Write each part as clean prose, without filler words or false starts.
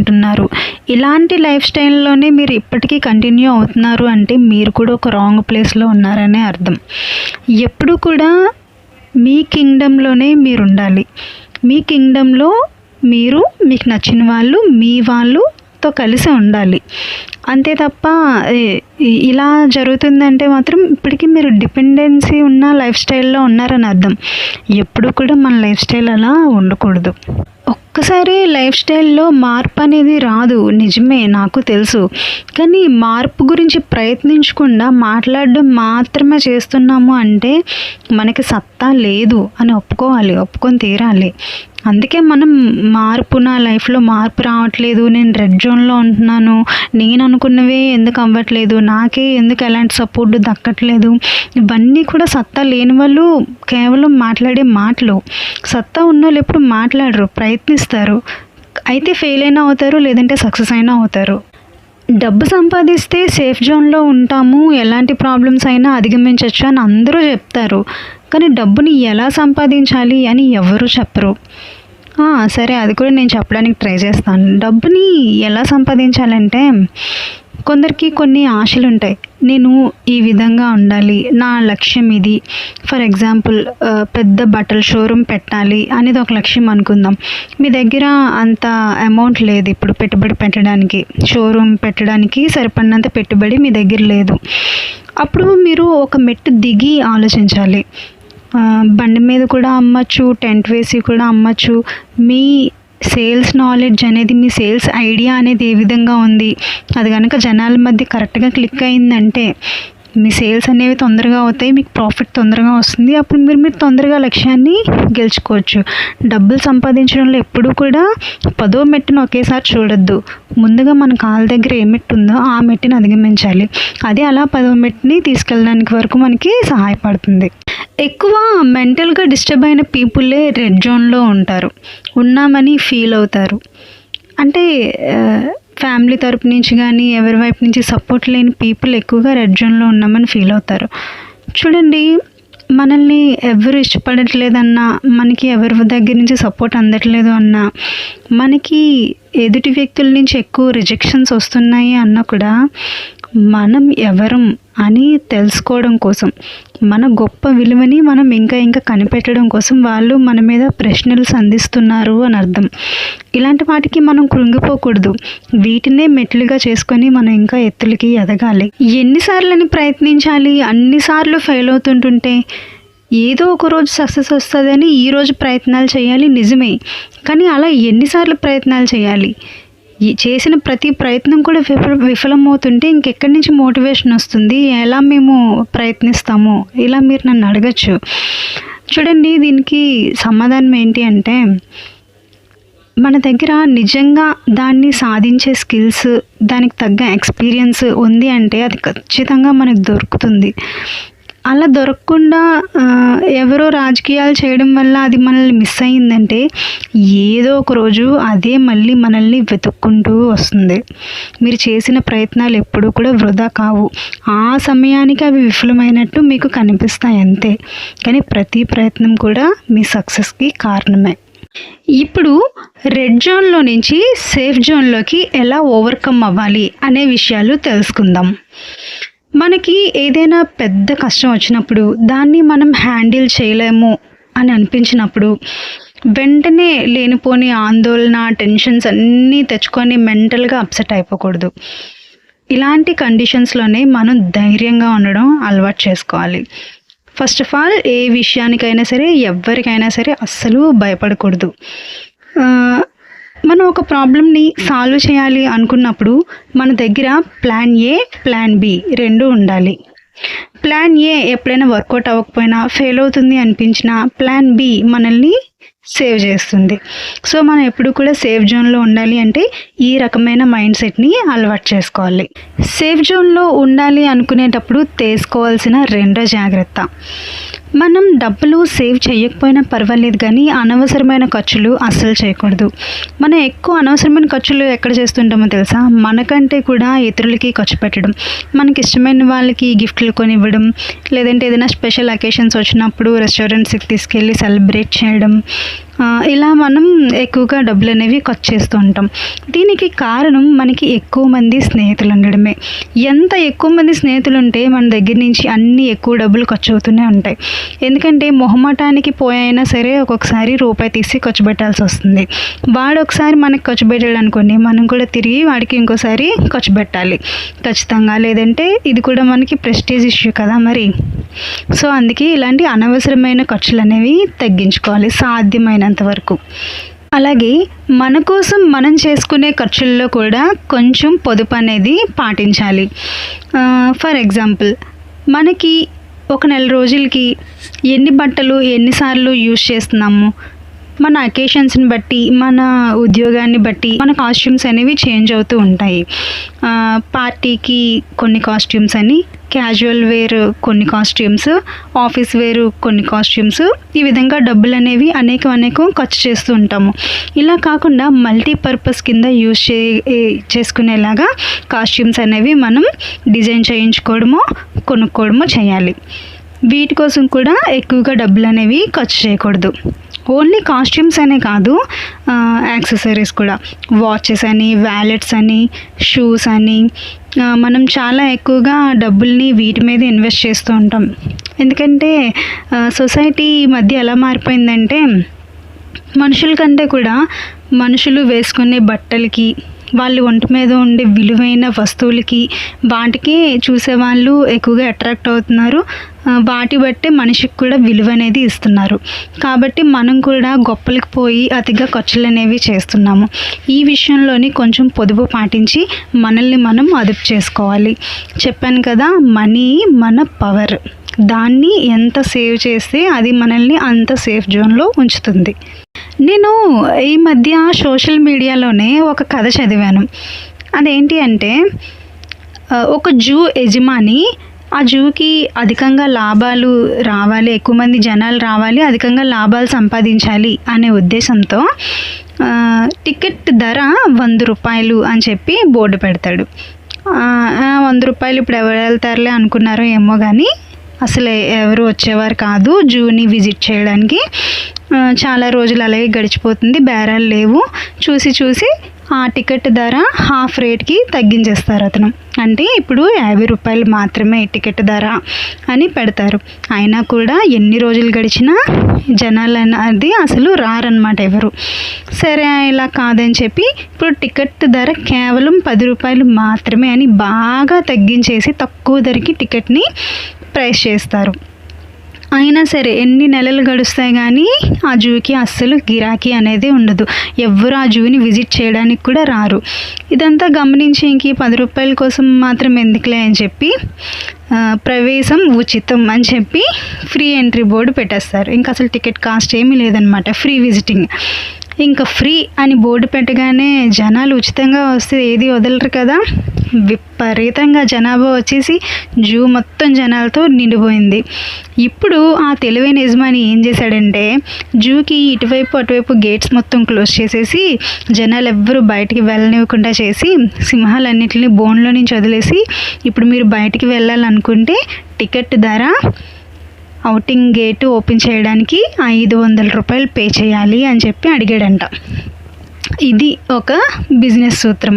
తింటున్నారు. ఇలాంటి లైఫ్ స్టైల్లోనే మీరు ఇప్పటికీ కంటిన్యూ అవుతున్నారు అంటే మీరు కూడా ఒక రాంగ్ ప్లేస్లో ఉన్నారనే అర్థం. ఎప్పుడు కూడా మీ కింగ్డమ్లోనే మీరు ఉండాలి. మీ కింగ్డమ్లో మీరు మీకు నచ్చిన వాళ్ళు మీ వాళ్ళతో కలిసి ఉండాలి. అంతే తప్ప ఇలా జరుగుతుందంటే మాత్రం ఇప్పటికీ మీరు డిపెండెన్సీ ఉన్న లైఫ్ స్టైల్లో ఉన్నారని అర్థం. ఎప్పుడు కూడా మన లైఫ్ స్టైల్ అలా ఉండకూడదు. ఒక్కసారి లైఫ్ స్టైల్లో మార్పు అనేది రాదు, నిజమే, నాకు తెలుసు. కానీ మార్పు గురించి ప్రయత్నించకుండా మాట్లాడడం మాత్రమే చేస్తున్నాము అంటే మనకి సత్తా లేదు అని ఒప్పుకొని తీరాలి. అందుకే మనం నా లైఫ్లో మార్పు రావట్లేదు, నేను రెడ్ జోన్లో ఉంటున్నాను, నేను అనుకున్నవే ఎందుకు అవ్వట్లేదు, నాకే ఎందుకు ఎలాంటి సపోర్ట్ దక్కట్లేదు, ఇవన్నీ కూడా సత్తా లేని వాళ్ళు కేవలం మాట్లాడే మాటలు. సత్తా ఉన్న వాళ్ళు ఎప్పుడు మాట్లాడరు, ప్రయత్నిస్తారు. అయితే ఫెయిల్ అయినా అవుతారు, లేదంటే సక్సెస్ అయినా అవుతారు. డబ్బు సంపాదిస్తే సేఫ్ జోన్లో ఉంటాము, ఎలాంటి ప్రాబ్లమ్స్ అయినా అధిగమించవచ్చు అని అందరూ చెప్తారు. కానీ డబ్బుని ఎలా సంపాదించాలి అని ఎవరు చెప్పరు. సరే, అది కూడా నేను చెప్పడానికి ట్రై చేస్తాను. డబ్బుని ఎలా సంపాదించాలంటే కొందరికి కొన్ని ఆశలు ఉంటాయి. నేను ఈ విధంగా ఉండాలి, నా లక్ష్యం ఇది. ఫర్ ఎగ్జాంపుల్ పెద్ద బట్టల షోరూమ్ పెట్టాలి అనేది ఒక లక్ష్యం అనుకుందాం. మీ దగ్గర అంత అమౌంట్ లేదు ఇప్పుడు పెట్టుబడి పెట్టడానికి, షోరూమ్ పెట్టడానికి సరిపడినంత పెట్టుబడి మీ దగ్గర లేదు. అప్పుడు మీరు ఒక మెట్టు దిగి ఆలోచించాలి. బండి మీద కూడా అమ్మచ్చు, టెంట్ వేసి కూడా అమ్మచ్చు. మీ సేల్స్ నాలెడ్జ్ అనేది, మీ సేల్స్ ఐడియా అనేది ఏ విధంగా ఉంది, అది కనుక జనాల మధ్య కరెక్ట్గా క్లిక్ అయిందంటే మీ సేల్స్ అనేవి తొందరగా అవుతాయి, మీకు ప్రాఫిట్ తొందరగా వస్తుంది. అప్పుడు మీరు తొందరగా లక్ష్యాన్ని గెలుచుకోవచ్చు. డబ్బులు సంపాదించడంలో ఎప్పుడూ కూడా 10వ మెట్టును ఒకేసారి చూడొద్దు. ముందుగా మన కాళ్ళ దగ్గర ఏ మెట్టు ఉందో ఆ మెట్టుని అధిగమించాలి. అదే అలా 10వ మెట్టుని తీసుకెళ్ళడానికి వరకు మనకి సహాయపడుతుంది. ఎక్కువ మెంటల్గా డిస్టర్బ్ అయిన పీపుల్లే రెడ్ జోన్లో ఉంటారు, ఉన్నామని ఫీల్ అవుతారు. అంటే ఫ్యామిలీ తరపు నుంచి కానీ ఎవరి వైపు నుంచి సపోర్ట్ లేని పీపుల్ ఎక్కువగా రెడ్ జోన్లో ఉన్నామని ఫీల్ అవుతారు. చూడండి, మనల్ని ఎవరు ఇష్టపడట్లేదన్నా, మనకి ఎవరి దగ్గర నుంచి సపోర్ట్ అందట్లేదు అన్నా, మనకి ఎదుటి వ్యక్తుల నుంచి ఎక్కువ రిజెక్షన్స్ వస్తున్నాయి అన్నా కూడా మనం ఎవరం అని తెలుసుకోవడం కోసం, మన గొప్ప విలువని మనం ఇంకా కనిపెట్టడం కోసం వాళ్ళు మన మీద ప్రశ్నలు సంధిస్తున్నారు అని అర్థం. ఇలాంటి వాటికి మనం కృంగిపోకూడదు. వీటినే మెట్లుగా చేసుకొని మనం ఇంకా ఎత్తులకి ఎదగాలి. ఎన్నిసార్లని ప్రయత్నించాలి? అన్నిసార్లు ఫెయిల్ అవుతుంటుంటే ఏదో ఒక రోజు సక్సెస్ వస్తుందని ఈరోజు ప్రయత్నాలు చేయాలి, నిజమే. కానీ అలా ఎన్నిసార్లు ప్రయత్నాలు చేయాలి? చేసిన ప్రతి ప్రయత్నం కూడా విఫలమవుతుంటే ఇంకెక్కడి నుంచి మోటివేషన్ వస్తుంది? ఎలా మేము ప్రయత్నిస్తాము? ఇలా మీరు నన్ను అడగచ్చు. చూడండి, దీనికి సమాధానం ఏంటి అంటే, మన దగ్గర నిజంగా దాన్ని సాధించే స్కిల్స్, దానికి తగ్గ ఎక్స్పీరియన్స్ ఉంది అంటే అది ఖచ్చితంగా మనకు దొరుకుతుంది. అలా దొరకకుండా ఎవరో రాజకీయాలు చేయడం వల్ల అది మనల్ని మిస్ అయ్యిందంటే ఏదో ఒక రోజు అదే మళ్ళీ మనల్ని వెతుక్కుంటూ వస్తుంది. మీరు చేసిన ప్రయత్నాలు ఎప్పుడూ కూడా వృధా కావు. ఆ సమయానికి అవి విఫలమైనట్టు మీకు కనిపిస్తాయి అంతే. కానీ ప్రతి ప్రయత్నం కూడా మీ సక్సెస్కి కారణమే. ఇప్పుడు రెడ్ జోన్లో నుంచి సేఫ్ జోన్లోకి ఎలా ఓవర్కమ్ అవ్వాలి అనే విషయాలు తెలుసుకుందాం. మనకి ఏదైనా పెద్ద కష్టం వచ్చినప్పుడు, దాన్ని మనం హ్యాండిల్ చేయలేము అని అనిపించినప్పుడు వెంటనే లేనిపోని ఆందోళన, టెన్షన్స్ అన్నీ తెచ్చుకొని మెంటల్గా అప్సెట్ అయిపోకూడదు. ఇలాంటి కండిషన్స్లోనే మనం ధైర్యంగా ఉండడం అలవాటు చేసుకోవాలి. ఫస్ట్ ఆఫ్ ఆల్, ఏ విషయానికైనా సరే, ఎవరికైనా సరే అస్సలు భయపడకూడదు. మనం ఒక ప్రాబ్లమ్ని సాల్వ్ చేయాలి అనుకున్నప్పుడు మన దగ్గర ప్లాన్ ఏ, ప్లాన్ బి రెండు ఉండాలి. ప్లాన్ ఏ ఎప్పుడైనా వర్కౌట్ అవ్వకపోయినా, ఫెయిల్ అవుతుంది అనిపించినా, ప్లాన్ బి మనల్ని సేవ్ చేస్తుంది. సో మనం ఎప్పుడు కూడా సేఫ్ జోన్లో ఉండాలి అంటే ఈ రకమైన మైండ్ సెట్ని అలవాటు చేసుకోవాలి. సేఫ్ జోన్లో ఉండాలి అనుకునేటప్పుడు తీసుకోవాల్సిన రెండో జాగ్రత్త, మనం డబ్బులు సేవ్ చేయకపోయినా పర్వాలేదు కానీ అనవసరమైన ఖర్చులు అస్సలు చేయకూడదు. మనం ఎక్కువ అనవసరమైన ఖర్చులు ఎక్కడ చేస్తుంటామో తెలుసా? మనకంటే కూడా ఇతరులకి ఖర్చు పెట్టడం, మనకి ఇష్టమైన వాళ్ళకి గిఫ్ట్లు కొనివ్వడం, లేదంటే ఏదైనా స్పెషల్ అకేషన్స్ వచ్చినప్పుడు రెస్టారెంట్స్కి తీసుకెళ్ళి సెలబ్రేట్ చేయడం, ఇలా మనం ఎక్కువగా డబ్బులు అనేవి ఖర్చు చేస్తూ ఉంటాం. దీనికి కారణం మనకి ఎక్కువ మంది స్నేహితులు ఉండడమే. ఎంత ఎక్కువ మంది స్నేహితులు ఉంటే మన దగ్గర నుంచి అన్ని ఎక్కువ డబ్బులు ఖర్చు అవుతూనే ఉంటాయి. ఎందుకంటే మొహమాటానికి పోయినా సరే ఒక్కొక్కసారి రూపాయి తీసి ఖర్చు పెట్టాల్సి వస్తుంది. వాడు ఒకసారి మనకి ఖర్చు పెట్టాడు అనుకోండి, మనం కూడా తిరిగి వాడికి ఇంకోసారి ఖర్చు పెట్టాలి ఖచ్చితంగా. లేదంటే ఇది కూడా మనకి ప్రెస్టీజ్ ఇష్యూ కదా మరి. సో అందుకే ఇలాంటి అనవసరమైన ఖర్చులు అనేవి తగ్గించుకోవాలి సాధ్యమైనంత వరకు. అలాగే మన కోసం మనం చేసుకునే ఖర్చుల్లో కూడా కొంచెం పొదుపు అనేది పాటించాలి. ఫర్ ఎగ్జాంపుల్, మనకి ఒక నెల రోజులకి ఎన్ని బట్టలు ఎన్నిసార్లు యూజ్ చేస్తున్నాము, మన అకేషన్స్ని బట్టి, మన ఉద్యోగాన్ని బట్టి మన కాస్ట్యూమ్స్ అనేవి చేంజ్ అవుతూ ఉంటాయి. పార్టీకి కొన్ని కాస్ట్యూమ్స్ అని, క్యాజువల్ వేర్ కొన్ని కాస్ట్యూమ్స్, ఆఫీస్ వేర్ కొన్ని కాస్ట్యూమ్స్, ఈ విధంగా డబ్బులు అనేవి అనేకం ఖర్చు చేస్తూ ఉంటాము. ఇలా కాకుండా మల్టీపర్పస్ కింద యూజ్ చేసుకునేలాగా కాస్ట్యూమ్స్ అనేవి మనం డిజైన్ చేయించుకోవడమో కొనుక్కోవడమో చేయాలి. వీటి కోసం కూడా ఎక్కువగా డబ్బులు అనేవి ఖర్చు చేయకూడదు. ఓన్లీ కాస్ట్యూమ్స్ అనే కాదు, యాక్సెసరీస్ కూడా, వాచెస్ అని, వ్యాలెట్స్ అని, షూస్ అని, మనం చాలా ఎక్కువగా డబ్బుల్ని వీటి మీద ఇన్వెస్ట్ చేస్తూ ఉంటాం. ఎందుకంటే సొసైటీ మధ్య ఎలా మారిపోయిందంటే, మనుషుల కంటే కూడా మనుషులు వేసుకునే బట్టలకి, వాళ్ళు ఒంటి మీద ఉండే విలువైన వస్తువులకి, వాటికి చూసేవాళ్ళు ఎక్కువగా అట్రాక్ట్ అవుతున్నారు. వాటి బట్టే మనిషికి కూడా విలువ అనేది ఇస్తున్నారు. కాబట్టి మనం కూడా గొప్పలకు పోయి అతిగా ఖర్చులు అనేవి చేస్తున్నాము. ఈ విషయంలోని కొంచెం పొదుపు పాటించి మనల్ని మనం అదుపు చేసుకోవాలి. చెప్పాను కదా, మనీ మన పవర్. దాన్ని ఎంత సేవ్ చేస్తే అది మనల్ని అంత సేఫ్ జోన్లో ఉంచుతుంది. నేను ఈ మధ్య సోషల్ మీడియాలోనే ఒక కథ చదివాను. అదేంటి అంటే, ఒక జూ యజమాని ఆ జూకి అధికంగా లాభాలు రావాలి, ఎక్కువ మంది జనాలు రావాలి, అధికంగా లాభాలు సంపాదించాలి అనే ఉద్దేశంతో టికెట్ ధర 100 రూపాయలు అని చెప్పి బోర్డు పెడతాడు. 100 రూపాయలు ఇప్పుడు ఎవరు వెళ్తారులే అనుకున్నారో ఏమో కానీ, అసలు ఎవరు వచ్చేవారు కాదు జూని విజిట్ చేయడానికి. చాలా రోజులు అలాగే గడిచిపోతుంది, బేరాలు లేవు. చూసి ఆ టికెట్ ధర హాఫ్ రేట్కి తగ్గించేస్తారు అతను. అంటే ఇప్పుడు 50 రూపాయలు మాత్రమే టికెట్ ధర అని పెడతారు. అయినా కూడా ఎన్ని రోజులు గడిచినా జనాలు అది అసలు రారనమాట ఎవరు. సరే ఇలా కాదని చెప్పి ఇప్పుడు టికెట్ ధర కేవలం 10 రూపాయలు మాత్రమే అని బాగా తగ్గించేసి తక్కువ ధరకి టికెట్ని ప్రైస్ చేస్తారు. అయినా సరే ఎన్ని నెలలు గడుస్తాయి కానీ ఆ జూకి అస్సలు గిరాకీ అనేది ఉండదు. ఎవ్వరు ఆ జూని విజిట్ చేయడానికి కూడా రారు. ఇదంతా గమనించి ఇంక 10 రూపాయల కోసం మాత్రం ఎందుకులే అని చెప్పి ప్రవేశం ఉచితం అని చెప్పి ఫ్రీ ఎంట్రీ బోర్డు పెట్టేస్తారు. ఇంకా అసలు టికెట్ కాస్ట్ ఏమీ లేదనమాట, ఫ్రీ విజిటింగ్. ఇంకా ఫ్రీ అని బోర్డు పెట్టగానే జనాలు ఉచితంగా వస్తే ఏది వదలరు కదా, విపరీతంగా జనాభా వచ్చేసి జూ మొత్తం జనాలతో నిండిపోయింది. ఇప్పుడు ఆ తెలివైన యజమాని ఏం చేశాడంటే, జూకి ఇటువైపు అటువైపు గేట్స్ మొత్తం క్లోజ్ చేసేసి జనాలు ఎవ్వరూ బయటికి వెళ్ళనివ్వకుండా చేసి సింహాలన్నింటినీ బోన్లో నుంచి వదిలేసి, ఇప్పుడు మీరు బయటికి వెళ్ళాలనుకుంటే టికెట్ ధర అవుటింగ్ గేటు ఓపెన్ చేయడానికి 500 రూపాయలు పే చేయాలి అని చెప్పి అడిగాడంట. ఇది ఒక బిజినెస్ సూత్రం.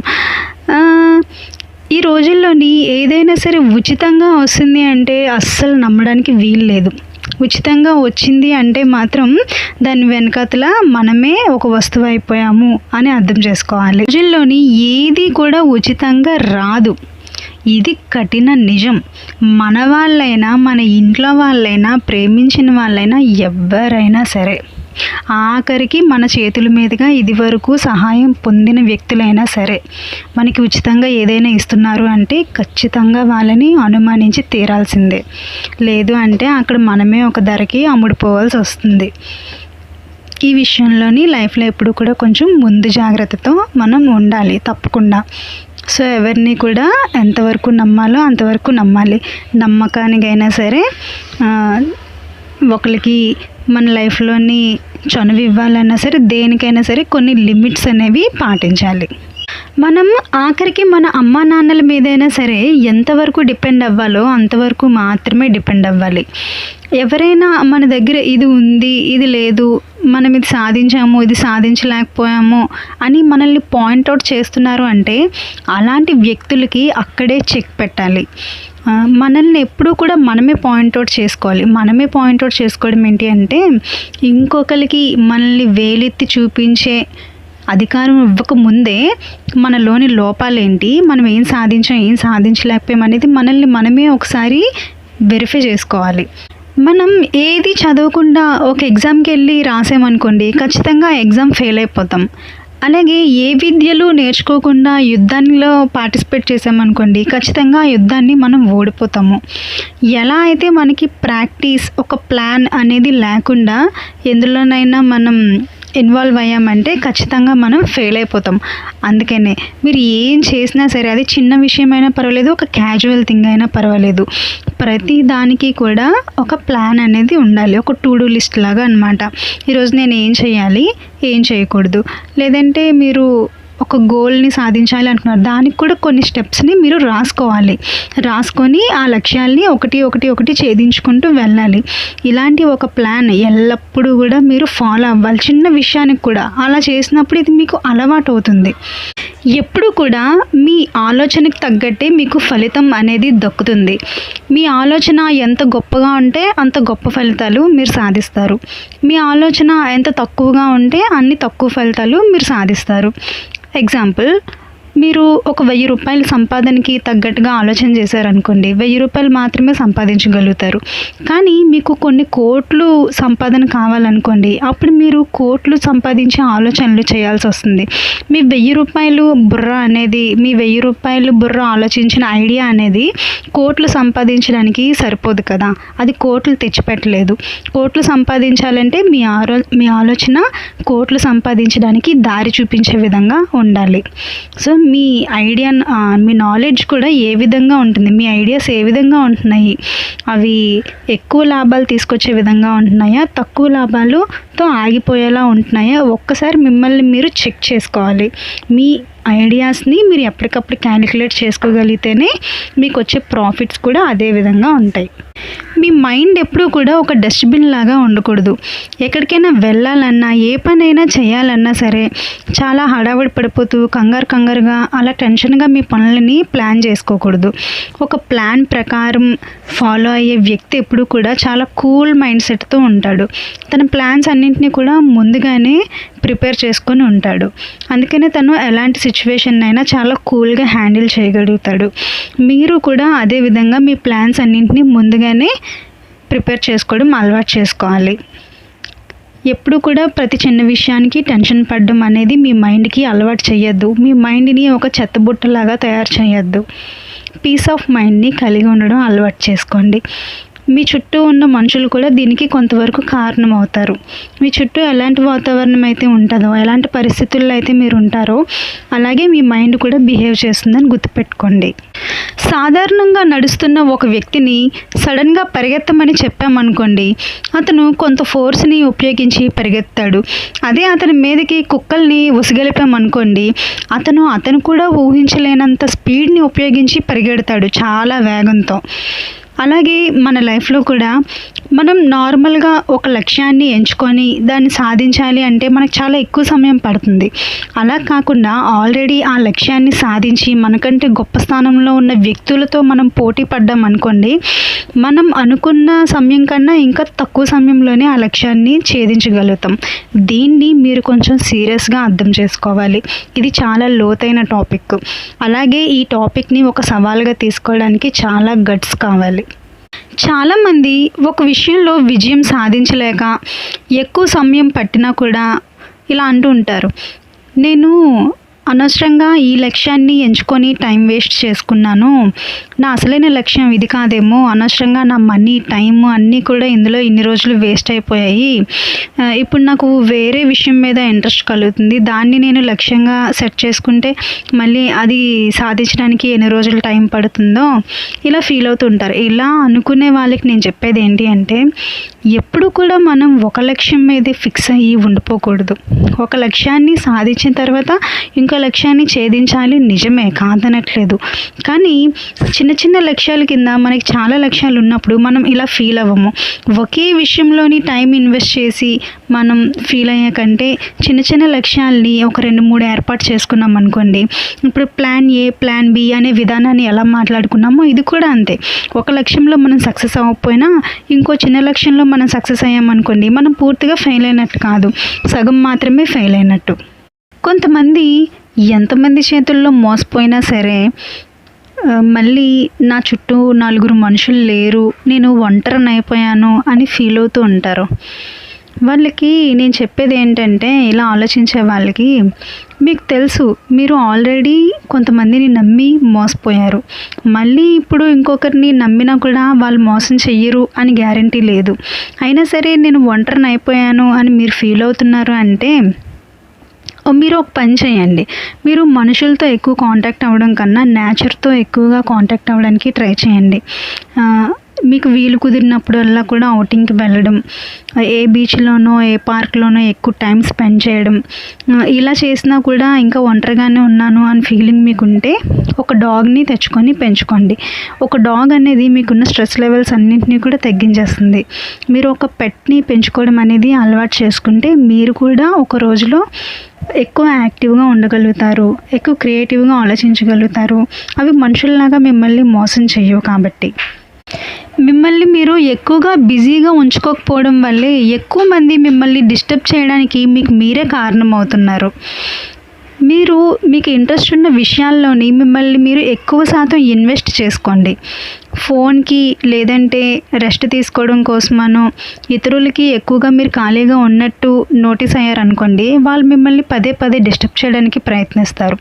ఈ రోజుల్లోని ఏదైనా సరే ఉచితంగా వస్తుంది అంటే అస్సలు నమ్మడానికి వీలు లేదు. ఉచితంగా వచ్చింది అంటే మాత్రం దాని వెనకాతల మనమే ఒక వస్తువు అయిపోయాము అని అర్థం చేసుకోవాలి. రోజుల్లోని ఏది కూడా ఉచితంగా రాదు, ఇది కఠిన నిజం. మన వాళ్ళైనా, మన ఇంట్లో వాళ్ళైనా, ప్రేమించిన వాళ్ళైనా, ఎవరైనా సరే, ఆఖరికి మన చేతుల మీదుగా ఇది వరకు సహాయం పొందిన వ్యక్తులైనా సరే, మనకి ఉచితంగా ఏదైనా ఇస్తున్నారు అంటే ఖచ్చితంగా వాళ్ళని అనుమానించి తీరాల్సిందే. లేదు అంటే అక్కడ మనమే ఒక ధరకి అమ్ముడుపోవాల్సి వస్తుంది. ఈ విషయంలోని లైఫ్లో ఎప్పుడు కూడా కొంచెం ముందు జాగ్రత్తతో మనం ఉండాలి తప్పకుండా. సో ఎవరిని కూడా ఎంతవరకు నమ్మాలో అంతవరకు నమ్మాలి. నమ్మకానికైనా సరే, ఒకరికి మన లైఫ్లోని చనువు ఇవ్వాలన్నా సరే, దేనికైనా సరే కొన్ని లిమిట్స్ అనేవి పాటించాలి. మనం ఆఖరికి మన అమ్మా నాన్నల మీదైనా సరే ఎంతవరకు డిపెండ్ అవ్వాలో అంతవరకు మాత్రమే డిపెండ్ అవ్వాలి. ఎవరైనా మన దగ్గర ఇది ఉంది, ఇది లేదు, మనం ఇది సాధించాము, ఇది సాధించలేకపోయాము అని మనల్ని పాయింట్అవుట్ చేస్తున్నారు అంటే అలాంటి వ్యక్తులకి అక్కడే చెక్ పెట్టాలి. మనల్ని ఎప్పుడూ కూడా మనమే పాయింట్అవుట్ చేసుకోవాలి. మనమే పాయింట్అవుట్ చేసుకోవడం ఏంటి అంటే, ఇంకొకరికి మనల్ని వేలెత్తి చూపించే అధికారం ఇవ్వకముందే మనలోని లోపాలేంటి, మనం ఏం సాధించాం, ఏం సాధించలేకపోయాం అనేది మనల్ని మనమే ఒకసారి వెరిఫై చేసుకోవాలి. మనం ఏది చదవకుండా ఒక ఎగ్జామ్కి వెళ్ళి రాసామనుకోండి, ఖచ్చితంగా ఆ ఎగ్జామ్ ఫెయిల్ అయిపోతాం. అలాగే ఏ విద్యలు నేర్చుకోకుండా యుద్ధంలో పార్టిసిపేట్ చేసామనుకోండి, ఖచ్చితంగా ఆ యుద్ధాన్ని మనం ఓడిపోతాము. ఎలా అయితే మనకి ప్రాక్టీస్, ఒక ప్లాన్ అనేది లేకుండా ఎందులోనైనా మనం ఇన్వాల్వ్ అయ్యామంటే ఖచ్చితంగా మనం ఫెయిల్ అయిపోతాం. అందుకనే మీరు ఏం చేసినా సరే, అది చిన్న విషయమైనా పర్వాలేదు, ఒక క్యాజువల్ థింగ్ అయినా పర్వాలేదు, ప్రతి దానికి కూడా ఒక ప్లాన్ అనేది ఉండాలి. ఒక టు డూ లిస్ట్ లాగా అనమాట. ఈరోజు నేను ఏం చేయాలి, ఏం చేయకూడదు, లేదంటే మీరు ఒక గోల్ని సాధించాలి అనుకున్నారు, దానికి కూడా కొన్ని స్టెప్స్ని మీరు రాసుకొని ఆ లక్ష్యాల్ని ఒకటి ఛేదించుకుంటూ వెళ్ళాలి. ఇలాంటి ఒక ప్లాన్ ఎల్లప్పుడూ కూడా మీరు ఫాలో అవ్వాలి. చిన్న విషయానికి కూడా అలా చేసినప్పుడు ఇది మీకు అలవాటు అవుతుంది. ఎప్పుడు కూడా మీ ఆలోచనకు తగ్గట్టే మీకు ఫలితం అనేది దక్కుతుంది. మీ ఆలోచన ఎంత గొప్పగా ఉంటే అంత గొప్ప ఫలితాలు మీరు సాధిస్తారు. మీ ఆలోచన ఎంత తక్కువగా ఉంటే అన్ని తక్కువ ఫలితాలు మీరు సాధిస్తారు. ఎగ్జాంపుల్, మీరు ఒక 1000 రూపాయల సంపాదనకి తగ్గట్టుగా ఆలోచన చేశారనుకోండి, 1000 రూపాయలు మాత్రమే సంపాదించగలుగుతారు. కానీ మీకు కొన్ని కోట్లు సంపాదన కావాలనుకోండి, అప్పుడు మీరు కోట్లు సంపాదించే ఆలోచనలు చేయాల్సి వస్తుంది. మీ 1000 రూపాయలు బుర్ర అనేది, మీ 1000 రూపాయలు బుర్ర ఆలోచించిన ఐడియా అనేది కోట్లు సంపాదించడానికి సరిపోదు కదా, అది కోట్లు తెచ్చిపెట్టలేదు. కోట్లు సంపాదించాలంటే మీ ఆలోచన కోట్లు సంపాదించడానికి దారి చూపించే విధంగా ఉండాలి. సో మీ ఐడియా, మీ నాలెడ్జ్ కూడా ఏ విధంగా ఉంటుంది, మీ ఐడియాస్ ఏ విధంగా ఉంటున్నాయి, అవి ఎక్కువ లాభాలు తీసుకొచ్చే విధంగా ఉంటున్నాయా, తక్కువ లాభాలతో ఆగిపోయేలా ఉంటున్నాయా, ఒక్కసారి మిమ్మల్ని మీరు చెక్ చేసుకోవాలి. మీ ఐడియాస్ని మీరు ఎప్పటికప్పుడు క్యాలిక్యులేట్ చేసుకోగలిగితేనే మీకు వచ్చే ప్రాఫిట్స్ కూడా అదే విధంగా ఉంటాయి. మీ మైండ్ ఎప్పుడూ కూడా ఒక డస్ట్బిన్ లాగా ఉండకూడదు. ఎక్కడికైనా వెళ్ళాలన్నా, ఏ పనైనా చేయాలన్నా సరే, చాలా హడావిడి పడిపోతూ కంగారుగా అలా టెన్షన్గా మీ పనులని ప్లాన్ చేసుకోకూడదు. ఒక ప్లాన్ ప్రకారం ఫాలో అయ్యే వ్యక్తి ఎప్పుడు కూడా చాలా కూల్ మైండ్ సెట్తో ఉంటాడు. తన ప్లాన్స్ అన్నింటినీ కూడా ముందుగానే ప్రిపేర్ చేసుకొని ఉంటాడు. అందుకనే తను ఎలాంటి సిచ్యువేషన్ అయినా చాలా కూల్గా హ్యాండిల్ చేయగలుగుతాడు. మీరు కూడా అదే విధంగా మీ ప్లాన్స్ అన్నింటినీ ముందుగానే ప్రిపేర్ చేసుకోవడం అలవాటు చేసుకోవాలి. ఎప్పుడు కూడా ప్రతి చిన్న విషయానికి టెన్షన్ పడడం అనేది మీ మైండ్కి అలవాటు చేయొద్దు. మీ మైండ్ని ఒక చెత్తబుట్టలాగా తయారు చేయొద్దు. పీస్ ఆఫ్ మైండ్ని కలిగి ఉండడం అలవాటు చేసుకోండి. మీ చుట్టూ ఉన్న మనుషులు కూడా దీనికి కొంతవరకు కారణం అవుతారు. మీ చుట్టూ ఎలాంటి వాతావరణం అయితే ఉంటుందో, ఎలాంటి పరిస్థితుల్లో అయితే మీరు ఉంటారో, అలాగే మీ మైండ్ కూడా బిహేవ్ చేస్తుందని గుర్తుపెట్టుకోండి. సాధారణంగా నడుస్తున్న ఒక వ్యక్తిని సడన్గా పరిగెత్తమని చెప్పామనుకోండి, అతను కొంత ఫోర్స్ని ఉపయోగించి పరిగెత్తాడు. అదే అతని మీదకి కుక్కల్ని ఉసిగలిపామనుకోండి, అతను కూడా ఊహించలేనంత స్పీడ్ని ఉపయోగించి పరిగెడతాడు చాలా వేగంతో. అలాగే మన లైఫ్లో కూడా మనం నార్మల్గా ఒక లక్ష్యాన్ని ఎంచుకొని దాన్ని సాధించాలి అంటే మనకు చాలా ఎక్కువ సమయం పడుతుంది. అలా కాకుండా ఆల్రెడీ ఆ లక్ష్యాన్ని సాధించి మనకంటే గొప్ప స్థానంలో ఉన్న వ్యక్తులతో మనం పోటీ పడ్డాం అనుకోండి, మనం అనుకున్న సమయం కన్నా ఇంకా తక్కువ సమయంలోనే ఆ లక్ష్యాన్ని ఛేదించగలుగుతాం. దీన్ని మీరు కొంచెం సీరియస్గా అర్థం చేసుకోవాలి. ఇది చాలా లోతైన టాపిక్. అలాగే ఈ టాపిక్ని ఒక సవాల్గా తీసుకోవడానికి చాలా గట్స్ కావాలి. చాలామంది ఒక విషయంలో విజయం సాధించలేక ఎక్కువ సమయం పట్టినా కూడా ఇలా అంటూ ఉంటారు, నేను అనవసరంగా ఈ లక్ష్యాన్ని ఎంచుకొని టైం వేస్ట్ చేసుకున్నాను, నా అసలైన లక్ష్యం ఇది కాదేమో, అనవసరంగా నా మనీ, టైం అన్నీ కూడా ఇందులో ఇన్ని రోజులు వేస్ట్ అయిపోయాయి, ఇప్పుడు నాకు వేరే విషయం మీద ఇంట్రెస్ట్ కలుగుతుంది, దాన్ని నేను లక్ష్యంగా సెట్ చేసుకుంటే మళ్ళీ అది సాధించడానికి ఎన్ని రోజులు టైం పడుతుందో, ఇలా ఫీల్ అవుతుంటారు. ఇలా అనుకునే వాళ్ళకి నేను చెప్పేది ఏంటి అంటే, ఎప్పుడు కూడా మనం ఒక లక్ష్యం మీద ఫిక్స్ అయ్యి ఉండిపోకూడదు. ఒక లక్ష్యాన్ని సాధించిన తర్వాత ఇంకో ఒక లక్ష్యాన్ని ఛేదించాలి నిజమే, కాదనట్లేదు. కానీ చిన్న చిన్న లక్ష్యాల కింద మనకి చాలా లక్ష్యాలు ఉన్నప్పుడు మనం ఇలా ఫీల్ అవ్వము. ఒకే విషయంలోని టైం ఇన్వెస్ట్ చేసి మనం ఫీల్ అయ్యే కంటే చిన్న చిన్న లక్ష్యాల్ని ఒక 2-3 ఏర్పాటు చేసుకున్నాం అనుకోండి. ఇప్పుడు ప్లాన్ ఏ, ప్లాన్ బి అనే విధానాన్ని ఎలా మాట్లాడుకున్నామో ఇది కూడా అంతే. ఒక లక్ష్యంలో మనం సక్సెస్ అవ్వకపోయినా ఇంకో చిన్న లక్ష్యంలో మనం సక్సెస్ అయ్యామనుకోండి, మనం పూర్తిగా ఫెయిల్ అయినట్టు కాదు, సగం మాత్రమే ఫెయిల్ అయినట్టు. కొంతమంది ఎంతమంది చేతుల్లో మోసపోయినా సరే మళ్ళీ నా చుట్టూ 4 మనుషులు లేరు, నేను ఒంటరిని అయిపోయాను అని ఫీల్ అవుతూ ఉంటారు. వాళ్ళకి నేను చెప్పేది ఏంటంటే, ఇలా ఆలోచించే వాళ్ళకి, మీకు తెలుసు మీరు ఆల్రెడీ కొంతమందిని నమ్మి మోసపోయారు. మళ్ళీ ఇప్పుడు ఇంకొకరిని నమ్మినా కూడా వాళ్ళు మోసం చెయ్యరు అని గ్యారంటీ లేదు. అయినా సరే నేను ఒంటరిని అయిపోయాను అని మీరు ఫీల్ అవుతున్నారు అంటే మీరు ఒక పని చేయండి. మీరు మనుషులతో ఎక్కువ కాంటాక్ట్ అవ్వడం కన్నా నేచర్తో ఎక్కువగా కాంటాక్ట్ అవ్వడానికి ట్రై చేయండి. మీకు వీలు కుదిరినప్పుడల్లా కూడా ఔటింగ్కి వెళ్ళడం, ఏ బీచ్లోనో ఏ పార్క్లోనో ఎక్కువ టైం స్పెండ్ చేయడం, ఇలా చేసినా కూడా ఇంకా ఒంటరిగానే ఉన్నాను అని ఫీలింగ్ మీకుంటే ఒక డాగ్ని తెచ్చుకొని పెంచుకోండి. ఒక డాగ్ అనేది మీకున్న స్ట్రెస్ లెవెల్స్ అన్నింటినీ కూడా తగ్గించేస్తుంది. మీరు ఒక పెట్ని పెంచుకోవడం అనేది అలవాటు చేసుకుంటే మీరు కూడా ఒక రోజులో ఎక్కువ యాక్టివ్గా ఉండగలుగుతారు, ఎక్కువ క్రియేటివ్గా ఆలోచించగలుగుతారు. అవి మనుషుల్లాగా మిమ్మల్ని మోసం చేయవు కాబట్టి. మిమ్మల్ని మీరు ఎక్కువగా బిజీగా ఉంచుకోకపోవడం వల్లే ఎక్కువ మంది మిమ్మల్ని డిస్టర్బ్ చేయడానికి మీకు మీరే కారణం అవుతున్నారు. మీకు ఇంట్రెస్ట్ ఉన్న విషయాల్లోని మిమ్మల్ని మీరు ఎక్కువ శాతం ఇన్వెస్ట్ చేసుకోండి. ఫోన్కి లేదంటే రెస్ట్ తీసుకోవడం కోసమనో ఇతరులకి ఎక్కువగా మీరు ఖాళీగా ఉన్నట్టు నోటీస్ అయ్యారనుకోండి, వాళ్ళు మిమ్మల్ని పదే పదే డిస్టర్బ్ చేయడానికి ప్రయత్నిస్తారు.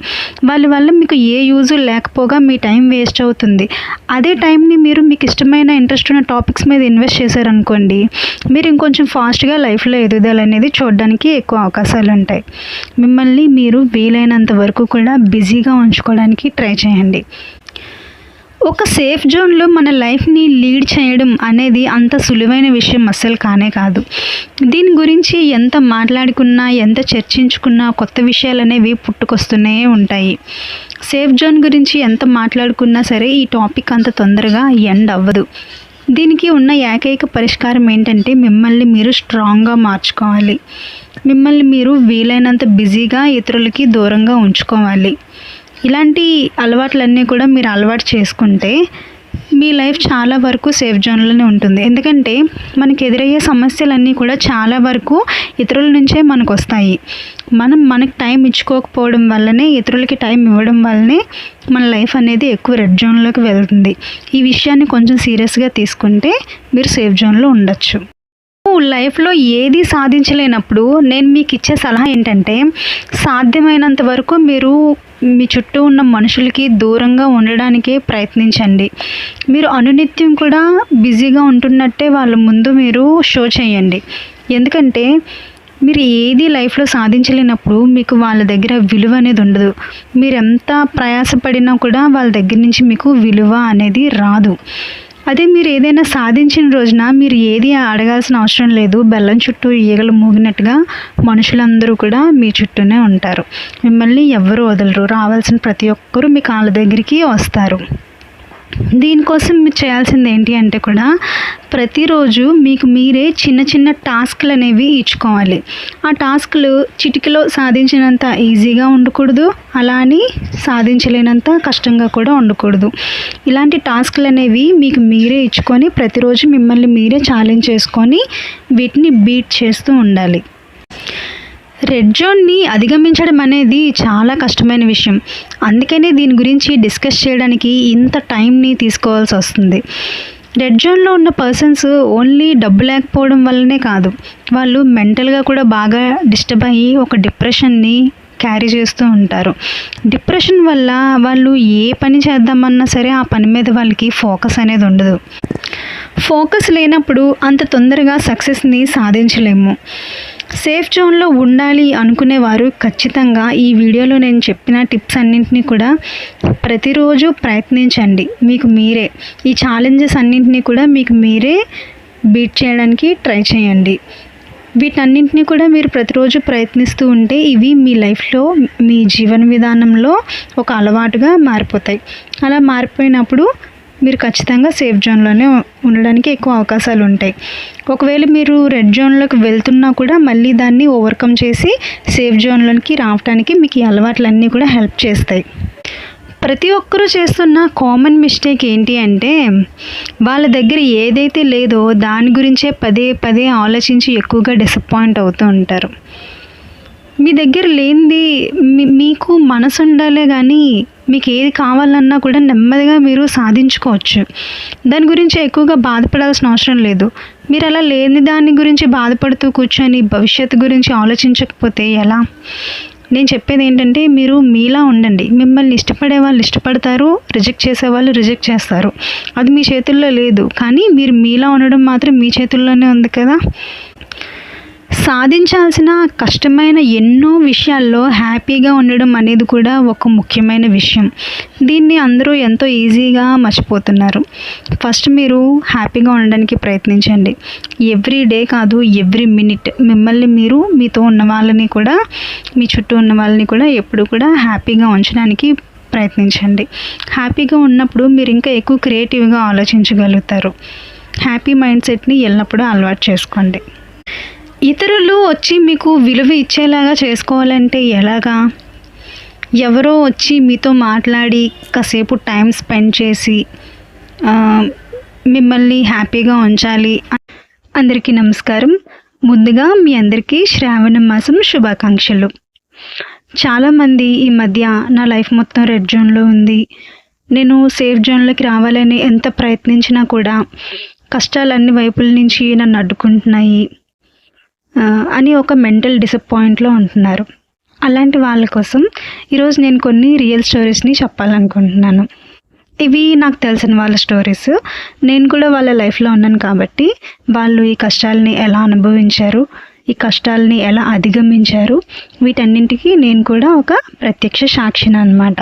వాళ్ళ వల్ల మీకు ఏ యూజ్ లేకపోగా మీ టైం వేస్ట్ అవుతుంది. అదే టైంని మీరు మీకు ఇష్టమైన ఇంట్రెస్ట్ ఉన్న టాపిక్స్ మీద ఇన్వెస్ట్ చేశారనుకోండి, మీరు ఇంకొంచెం ఫాస్ట్గా లైఫ్లో ఎదుగుదల అనేది చూడడానికి ఎక్కువ అవకాశాలు ఉంటాయి. మిమ్మల్ని మీరు వీలైనంత వరకు కూడా బిజీగా ఉంచుకోవడానికి ట్రై చేయండి. ఒక సేఫ్ జోన్లో మన లైఫ్ని లీడ్ చేయడం అనేది అంత సులువైన విషయం అస్సలు కానే కాదు. దీని గురించి ఎంత మాట్లాడుకున్నా, ఎంత చర్చించుకున్నా కొత్త విషయాలు అనేవి పుట్టుకొస్తూనే ఉంటాయి. సేఫ్ జోన్ గురించి ఎంత మాట్లాడుకున్నా సరే ఈ టాపిక్ అంత తొందరగా ఎండ్ అవ్వదు. దీనికి ఉన్న ఏకైక పరిష్కారం ఏంటంటే, మిమ్మల్ని మీరు స్ట్రాంగ్గా మార్చుకోవాలి. మిమ్మల్ని మీరు వీలైనంత బిజీగా ఇతరులకి దూరంగా ఉంచుకోవాలి. ఇలాంటి అలవాట్లన్నీ కూడా మీరు అలవాటు చేసుకుంటే మీ లైఫ్ చాలా వరకు సేఫ్ జోన్లోనే ఉంటుంది. ఎందుకంటే మనకు ఎదురయ్యే సమస్యలన్నీ కూడా చాలా వరకు ఇతరుల నుంచే మనకు వస్తాయి. మనకు టైం ఇచ్చుకోకపోవడం వల్లనే, ఇతరులకి టైం ఇవ్వడం వల్లనే మన లైఫ్ అనేది ఎక్కువ రెడ్ జోన్లోకి వెళ్తుంది. ఈ విషయాన్ని కొంచెం సీరియస్గా తీసుకుంటే మీరు సేఫ్ జోన్లో ఉండొచ్చు. లైఫ్లో ఏది సాధించలేనప్పుడు నేను మీకు ఇచ్చే సలహా ఏంటంటే, సాధ్యమైనంత వరకు మీరు మీ చుట్టూ ఉన్న మనుషులకి దూరంగా ఉండడానికే ప్రయత్నించండి. మీరు అనునిత్యం కూడా బిజీగా ఉంటున్నట్టే వాళ్ళ ముందు మీరు షో చేయండి. ఎందుకంటే మీరు ఏది లైఫ్లో సాధించలేనప్పుడు మీకు వాళ్ళ దగ్గర విలువ అనేది ఉండదు. మీరు ఎంత ప్రయాసపడినా కూడా వాళ్ళ దగ్గర నుంచి మీకు విలువ అనేది రాదు. అదే మీరు ఏదైనా సాధించిన రోజున మీరు ఏది అడగాల్సిన అవసరం లేదు. బెల్లం చుట్టూ ఈగలు మూగినట్టుగా మనుషులందరూ కూడా మీ చుట్టూనే ఉంటారు. మిమ్మల్ని ఎవ్వరూ వదలరు. రావాల్సిన ప్రతి ఒక్కరూ మీ కాళ్ళ దగ్గరికి వస్తారు. దీనికోసం మీరు చేయాల్సింది ఏంటి అంటే కూడా, ప్రతిరోజు మీకు మీరే చిన్న చిన్న టాస్క్లు అనేవి ఇచ్చుకోవాలి. ఆ టాస్క్లు చిటికలో సాధించినంత ఈజీగా ఉండకూడదు, అలా అని సాధించలేనంత కష్టంగా కూడా ఉండకూడదు. ఇలాంటి టాస్క్లు అనేవి మీకు మీరే ఇచ్చుకొని ప్రతిరోజు మిమ్మల్ని మీరే ఛాలెంజ్ చేసుకొని వీటిని బీట్ చేస్తూ ఉండాలి. రెడ్ జోన్ని అధిగమించడం అనేది చాలా కష్టమైన విషయం. అందుకనే దీని గురించి డిస్కస్ చేయడానికి ఇంత టైంని తీసుకోవాల్సి వస్తుంది. రెడ్ జోన్లో ఉన్న పర్సన్స్ ఓన్లీ డబ్బు లేకపోవడం వల్లనే కాదు, వాళ్ళు మెంటల్గా కూడా బాగా డిస్టర్బ్ అయ్యి ఒక డిప్రెషన్ని క్యారీ చేస్తూ ఉంటారు. డిప్రెషన్ వల్ల వాళ్ళు ఏ పని చేద్దామన్నా సరే ఆ పని మీద వాళ్ళకి ఫోకస్ అనేది ఉండదు. ఫోకస్ లేనప్పుడు అంత తొందరగా సక్సెస్ని సాధించలేము. సేఫ్ జోన్లో ఉండాలి అనుకునేవారు ఖచ్చితంగా ఈ వీడియోలో నేను చెప్పిన టిప్స్ అన్నింటినీ కూడా ప్రతిరోజు ప్రయత్నించండి. మీకు మీరే ఈ ఛాలెంజెస్ అన్నింటినీ కూడా మీకు మీరే బీట్ చేయడానికి ట్రై చేయండి. వీటన్నింటినీ కూడా మీరు ప్రతిరోజు ప్రయత్నిస్తూ ఉంటే ఇవి మీ లైఫ్లో, మీ జీవన విధానంలో ఒక అలవాటుగా మారిపోతాయి. అలా మారిపోయినప్పుడు మీరు ఖచ్చితంగా సేఫ్ జోన్లోనే ఉండడానికి ఎక్కువ అవకాశాలు ఉంటాయి. ఒకవేళ మీరు రెడ్ జోన్లోకి వెళ్తున్నా కూడా మళ్ళీ దాన్ని ఓవర్కమ్ చేసి సేఫ్ జోన్లోకి రావడానికి మీకు ఈ అలవాట్లన్నీ కూడా హెల్ప్ చేస్తాయి. ప్రతి ఒక్కరూ చేస్తున్న కామన్ మిస్టేక్ ఏంటి అంటే వాళ్ళ దగ్గర ఏదైతే లేదో దాని గురించే పదే పదే ఆలోచించి ఎక్కువగా డిసప్పాయింట్ అవుతూ ఉంటారు. మీ దగ్గర లేనిది మీకు మనసు ఉండాలే కానీ మీకు ఏది కావాలన్నా కూడా నెమ్మదిగా మీరు సాధించుకోవచ్చు. దాని గురించి ఎక్కువగా బాధపడాల్సిన అవసరం లేదు. మీరు అలా లేని దాని గురించి బాధపడుతూ కూర్చొని భవిష్యత్తు గురించి ఆలోచించకపోతే ఎలా? నేను చెప్పేది ఏంటంటే మీరు మీలా ఉండండి. మిమ్మల్ని ఇష్టపడే వాళ్ళు ఇష్టపడతారు, రిజెక్ట్ చేసేవాళ్ళు రిజెక్ట్ చేస్తారు. అది మీ చేతుల్లో లేదు. కానీ మీరు మీలా ఉండడం మాత్రం మీ చేతుల్లోనే ఉంది కదా. సాధించాల్సిన కష్టమైన ఎన్నో విషయాల్లో హ్యాపీగా ఉండడం అనేది కూడా ఒక ముఖ్యమైన విషయం. దీన్ని అందరూ ఎంతో ఈజీగా మర్చిపోతున్నారు. ఫస్ట్ మీరు హ్యాపీగా ఉండడానికి ప్రయత్నించండి. ఎవ్రీ డే కాదు, ఎవ్రీ మినిట్ మిమ్మల్ని మీరు, మీతో ఉన్న వాళ్ళని కూడా, మీ చుట్టూ ఉన్న వాళ్ళని కూడా ఎప్పుడు కూడా హ్యాపీగా ఉంచడానికి ప్రయత్నించండి. హ్యాపీగా ఉన్నప్పుడు మీరు ఇంకా ఎక్కువ క్రియేటివ్గా ఆలోచించగలుగుతారు. హ్యాపీ మైండ్ సెట్ని ఎల్లప్పుడూ అలవాటు చేసుకోండి. ఇతరులు వచ్చి మీకు విలువ ఇచ్చేలాగా చేసుకోవాలంటే ఎలాగా? ఎవరో వచ్చి మీతో మాట్లాడి కాసేపు టైం స్పెండ్ చేసి మిమ్మల్ని హ్యాపీగా ఉంచాలి. అందరికీ నమస్కారం. ముందుగా మీ అందరికీ శ్రావణ మాసం శుభాకాంక్షలు. చాలామంది ఈ మధ్య నా లైఫ్ మొత్తం రెడ్ జోన్లో ఉంది, నేను సేఫ్ జోన్లోకి రావాలని ఎంత ప్రయత్నించినా కూడా కష్టాలు అన్ని వైపుల నుంచి నన్ను అడ్డుకుంటున్నాయి అని ఒక మెంటల్ డిసప్పాయింట్లో ఉంటున్నారు. అలాంటి వాళ్ళ కోసం ఈరోజు నేను కొన్ని రియల్ స్టోరీస్ని చెప్పాలనుకుంటున్నాను. ఇవి నాకు తెలిసిన వాళ్ళ స్టోరీస్. నేను కూడా వాళ్ళ లైఫ్లో ఉన్నాను కాబట్టి వాళ్ళు ఈ కష్టాలని ఎలా అనుభవించారు, ఈ కష్టాలని ఎలా అధిగమించారు, వీటన్నింటికి నేను కూడా ఒక ప్రత్యక్ష సాక్షిని అన్నమాట.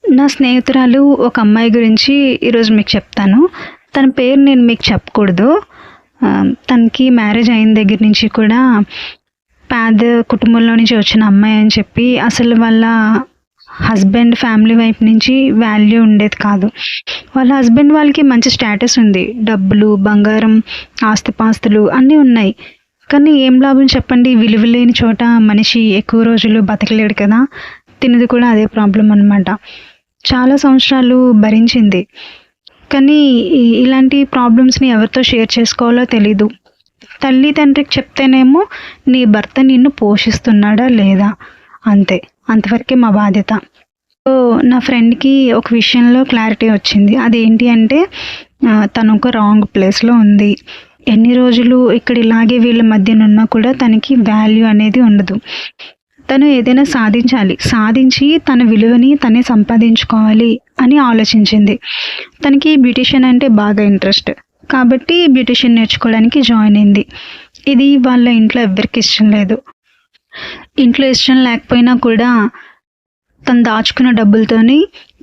నా స్నేహితురాలు ఒక అమ్మాయి గురించి ఈరోజు మీకు చెప్తాను. తన పేరు నేను మీకు చెప్పకూడదు. తనకి మ్యారేజ్ అయిన దగ్గర నుంచి కూడా పేద కుటుంబంలో నుంచి వచ్చిన అమ్మాయి అని చెప్పి అసలు వాళ్ళ హస్బెండ్ ఫ్యామిలీ వైపు నుంచి వాల్యూ ఉండేది కాదు. వాళ్ళ హస్బెండ్ వాళ్ళకి మంచి స్టేటస్ ఉంది, డబ్బులు, బంగారం, ఆస్తిపాస్తులు అన్నీ ఉన్నాయి. కానీ ఏం లాభం చెప్పండి? విలువ లేని చోట మనిషి ఎక్కువ రోజులు బతకలేడు కదా. తినది కూడా అదే ప్రాబ్లం అన్నమాట. చాలా సంవత్సరాలు భరించింది. కానీ ఇలాంటి ప్రాబ్లమ్స్ని ఎవరితో షేర్ చేసుకోవాలో తెలీదు. తల్లి తండ్రికి చెప్తేనేమో నీ భర్త నిన్ను పోషిస్తున్నాడా లేదా, అంతే, అంతవరకే మా బాధ్యత. సో నా ఫ్రెండ్కి ఒక విషయంలో క్లారిటీ వచ్చింది. అదేంటి అంటే తను ఒక రాంగ్ ప్లేస్లో ఉంది. ఎన్ని రోజులు ఇక్కడ ఇలాగే వీళ్ళ మధ్యనున్నా కూడా తనకి వాల్యూ అనేది ఉండదు. తను ఏదైనా సాధించి తన విలువని తనే సంపాదించుకోవాలి అని ఆలోచించింది. తనకి బ్యూటిషియన్ అంటే బాగా ఇంట్రెస్ట్ కాబట్టి బ్యూటిషియన్ నేర్చుకోవడానికి జాయిన్ అయింది. ఇది వాళ్ళ ఇంట్లో ఎవరికి ఇష్టం లేదు. ఇంట్లో ఇష్టం లేకపోయినా కూడా తను దాచుకున్న డబ్బులతోని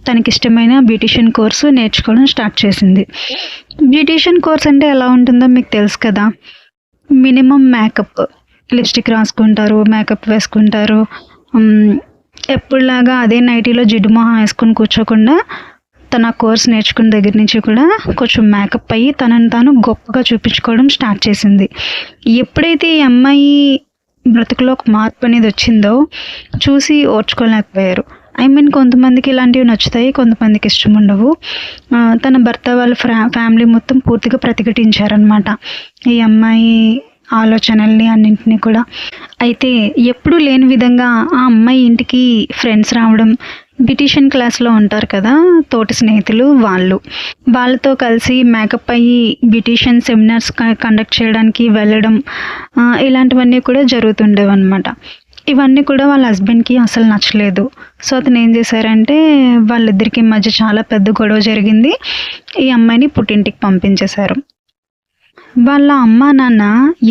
తనకిష్టమైన బ్యూటిషియన్ కోర్సు నేర్చుకోవడం స్టార్ట్ చేసింది. బ్యూటిషియన్ కోర్స్ అంటే ఎలా ఉంటుందో మీకు తెలుసు కదా. మినిమం మేకప్, లిప్స్టిక్ రాసుకుంటారు, మేకప్ వేసుకుంటారు. ఎప్పుడులాగా అదే నైటీలో జిడ్డు మొహం వేసుకొని కూర్చోకుండా తన కోర్స్ నేర్చుకున్న దగ్గర నుంచి కూడా కొంచెం మేకప్ అయ్యి తనని తాను గొప్పగా చూపించుకోవడం స్టార్ట్ చేసింది. ఎప్పుడైతే ఈ అమ్మాయి బ్రతుకులో ఒక మార్పు అనేది వచ్చిందో చూసి ఓర్చుకోలేకపోయారు. కొంతమందికి ఇలాంటివి నచ్చుతాయి, కొంతమందికి ఇష్టం ఉండవు. తన భర్త వాళ్ళ ఫ్యామిలీ మొత్తం పూర్తిగా ప్రతిఘటించారనమాట ఈ అమ్మాయి ఆలోచనల్ని అన్నింటినీ కూడా. అయితే ఎప్పుడూ లేని విధంగా ఆ అమ్మాయి ఇంటికి ఫ్రెండ్స్ రావడం, బ్యూటిషియన్ క్లాస్లో ఉంటారు కదా తోటి స్నేహితులు, వాళ్ళతో కలిసి మేకప్ అయ్యి బ్యూటిషియన్ సెమినార్స్ కండక్ట్ చేయడానికి వెళ్ళడం, ఇలాంటివన్నీ కూడా జరుగుతుండేవన్నమాట. ఇవన్నీ కూడా వాళ్ళ హస్బెండ్కి అసలు నచ్చలేదు. సో అతను ఏం చేశారంటే వాళ్ళిద్దరికి మధ్య చాలా పెద్ద గొడవ జరిగింది. ఈ అమ్మాయిని పుట్టింటికి పంపించేశారు. వాళ్ళ అమ్మ నాన్న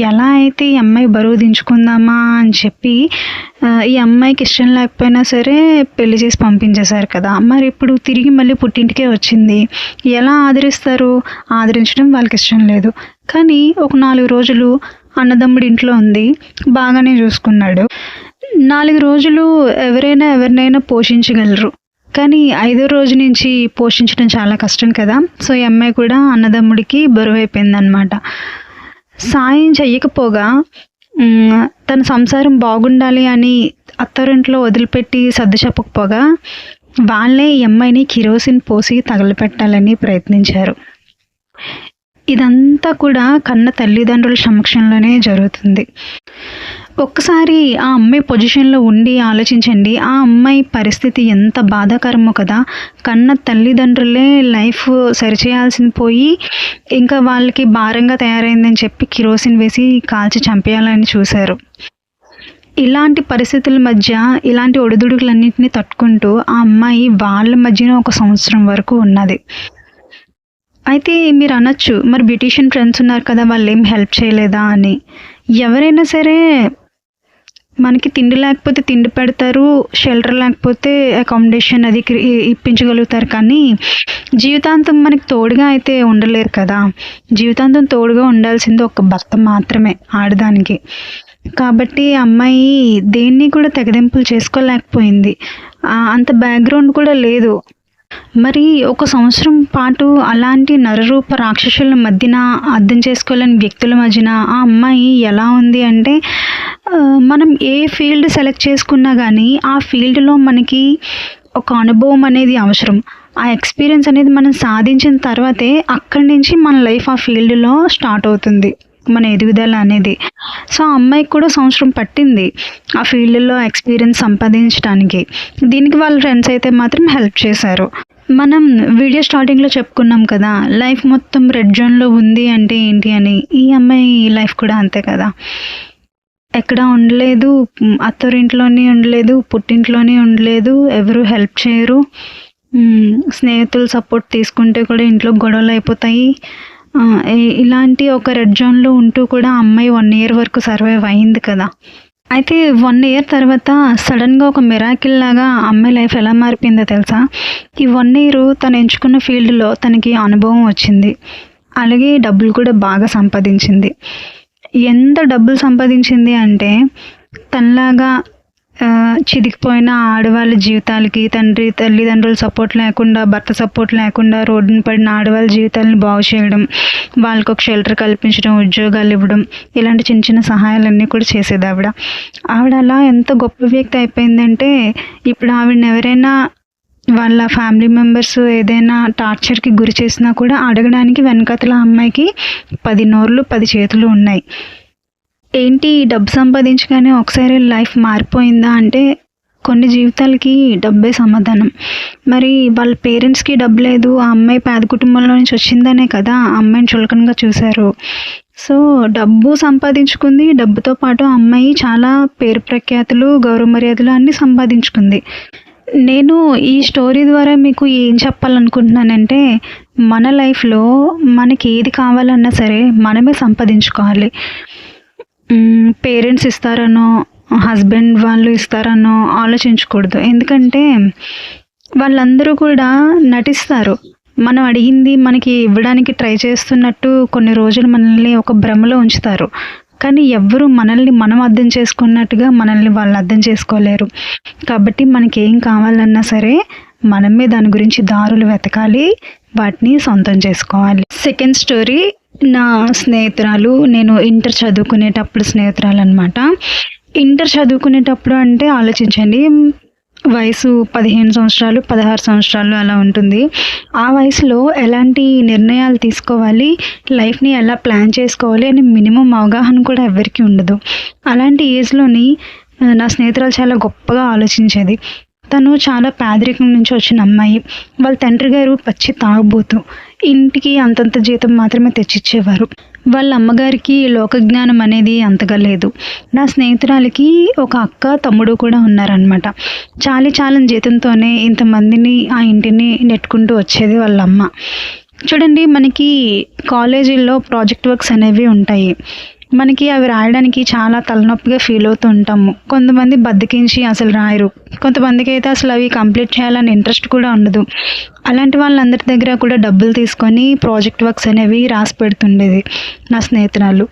ఎలా అయితే ఈ అమ్మాయి బరువు దించుకుందామా అని చెప్పి ఈ అమ్మాయికి ఇష్టం లేకపోయినా సరే పెళ్లి చేసి పంపించేశారు కదా. మరి ఇప్పుడు తిరిగి మళ్ళీ పుట్టింటికే వచ్చింది. ఎలా ఆదరిస్తారు? ఆదరించడం వాళ్ళకి ఇష్టం లేదు. కానీ ఒక 4 రోజులు అన్నదమ్ముడి ఇంట్లో ఉంది. బాగానే చూసుకున్నాడు. 4 రోజులు ఎవరినైనా పోషించగలరు. కానీ 5వ రోజు నుంచి పోషించడం చాలా కష్టం కదా! సో, ఈ అమ్మాయి కూడా అన్నదమ్ముడికి బరువైపోయిందనమాట. సాయం చెయ్యకపోగా తన సంసారం బాగుండాలి అని అత్తారింట్లో వదిలిపెట్టి సర్ది చెప్పకపోగా వాళ్ళే ఈ అమ్మాయిని కిరోసిన్ పోసి తగలపెట్టాలని ప్రయత్నించారు. ఇదంతా కూడా కన్న తల్లిదండ్రుల సమక్షంలోనే జరుగుతుంది. ఒక్కసారి ఆ అమ్మాయి పొజిషన్‌లో ఉండి ఆలోచించండి. ఆ అమ్మాయి పరిస్థితి ఎంత బాధాకరమో కదా! కన్న తల్లిదండ్రులే లైఫ్ సరిచేయాల్సింది పోయి, ఇంకా వాళ్ళకి భారంగా తయారైందని చెప్పి కిరోసిన్ వేసి కాల్చి చంపేయాలని చూశారు. ఇలాంటి పరిస్థితుల మధ్య ఇలాంటి ఒడిదుడుకులన్నిటిని తట్టుకుంటూ ఆ అమ్మాయి వాళ్ళ మధ్యన ఒక సంవత్సరం వరకు ఉన్నది. అయితే మీరు అనొచ్చు, మరి బ్యూటీషియన్ ఫ్రెండ్స్ ఉన్నారు కదా, వాళ్ళేం హెల్ప్ చేయలేదా అని. ఎవరైనా సరే మనకి తిండి లేకపోతే తిండి పెడతారు, షెల్టర్ లేకపోతే అకామిడేషన్ అది ఇప్పించగలుగుతారు. కానీ జీవితాంతం మనకి తోడుగా అయితే ఉండలేరు కదా! జీవితాంతం తోడుగా ఉండాల్సింది ఒక భర్త మాత్రమే ఆడదానికి. కాబట్టి అమ్మాయి దేన్ని కూడా తెగదెంపులు చేసుకోలేకపోయింది. అంత బ్యాక్‌గ్రౌండ్ కూడా లేదు. మరి ఒక సంవత్సరం పాటు అలాంటి నరరూప రాక్షసుల మధ్యన అర్థం చేసుకోలేని వ్యక్తుల మధ్యన ఆ అమ్మాయి ఎలా ఉంది అంటే, మనం ఏ ఫీల్డ్ సెలెక్ట్ చేసుకున్నా కానీ ఆ ఫీల్డ్‌లో మనకి ఒక అనుభవం అనేది అవసరం. ఆ ఎక్స్‌పీరియన్స్ అనేది మనం సాధించిన తర్వాతే అక్కడి నుంచి మన లైఫ్ ఆ ఫీల్డ్‌లో స్టార్ట్ అవుతుంది. మన ఎదుగుదల అనేది. సో, ఆ అమ్మాయికి కూడా సంవత్సరం పట్టింది ఆ ఫీల్డ్‌లో ఎక్స్‌పీరియన్స్ సంపాదించడానికి. దీనికి వాళ్ళ ఫ్రెండ్స్ అయితే మాత్రం హెల్ప్ చేశారు. మనం వీడియో స్టార్టింగ్‌లో చెప్పుకున్నాం కదా! లైఫ్ మొత్తం రెడ్ జోన్‌లో ఉంది అంటే ఏంటి అని. ఈ అమ్మాయి లైఫ్ కూడా అంతే కదా! ఎక్కడ ఉండలేదు, అత్తారింట్లోని ఉండలేదు, పుట్టింట్లోని ఉండలేదు, ఎవరు హెల్ప్ చేయరు. స్నేహితుల సపోర్ట్ తీసుకుంటే కూడా ఇంట్లో గొడవలు అయిపోతాయి. ఇలాంటి ఒక రెడ్ జోన్‌లో ఉంటూ కూడా ఆ అమ్మాయి 1 ఇయర్ వరకు సర్వైవ్ అయింది కదా! అయితే 1 ఇయర్ తర్వాత సడన్‌గా ఒక మిరాకిల్ లాగా ఆ అమ్మాయి లైఫ్ ఎలా మారిపోయిందో తెలుసా? ఈ 1 ఇయర్ తను ఎంచుకున్న ఫీల్డ్‌లో తనకి అనుభవం వచ్చింది. అలాగే డబ్బులు కూడా బాగా సంపాదించింది. ఎంత డబ్బులు సంపాదించింది అంటే, తనలాగా చితికిపోయిన ఆడవాళ్ళ జీవితాలకి తల్లిదండ్రుల సపోర్ట్ లేకుండా, భర్త సపోర్ట్ లేకుండా రోడ్డున పడిన ఆడవాళ్ళ జీవితాలను బాగు చేయడం, వాళ్ళకి ఒక షెల్టర్ కల్పించడం, ఉద్యోగాలు ఇవ్వడం, ఇలాంటి చిన్న చిన్న సహాయాలన్నీ కూడా చేసేది ఆవిడ. ఆవిడ అలా ఎంత గొప్ప వ్యక్తి అయిపోయిందంటే, ఇప్పుడు ఆవిడని ఎవరైనా వాళ్ళ ఫ్యామిలీ మెంబర్స్ ఏదైనా టార్చర్‌కి గురి చేసినా కూడా అడగడానికి వెనకాతల అమ్మాయికి 10 నోర్లు 10 చేతులు ఉన్నాయి. ఏంటి డబ్బు సంపాదించగానే ఒకసారి లైఫ్ మారిపోయిందా అంటే, కొన్ని జీవితాలకి డబ్బే సమాధానం. మరి వాళ్ళ పేరెంట్స్‌కి డబ్బు లేదు, ఆ అమ్మాయి పేద కుటుంబంలో నుంచి వచ్చిందనే కదా ఆ అమ్మాయిని చులకనగా చూశారు. సో, డబ్బు సంపాదించుకుంది. డబ్బుతో పాటు ఆ అమ్మాయి చాలా పేరు ప్రఖ్యాతులు, గౌరవ మర్యాదలు అన్నీ సంపాదించుకుంది. నేను ఈ స్టోరీ ద్వారా మీకు ఏం చెప్పాలనుకుంటున్నానంటే, మన లైఫ్‌లో మనకి ఏది కావాలన్నా సరే మనమే సంపాదించుకోవాలి. పేరెంట్స్ ఇస్తారనో, హస్బెండ్ వాళ్ళు ఇస్తారనో ఆలోచించకూడదు. ఎందుకంటే వాళ్ళందరూ కూడా నటిస్తారు. మనం అడిగింది మనకి ఇవ్వడానికి ట్రై చేస్తున్నట్టు కొన్ని రోజులు మనల్ని ఒక భ్రమలో ఉంచుతారు. కానీ ఎవ్వరు మనల్ని మనం అర్థం చేసుకున్నట్టుగా మనల్ని వాళ్ళు అర్థం చేసుకోలేరు. కాబట్టి మనకేం కావాలన్నా సరే మనమే దాని గురించి దారులు వెతకాలి, వాటిని సొంతం చేసుకోవాలి. సెకండ్ స్టోరీ, నా స్నేహితురాలు. నేను ఇంటర్ చదువుకునేటప్పుడు స్నేహితురాలనమాట. ఇంటర్ చదువుకునేటప్పుడు అంటే ఆలోచించండి, వయసు 15 సంవత్సరాలు, 16 సంవత్సరాలు అలా ఉంటుంది. ఆ వయసులో ఎలాంటి నిర్ణయాలు తీసుకోవాలి, లైఫ్‌ని ఎలా ప్లాన్ చేసుకోవాలి అని మినిమం అవగాహన కూడా ఎవరికీ ఉండదు. అలాంటి ఏజ్‌లోని నా స్నేహితురాలు చాలా గొప్పగా ఆలోచించేది. తను చాలా పేదరికం నుంచి వచ్చిన అమ్మాయి. వాళ్ళ తండ్రి గారు పచ్చి తాగుబోతు. ఇంటికి అంతంత జీతం మాత్రమే తెచ్చిచ్చేవారు. వాళ్ళ అమ్మగారికి లోకజ్ఞానం అనేది అంతగా లేదు. నా స్నేహితురాలికి ఒక అక్క, తమ్ముడు కూడా ఉన్నారనమాట. చాలని జీతంతోనే ఇంతమందిని ఆ ఇంటిని నెట్టుకుంటూ వచ్చేది వాళ్ళ అమ్మ. చూడండి, మనకి కాలేజీల్లో ప్రాజెక్ట్ వర్క్స్ అనేవి ఉంటాయి. మనకి అవి రాయడానికి చాలా తలనొప్పిగా ఫీల్ అవుతూ ఉంటాము. కొంతమంది బద్దకించి అసలు రాయరు. కొంతమందికి అయితే అసలు అవి కంప్లీట్ చేయాలని ఇంట్రెస్ట్ కూడా ఉండదు. అలాంటి వాళ్ళందరి దగ్గర కూడా డబ్బులు తీసుకొని ప్రాజెక్ట్ వర్క్స్ అనేవి రాసి పెడుతుండేది నా స్నేహితురాలు.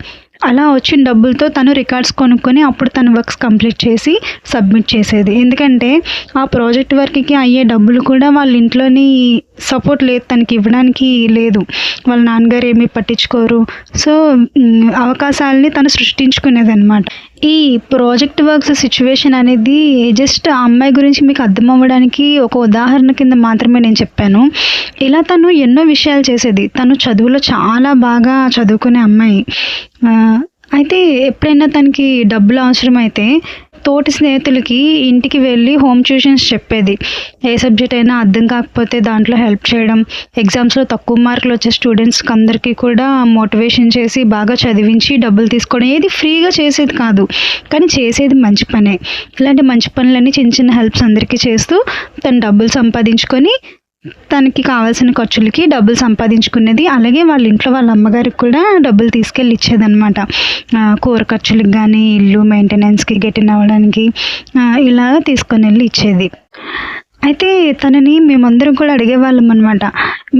అలా వచ్చిన డబ్బులతో తను రికార్డ్స్ కొనుక్కొని అప్పుడు తన వర్క్స్ కంప్లీట్ చేసి సబ్మిట్ చేసేది. ఎందుకంటే ఆ ప్రాజెక్ట్ వర్క్కి అయ్యే డబ్బులు కూడా వాళ్ళ ఇంట్లోని సపోర్ట్ లేదు, తనకి ఇవ్వడానికి లేదు. వాళ్ళ నాన్నగారు ఏమీ పట్టించుకోరు. సో అవకాశాలని తను సృష్టించుకునేది అనమాట. ఈ ప్రాజెక్ట్ వర్క్స్ సిచ్యువేషన్ అనేది జస్ట్ ఆ అమ్మాయి గురించి మీకు అర్థం అవ్వడానికి ఒక ఉదాహరణ కింద మాత్రమే నేను చెప్పాను. ఇలా తను ఎన్నో విషయాలు చేసేది. తను చదువులో చాలా బాగా చదువుకునే అమ్మాయి. అయితే ఎప్పుడైనా తనకి డబ్బులు అవసరమైతే తోటి స్నేహితులకి ఇంటికి వెళ్ళి హోమ్ ట్యూషన్స్ చెప్పేది. ఏ సబ్జెక్ట్ అయినా అర్థం కాకపోతే దాంట్లో హెల్ప్ చేయడం, ఎగ్జామ్స్లో తక్కువ మార్కులు వచ్చే స్టూడెంట్స్కి అందరికీ కూడా మోటివేషన్ చేసి బాగా చదివించి డబ్బులు తీసుకోవడం, ఏది ఫ్రీగా చేసేది కాదు, కానీ చేసేది మంచి పనే. ఇలాంటి మంచి పనులన్నీ చిన్న చిన్న హెల్ప్స్ అందరికీ చేస్తూ తను డబ్బులు సంపాదించుకొని తనకి కావాల్సిన ఖర్చులకి డబ్బులు సంపాదించుకునేది. అలాగే వాళ్ళ ఇంట్లో వాళ్ళ అమ్మగారికి కూడా డబ్బులు తీసుకెళ్ళి ఇచ్చేదనమాట. కూర ఖర్చులకు కానీ, ఇల్లు మెయింటెనెన్స్కి, గెటిన్ అవ్వడానికి ఇలా తీసుకొని వెళ్ళి ఇచ్చేది. అయితే తనని మేమందరం కూడా అడిగేవాళ్ళం అనమాట.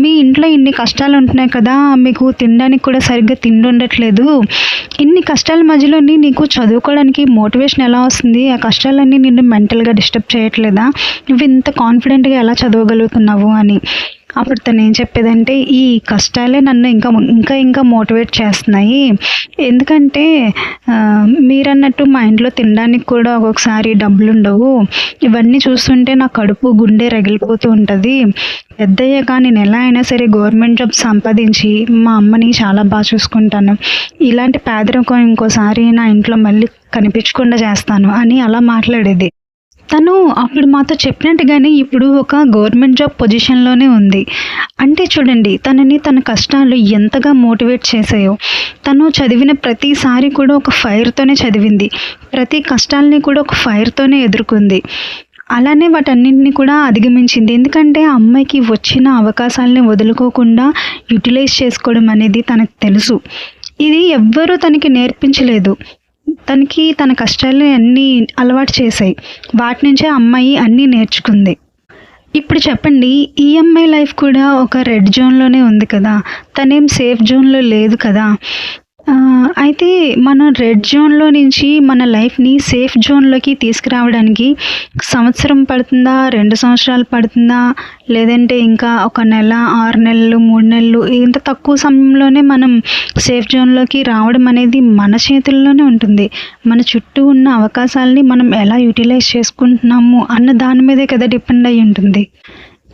మీ ఇంట్లో ఇన్ని కష్టాలు ఉంటున్నాయి కదా, మీకు తినడానికి కూడా సరిగ్గా తిండి ఉండట్లేదు, ఇన్ని కష్టాల మధ్యలోని నీకు చదువుకోవడానికి మోటివేషన్ ఎలా వస్తుంది? ఆ కష్టాలన్నీ నిన్ను మెంటల్గా డిస్టర్బ్ చేయట్లేదా? నువ్వు ఇంత కాన్ఫిడెంట్గా ఎలా చదవగలుగుతున్నావు అని. అప్పుడు తను ఏం చెప్పేదంటే, ఈ కష్టాలే నన్ను ఇంకా ఇంకా మోటివేట్ చేస్తున్నాయి. ఎందుకంటే మీరన్నట్టు మా ఇంట్లో తినడానికి కూడా ఒక్కొక్కసారి డబ్బులు ఉండవు. ఇవన్నీ చూస్తుంటే నా కడుపు గుండె రగిలిపోతూ ఉంటుంది. పెద్దయ్యాక నేను ఎలా అయినా సరే గవర్నమెంట్ జాబ్ సంపాదించి మా అమ్మని చాలా బాగా చూసుకుంటాను. ఇలాంటి పేదరికం ఇంకోసారి నా ఇంట్లో మళ్ళీ కనిపించకుండా చేస్తాను అని అలా మాట్లాడేది. తను అప్పుడు మాతో చెప్పినట్టుగానే ఇప్పుడు ఒక గవర్నమెంట్ జాబ్ పొజిషన్లోనే ఉంది. అంటే చూడండి, తనని తన కష్టాలు ఎంతగా మోటివేట్ చేసాయో. తను చదివిన ప్రతిసారి కూడా ఒక ఫైర్తోనే చదివింది. ప్రతి కష్టాలని కూడా ఒక ఫైర్తోనే ఎదుర్కొంది. అలానే వాటన్నింటినీ కూడా అధిగమించింది. ఎందుకంటే ఆ అమ్మాయికి వచ్చిన అవకాశాలని వదులుకోకుండా యూటిలైజ్ చేసుకోవడం అనేది తనకు తెలుసు. ఇది ఎవ్వరూ తనకి నేర్పించలేదు. తనకి తన కష్టాలు అన్నీ అలవాటు చేశాయి. వాటి నుంచే అమ్మాయి అన్నీ నేర్చుకుంది. ఇప్పుడు చెప్పండి, ఈ అమ్మాయి లైఫ్ కూడా ఒక రెడ్ జోన్లోనే ఉంది కదా, తనేం సేఫ్ జోన్లో లేదు కదా. అయితే మనం రెడ్ జోన్లో నుంచి మన లైఫ్ని సేఫ్ జోన్లోకి తీసుకురావడానికి సంవత్సరం పడుతుందా, 2 సంవత్సరాలు పడుతుందా, లేదంటే ఇంకా ఒక నెల, 6 నెలలు, 3 నెలలు, ఇంత తక్కువ సమయంలోనే మనం సేఫ్ జోన్లోకి రావడం అనేది మన చేతుల్లోనే ఉంటుంది. మన చుట్టూ ఉన్న అవకాశాలని మనం ఎలా యూటిలైజ్ చేసుకుంటున్నాము అన్న దాని మీదే కదా డిపెండ్ అయి ఉంటుంది.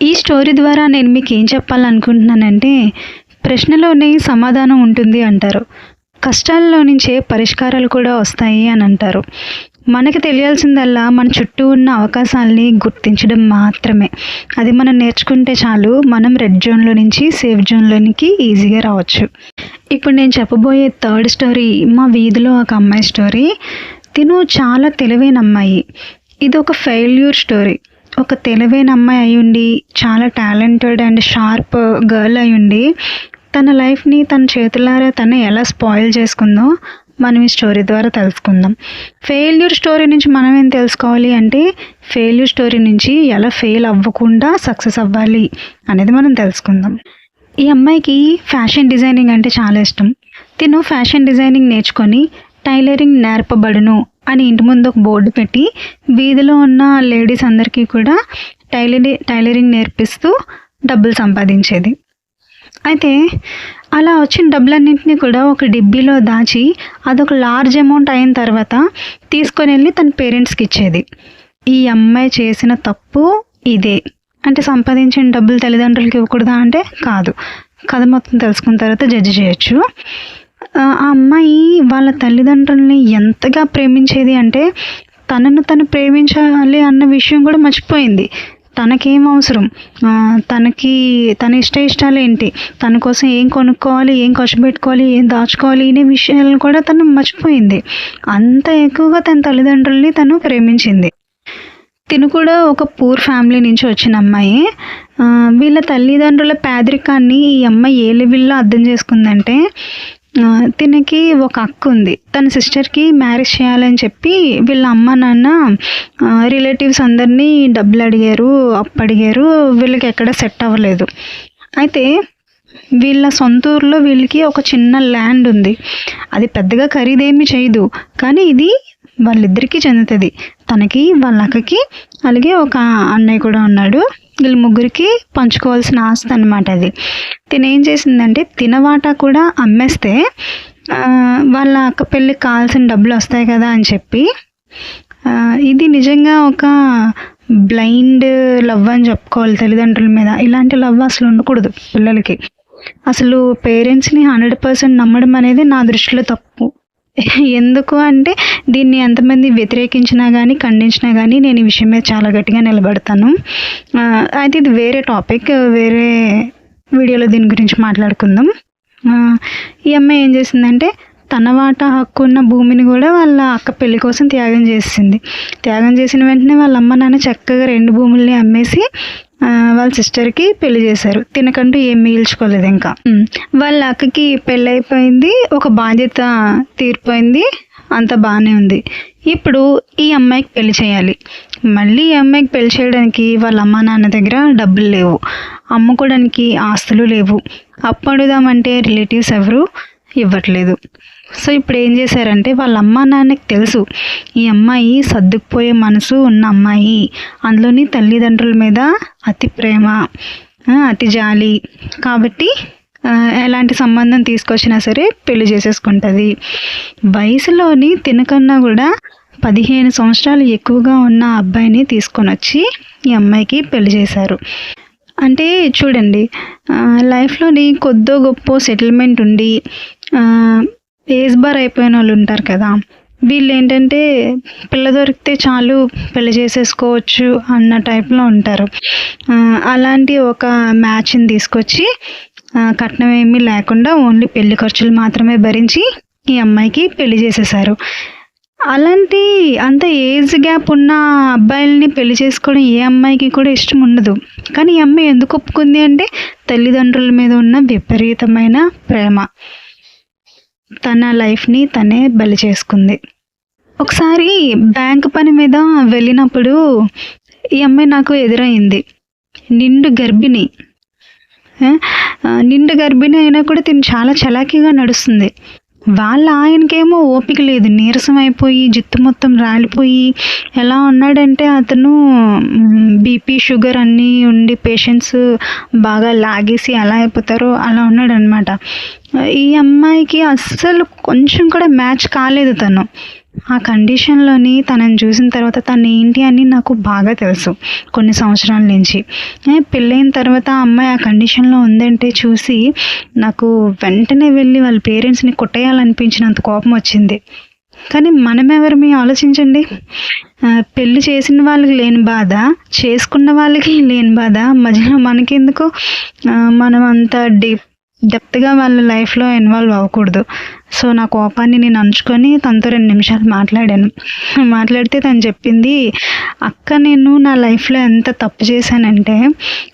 ఈ స్టోరీ ద్వారా నేను మీకు ఏం చెప్పాలనుకుంటున్నానంటే, ప్రశ్నలోనే సమాధానం ఉంటుంది అంటారు, కష్టాల్లో నుంచే పరిష్కారాలు కూడా వస్తాయి అని అంటారు. మనకి తెలియాల్సిందల్లా మన చుట్టూ ఉన్న అవకాశాలని గుర్తించడం మాత్రమే. అది మనం నేర్చుకుంటే చాలు, మనం రెడ్ జోన్లో నుంచి సేఫ్ జోన్లోనికి ఈజీగా రావచ్చు. ఇప్పుడు నేను చెప్పబోయే థర్డ్ స్టోరీ మా వీధిలో ఒక అమ్మాయి స్టోరీ. తిను చాలా తెలివైన అమ్మాయి. ఇది ఒక ఫెయిల్యూర్ స్టోరీ. ఒక తెలివైన అమ్మాయి అయ్యుండి, చాలా టాలెంటెడ్ అండ్ షార్ప్ గర్ల్ అయ్యుండి, తన లైఫ్ని తన చేతులారా తను ఎలా స్పాయిల్ చేసుకుందో మనం ఈ స్టోరీ ద్వారా తెలుసుకుందాం. ఫెయిల్యూర్ స్టోరీ నుంచి మనం ఏం తెలుసుకోవాలి అంటే, ఫెయిల్యూర్ స్టోరీ నుంచి ఎలా ఫెయిల్ అవ్వకుండా సక్సెస్ అవ్వాలి అనేది మనం తెలుసుకుందాం. ఈ అమ్మాయికి ఫ్యాషన్ డిజైనింగ్ అంటే చాలా ఇష్టం. తిను ఫ్యాషన్ డిజైనింగ్ నేర్చుకొని టైలరింగ్ నేర్పబడును అని ఇంటి ముందు ఒక బోర్డు పెట్టి వీధిలో ఉన్న లేడీస్ అందరికీ కూడా టైలరింగ్ నేర్పిస్తూ డబ్బులు సంపాదించేది. అయితే అలా వచ్చిన డబ్బులన్నింటినీ కూడా ఒక డిబ్బీలో దాచి అదొక లార్జ్ అమౌంట్ అయిన తర్వాత తీసుకొని వెళ్ళి తన పేరెంట్స్కి ఇచ్చేది. ఈ అమ్మాయి చేసిన తప్పు ఇదే. అంటే సంపాదించిన డబ్బులు తల్లిదండ్రులకి ఇవ్వకూడదా అంటే కాదు. కథ మొత్తం తెలుసుకున్న తర్వాత జడ్జి చేయొచ్చు. ఆ అమ్మాయి వాళ్ళ తల్లిదండ్రుల్ని ఎంతగా ప్రేమించేది అంటే, తనను తను ప్రేమించాలి అన్న విషయం కూడా మర్చిపోయింది. తనకేం అవసరం, తన ఇష్టాలు ఏంటి, తన కోసం ఏం కొనుక్కోవాలి, ఏం ఖర్చు పెట్టుకోవాలి, ఏం దాచుకోవాలి అనే విషయాలను కూడా తను మర్చిపోయింది. అంత ఎక్కువగా తన తల్లిదండ్రుల్ని తను ప్రేమించింది. తిను కూడా ఒక పూర్ ఫ్యామిలీ నుంచి వచ్చిన అమ్మాయి. వీళ్ళ తల్లిదండ్రుల పేదరికాన్ని ఈ అమ్మాయి ఏ లెవెల్లో అర్థం చేసుకుందంటే, తినకి ఒక అక్క ఉంది. తన సిస్టర్కి మ్యారేజ్ చేయాలని చెప్పి వీళ్ళ అమ్మ నాన్న రిలేటివ్స్ అందరినీ డబ్బులు అడిగారు, అప్పు అడిగారు. వీళ్ళకి ఎక్కడ సెట్ అవ్వలేదు. అయితే వీళ్ళ సొంత ఊర్లో వీళ్ళకి ఒక చిన్న ల్యాండ్ ఉంది. అది పెద్దగా ఖరీదేమీ చేయదు, కానీ ఇది వాళ్ళిద్దరికీ చెందుతుంది. తనకి, వాళ్ళ అక్కకి, అలాగే ఒక అన్నయ్య కూడా ఉన్నాడు. వీళ్ళ ముగ్గురికి పంచుకోవాల్సిన ఆస్తి అనమాట అది. తినేం చేసిందంటే తినవాటా కూడా అమ్మేస్తే వాళ్ళ అక్క పెళ్ళికి కావాల్సిన డబ్బులు వస్తాయి కదా అని చెప్పి, ఇది నిజంగా ఒక బ్లైండ్ లవ్ అని చెప్పుకోవాలి తల్లిదండ్రుల మీద. ఇలాంటి లవ్ అసలు ఉండకూడదు పిల్లలకి. అసలు పేరెంట్స్ని 100% నమ్మడం అనేది నా దృష్టిలో తప్పు. ఎందుకు అంటే దీన్ని ఎంతమంది వ్యతిరేకించినా కానీ ఖండించినా కానీ నేను ఈ విషయం మీద చాలా గట్టిగా నిలబడతాను. అయితే ఇది వేరే టాపిక్, వేరే వీడియోలో దీని గురించి మాట్లాడుకుందాం. ఈ అమ్మాయి ఏం చేసిందంటే తన వాటా హక్కు ఉన్న భూమిని కూడా వాళ్ళ అక్క పెళ్లి కోసం త్యాగం చేసింది. త్యాగం చేసిన వెంటనే వాళ్ళ అమ్మ నాన్న చక్కగా 2 భూముల్ని అమ్మేసి వాళ్ళ సిస్టర్కి పెళ్లి చేశారు. తినకంటూ ఏం మిగిల్చుకోలేదు. ఇంకా వాళ్ళ అక్కకి పెళ్ళి అయిపోయింది, ఒక బాధ్యత తీరిపోయింది, అంత బాగానే ఉంది. ఇప్పుడు ఈ అమ్మాయికి పెళ్లి చేయాలి. మళ్ళీ ఈ అమ్మాయికి పెళ్లి చేయడానికి వాళ్ళ అమ్మ నాన్న దగ్గర డబ్బులు లేవు, అమ్ముకోవడానికి ఆస్తులు లేవు. అప్పు అడుగుదామంటే రిలేటివ్స్ ఎవరు ఇవ్వట్లేదు. సో ఇప్పుడు ఏం చేశారంటే వాళ్ళ అమ్మ నాన్నకి తెలుసు ఈ అమ్మాయి సర్దుకుపోయే మనసు ఉన్న అమ్మాయి, అందులోని తల్లిదండ్రుల మీద అతి ప్రేమ, అతి జాలి, కాబట్టి ఎలాంటి సంబంధం తీసుకొచ్చినా సరే పెళ్లి చేసేసుకుంటుంది. వయసులోని తినకన్నా కూడా 15 సంవత్సరాలు ఎక్కువగా ఉన్న అబ్బాయిని తీసుకొని వచ్చి ఈ అమ్మాయికి పెళ్లి చేశారు. అంటే చూడండి, లైఫ్లోని కొద్దో గొప్ప సెటిల్మెంట్ ఉండి ఏజ్ బార్ అయిపోయిన వాళ్ళు ఉంటారు కదా, వీళ్ళు ఏంటంటే పిల్ల దొరికితే చాలు పెళ్లి చేసేసుకోవచ్చు అన్న టైప్లో ఉంటారు. అలాంటి ఒక మ్యాచ్ని తీసుకొచ్చి కట్నం ఏమీ లేకుండా ఓన్లీ పెళ్లి ఖర్చులు మాత్రమే భరించి ఈ అమ్మాయికి పెళ్లి చేసేసారు. అలాంటి అంత ఏజ్ గ్యాప్ ఉన్న అబ్బాయిల్ని పెళ్లి చేసుకోవడం ఏ అమ్మాయికి కూడా ఇష్టం ఉండదు. కానీ ఈ అమ్మాయి ఎందుకు ఒప్పుకుంది అంటే తల్లిదండ్రుల మీద ఉన్న విపరీతమైన ప్రేమ. తన లైఫ్ని తనే బలి చేసుకుంది. ఒకసారి బ్యాంక్ పని మీద వెళ్ళినప్పుడు ఈ అమ్మాయి నాకు ఎదురైంది. నిండు గర్భిణి అయినా కూడా తిను చాలా చలాకీగా నడుస్తుంది. వాళ్ళ ఆయనకేమో ఓపిక లేదు, నీరసం అయిపోయి జుట్టు మొత్తం రాలిపోయి ఎలా ఉన్నాడంటే అతను బీపీ షుగర్ అన్నీ ఉండి పేషెంట్స్ బాగా లాగేసి ఎలా అయిపోతారో అలా ఉన్నాడనమాట. ఈ అమ్మాయికి అస్సలు కొంచెం కూడా మ్యాచ్ కాలేదు తను. ఆ కండిషన్లోని తనని చూసిన తర్వాత తను ఏంటి అని నాకు బాగా తెలుసు కొన్ని సంవత్సరాల నుంచి. పెళ్ళైన తర్వాత ఆ అమ్మాయి ఆ కండిషన్లో ఉందంటే చూసి నాకు వెంటనే వెళ్ళి వాళ్ళ పేరెంట్స్ని కొట్టేయాలనిపించినంత కోపం వచ్చింది. కానీ మనమెవరు ఆలోచించండి, పెళ్ళి చేసిన వాళ్ళకి లేని బాధ, చేసుకున్న వాళ్ళకి లేని బాధ, మధ్యలో మనకెందుకు? మనం అంత డెప్త్గా వాళ్ళ లైఫ్లో ఇన్వాల్వ్ అవ్వకూడదు. సో నా కోపాన్ని నేను అంచుకొని తనతో 2 నిమిషాలు మాట్లాడితే తను చెప్పింది, అక్క నేను నా లైఫ్లో ఎంత తప్పు చేశానంటే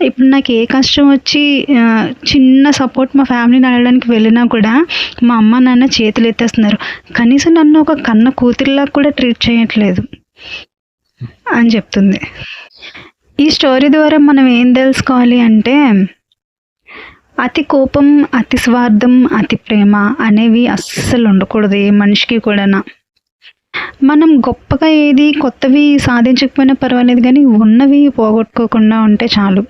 ఇప్పుడు నాకు ఏ కష్టం వచ్చి చిన్న సపోర్ట్ మా ఫ్యామిలీని అడగడానికి వెళ్ళినా కూడా మా అమ్మ నాన్న చేతులు ఎత్తేస్తున్నారు, కనీసం నన్ను ఒక కన్న కూతురిలా కూడా ట్రీట్ చేయట్లేదు అని చెప్తుంది. ఈ స్టోరీ ద్వారా మనం ఏం తెలుసుకోవాలి అంటే అతి కోపం, అతి స్వార్థం, అతి ప్రేమ అనేవి అస్సలు ఉండకూడదు ఏ మనిషికి కూడా. మనం గొప్పగా ఏది కొత్తవి సాధించకపోయినా పర్వాలేదు, కానీ ఉన్నవి పోగొట్టుకోకుండా ఉంటే చాలు.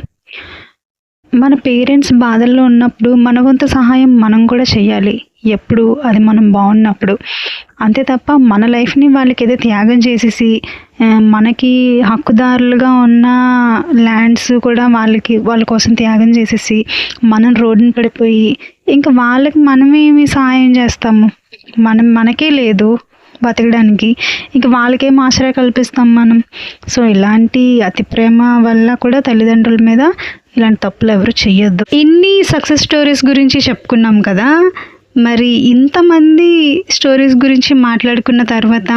మన పేరెంట్స్ బాధల్లో ఉన్నప్పుడు మన వంతు సహాయం మనం కూడా చేయాలి, ఎప్పుడు అది మనం బాగున్నప్పుడు. అంతే తప్ప మన లైఫ్ని వాళ్ళకి ఏదో త్యాగం చేసేసి మనకి హక్కుదారులుగా ఉన్న ల్యాండ్స్ కూడా వాళ్ళ కోసం త్యాగం చేసేసి మనం రోడ్డున పడిపోయి ఇంకా వాళ్ళకి మనమేమి సహాయం చేస్తాము? మనకే లేదు బతకడానికి, ఇంక వాళ్ళకేం ఆశ్రయ కల్పిస్తాం మనం? సో ఇలాంటి అతి ప్రేమ వల్ల కూడా తల్లిదండ్రుల మీద ఇలాంటి తప్పులు ఎవరు చెయ్యొద్దు. ఇన్ని సక్సెస్ స్టోరీస్ గురించి చెప్పుకున్నాం కదా, మరి ఇంతమంది స్టోరీస్ గురించి మాట్లాడుకున్న తర్వాత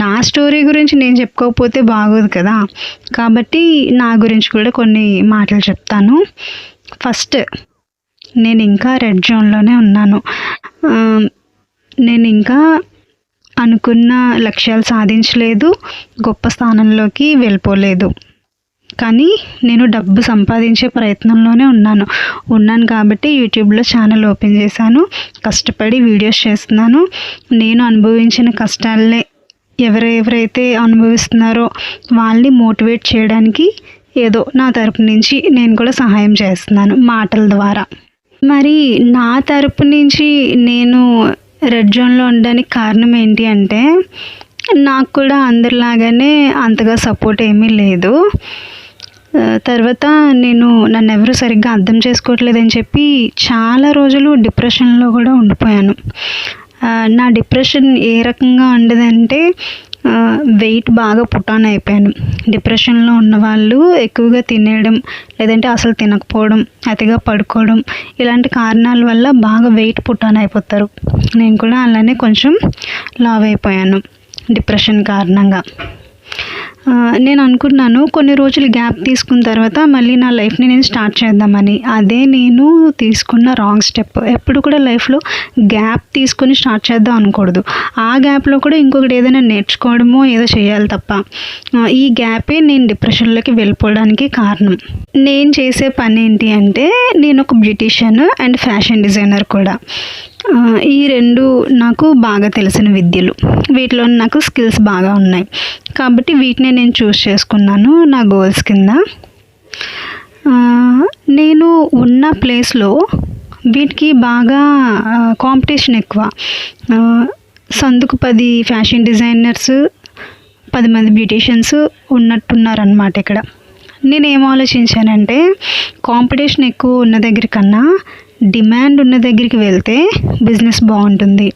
నా స్టోరీ గురించి నేను చెప్పుకోకపోతే బాగోదు కదా. కాబట్టి నా గురించి కూడా కొన్ని మాటలు చెప్తాను. ఫస్ట్, నేను ఇంకా రెడ్ జోన్లోనే ఉన్నాను. నేను ఇంకా అనుకున్న లక్ష్యాలు సాధించలేదు, గొప్ప స్థానంలోకి వెళ్ళిపోలేదు. కానీ నేను డబ్బు సంపాదించే ప్రయత్నంలోనే ఉన్నాను కాబట్టి యూట్యూబ్లో ఛానల్ ఓపెన్ చేశాను, కష్టపడి వీడియోస్ చేస్తున్నాను. నేను అనుభవించిన కష్టాలనే ఎవరైతే అనుభవిస్తున్నారో వాళ్ళని మోటివేట్ చేయడానికి ఏదో నా తరపు నుంచి నేను కూడా సహాయం చేస్తున్నాను మాటల ద్వారా. మరి నా తరపు నుంచి నేను రెడ్ జోన్లో ఉండడానికి కారణం ఏంటి అంటే, నాకు కూడా అందరిలాగానే అంతగా సపోర్ట్ ఏమీ లేదు. తర్వాత నన్ను ఎవరు సరిగ్గా అర్థం చేసుకోవట్లేదని చెప్పి చాలా రోజులు డిప్రెషన్లో కూడా ఉండిపోయాను. నా డిప్రెషన్ ఏ రకంగా ఉండదంటే, వెయిట్ బాగా పుటాన్ అయిపోయాను. డిప్రెషన్లో ఉన్నవాళ్ళు ఎక్కువగా తినేయడం, లేదంటే అసలు తినకపోవడం, అతిగా పడుకోవడం, ఇలాంటి కారణాల వల్ల బాగా వెయిట్ పుటాన్ అయిపోతారు. నేను కూడా అలానే కొంచెం లావ్ అయిపోయాను డిప్రెషన్ కారణంగా. నేను అనుకున్నాను కొన్ని రోజులు గ్యాప్ తీసుకున్న తర్వాత మళ్ళీ నా లైఫ్ని నేను స్టార్ట్ చేద్దామని. అదే నేను తీసుకున్న రాంగ్ స్టెప్. ఎప్పుడు కూడా లైఫ్లో గ్యాప్ తీసుకొని స్టార్ట్ చేద్దాం అనకూడదు. ఆ గ్యాప్లో కూడా ఇంకొకటి ఏదైనా నేర్చుకోవడమో ఏదో చేయాలి తప్ప, ఈ గ్యాపే నేను డిప్రెషన్లోకి వెళ్ళిపోవడానికి కారణం. నేను చేసే పని ఏంటి అంటే, నేను ఒక బ్యూటీషియన్ అండ్ ఫ్యాషన్ డిజైనర్ కూడా. ఈ రెండు నాకు బాగా తెలిసిన విద్యలు. వీటిలో నాకు స్కిల్స్ బాగా ఉన్నాయి కాబట్టి వీటిని నేను చూస్ చేసుకున్నాను నా గోల్స్ కింద. నేను ఉన్న ప్లేస్లో వీటికి బాగా కాంపిటీషన్ ఎక్కువ. సందుకు 10 ఫ్యాషన్ డిజైనర్స్, 10 మంది బ్యూటీషియన్స్ ఉన్నట్టున్నారనమాట ఇక్కడ. నేనేం ఆలోచించానంటే, కాంపిటీషన్ ఎక్కువ ఉన్న దగ్గర కన్నా డిమాండ్ ఉన్న దగ్గరికి వెళ్తే బిజినెస్ బాగుంటుంది.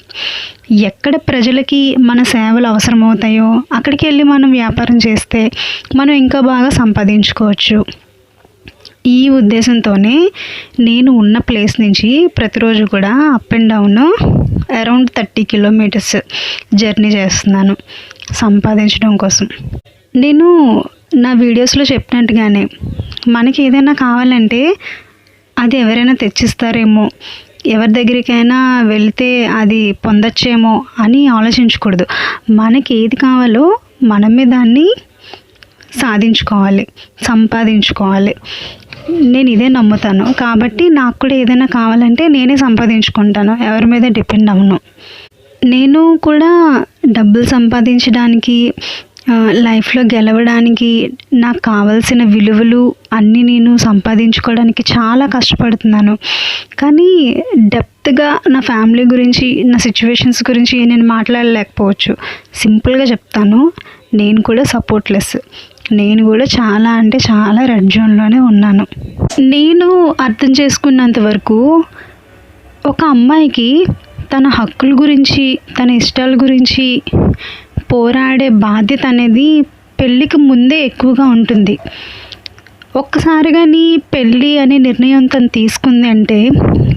ఎక్కడ ప్రజలకి మన సేవలు అవసరమవుతాయో అక్కడికి వెళ్ళి మనం వ్యాపారం చేస్తే మనం ఇంకా బాగా సంపాదించుకోవచ్చు. ఈ ఉద్దేశంతోనే నేను ఉన్న ప్లేస్ నుంచి ప్రతిరోజు కూడా up and down around 30 kilometres journey చేస్తున్నాను సంపాదించడం కోసం. నేను నా వీడియోస్లో చెప్పినట్టుగానే మనకి ఏదైనా కావాలంటే అది ఎవరైనా తెచ్చిస్తారేమో, ఎవరి దగ్గరికైనా వెళ్తే అది పొందొచ్చేమో అని ఆలోచించకూడదు. మనకి ఏది కావాలో మనమే దాన్ని సాధించుకోవాలి, సంపాదించుకోవాలి. నేను ఇదే నమ్ముతాను కాబట్టి నాకు కూడా ఏదైనా కావాలంటే నేనే సంపాదించుకుంటాను, ఎవరి మీద డిపెండ్ అవ్వను. నేను కూడా డబ్బులు సంపాదించడానికి, లైఫ్లో గెలవడానికి, నాకు కావాల్సిన విలువలు అన్నీ నేను సంపాదించుకోవడానికి చాలా కష్టపడుతున్నాను. కానీ డెప్త్గా నా ఫ్యామిలీ గురించి, నా సిచ్యువేషన్స్ గురించి నేను మాట్లాడలేకపోవచ్చు. సింపుల్గా చెప్తాను, నేను కూడా సపోర్ట్లెస్. నేను కూడా చాలా అంటే చాలా రెడ్ జోన్లోనే ఉన్నాను. నేను అర్థం చేసుకున్నంత వరకు ఒక అమ్మాయికి తన హక్కుల గురించి, తన ఇష్టాల గురించి పోరాడే బాధ్యత అనేది పెళ్ళికి ముందే ఎక్కువగా ఉంటుంది. ఒక్కసారిగా పెళ్ళి అనే నిర్ణయం తను తీసుకుంది అంటే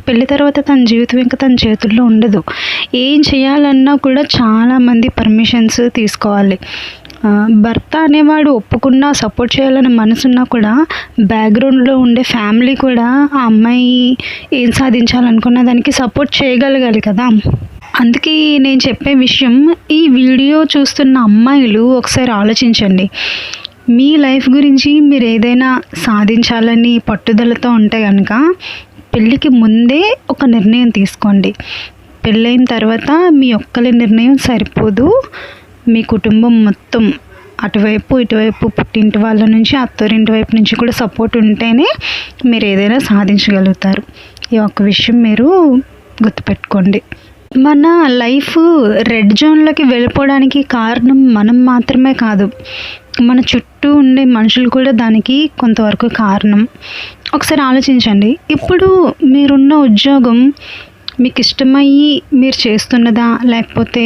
పెళ్ళి తర్వాత తన జీవితం ఇంకా తన చేతుల్లో ఉండదు. ఏం చేయాలన్నా కూడా చాలామంది పర్మిషన్స్ తీసుకోవాలి. భర్త అనేవాడు ఒప్పుకున్నా, సపోర్ట్ చేయాలని మనసున్నా కూడా బ్యాక్గ్రౌండ్లో ఉండే ఫ్యామిలీ కూడా ఆ అమ్మాయి ఏం సాధించాలనుకున్న దానికి సపోర్ట్ చేయగలగాలి కదా. అందుకే నేను చెప్పే విషయం, ఈ వీడియో చూస్తున్న అమ్మాయిలు ఒకసారి ఆలోచించండి. మీ లైఫ్ గురించి మీరు ఏదైనా సాధించాలని పట్టుదలతో ఉంటే కనుక పెళ్ళికి ముందే ఒక నిర్ణయం తీసుకోండి. పెళ్ళైన తర్వాత మీ ఒక్కరి నిర్ణయం సరిపోదు. మీ కుటుంబం మొత్తం అటువైపు ఇటువైపు పుట్టింటి వాళ్ళ నుంచి, అత్తోరింటి వైపు నుంచి కూడా సపోర్ట్ ఉంటేనే మీరు ఏదైనా సాధించగలుగుతారు. ఈ ఒక్క విషయం మీరు గుర్తుపెట్టుకోండి. మన లైఫ్ రెడ్ జోన్లోకి వెళ్ళిపోవడానికి కారణం మనం మాత్రమే కాదు, మన చుట్టూ ఉండే మనుషులు కూడా దానికి కొంతవరకు కారణం. ఒకసారి ఆలోచించండి. ఇప్పుడు మీరున్న ఉద్యోగం మీకు ఇష్టమయ్యి మీరు చేస్తున్నదా, లేకపోతే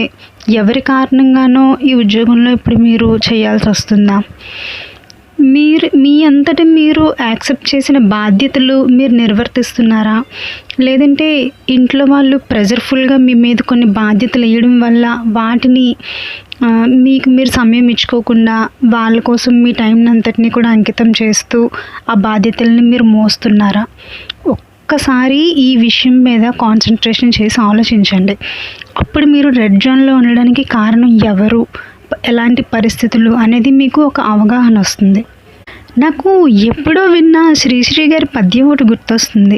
ఎవరి కారణంగానో ఈ ఉద్యోగంలో ఇప్పుడు మీరు చేయాల్సి వస్తుందా? మీ అంతటి మీరు యాక్సెప్ట్ చేసిన బాధ్యతలు మీరు నిర్వర్తిస్తున్నారా? లేదంటే ఇంట్లో వాళ్ళు ప్రెజర్ఫుల్గా మీ మీద కొన్ని బాధ్యతలు వేయడం వల్ల వాటిని మీకు మీరు సమయం ఇచ్చుకోకుండా వాళ్ళ కోసం మీ టైం అంతటిని కూడా అంకితం చేస్తూ ఆ బాధ్యతల్ని మీరు మోస్తున్నారా? ఒక్కసారి ఈ విషయం మీద కాన్సన్ట్రేషన్ చేసి ఆలోచించండి. అప్పుడు మీరు రెడ్ జోన్లో ఉండడానికి కారణం ఎవరు, ఎలాంటి పరిస్థితులు అనేది మీకు ఒక అవగాహన వస్తుంది. నాకు ఎప్పుడో విన్న శ్రీశ్రీ గారి పద్యం ఒకటి గుర్తొస్తుంది.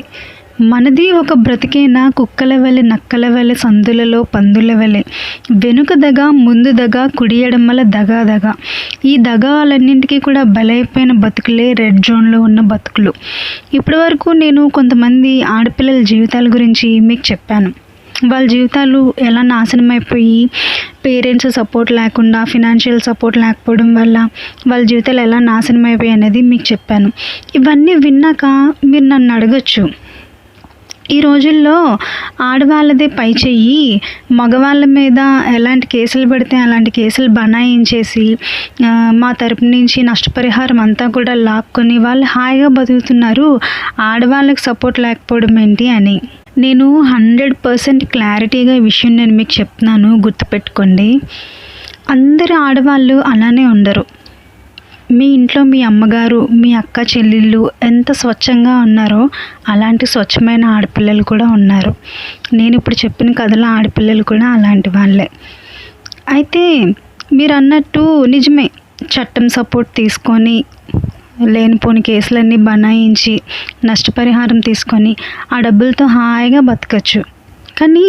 మనది ఒక బ్రతికేనా కుక్కల వలె నక్కల వలె సందులలో పందుల వలె వెనుక దగ ముందు దగ కుడి ఎడమల దగా దగ. ఈ దగాలన్నింటికీ కూడా బలైపోయిన బతుకులే రెడ్ జోన్లో ఉన్న బతుకులు. ఇప్పటి వరకు నేను కొంతమంది ఆడపిల్లల జీవితాల గురించి మీకు చెప్పాను. వాళ్ళ జీవితాలు ఎలా నాశనం అయిపోయి పేరెంట్స్ సపోర్ట్ లేకుండా, ఫినాన్షియల్ సపోర్ట్ లేకపోవడం వల్ల వాళ్ళ జీవితాలు ఎలా నాశనం అయిపోయాయి అనేది మీకు చెప్పాను. ఇవన్నీ విన్నాక మీరు నన్ను అడగచ్చు, ఈ రోజుల్లో ఆడవాళ్ళదే పై చెయ్యి, మగవాళ్ళ మీద ఎలాంటి కేసులు పడితే అలాంటి కేసులు బనాయించేసి మా తరపు నుంచి నష్టపరిహారం అంతా కూడా లాక్కొని వాళ్ళు హాయిగా బతుకుతున్నారు, ఆడవాళ్ళకి సపోర్ట్ లేకపోవడం ఏంటి అని. నేను 100% క్లారిటీగా ఈ విషయం నేను మీకు చెప్తున్నాను, గుర్తుపెట్టుకోండి. అందరు ఆడవాళ్ళు అలానే ఉండరు. మీ ఇంట్లో మీ అమ్మగారు, మీ అక్క చెల్లెళ్ళు ఎంత స్వచ్ఛంగా ఉన్నారో అలాంటి స్వచ్ఛమైన ఆడపిల్లలు కూడా ఉన్నారు. నేను ఇప్పుడు చెప్పిన కథల ఆడపిల్లలు కూడా అలాంటి వాళ్ళే. అయితే మీరు అన్నట్టు నిజమే, చట్టం సపోర్ట్ తీసుకొని లేనిపోని కేసులన్నీ బనాయించి నష్టపరిహారం తీసుకొని ఆ డబ్బులతో హాయిగా బతకచ్చు. కానీ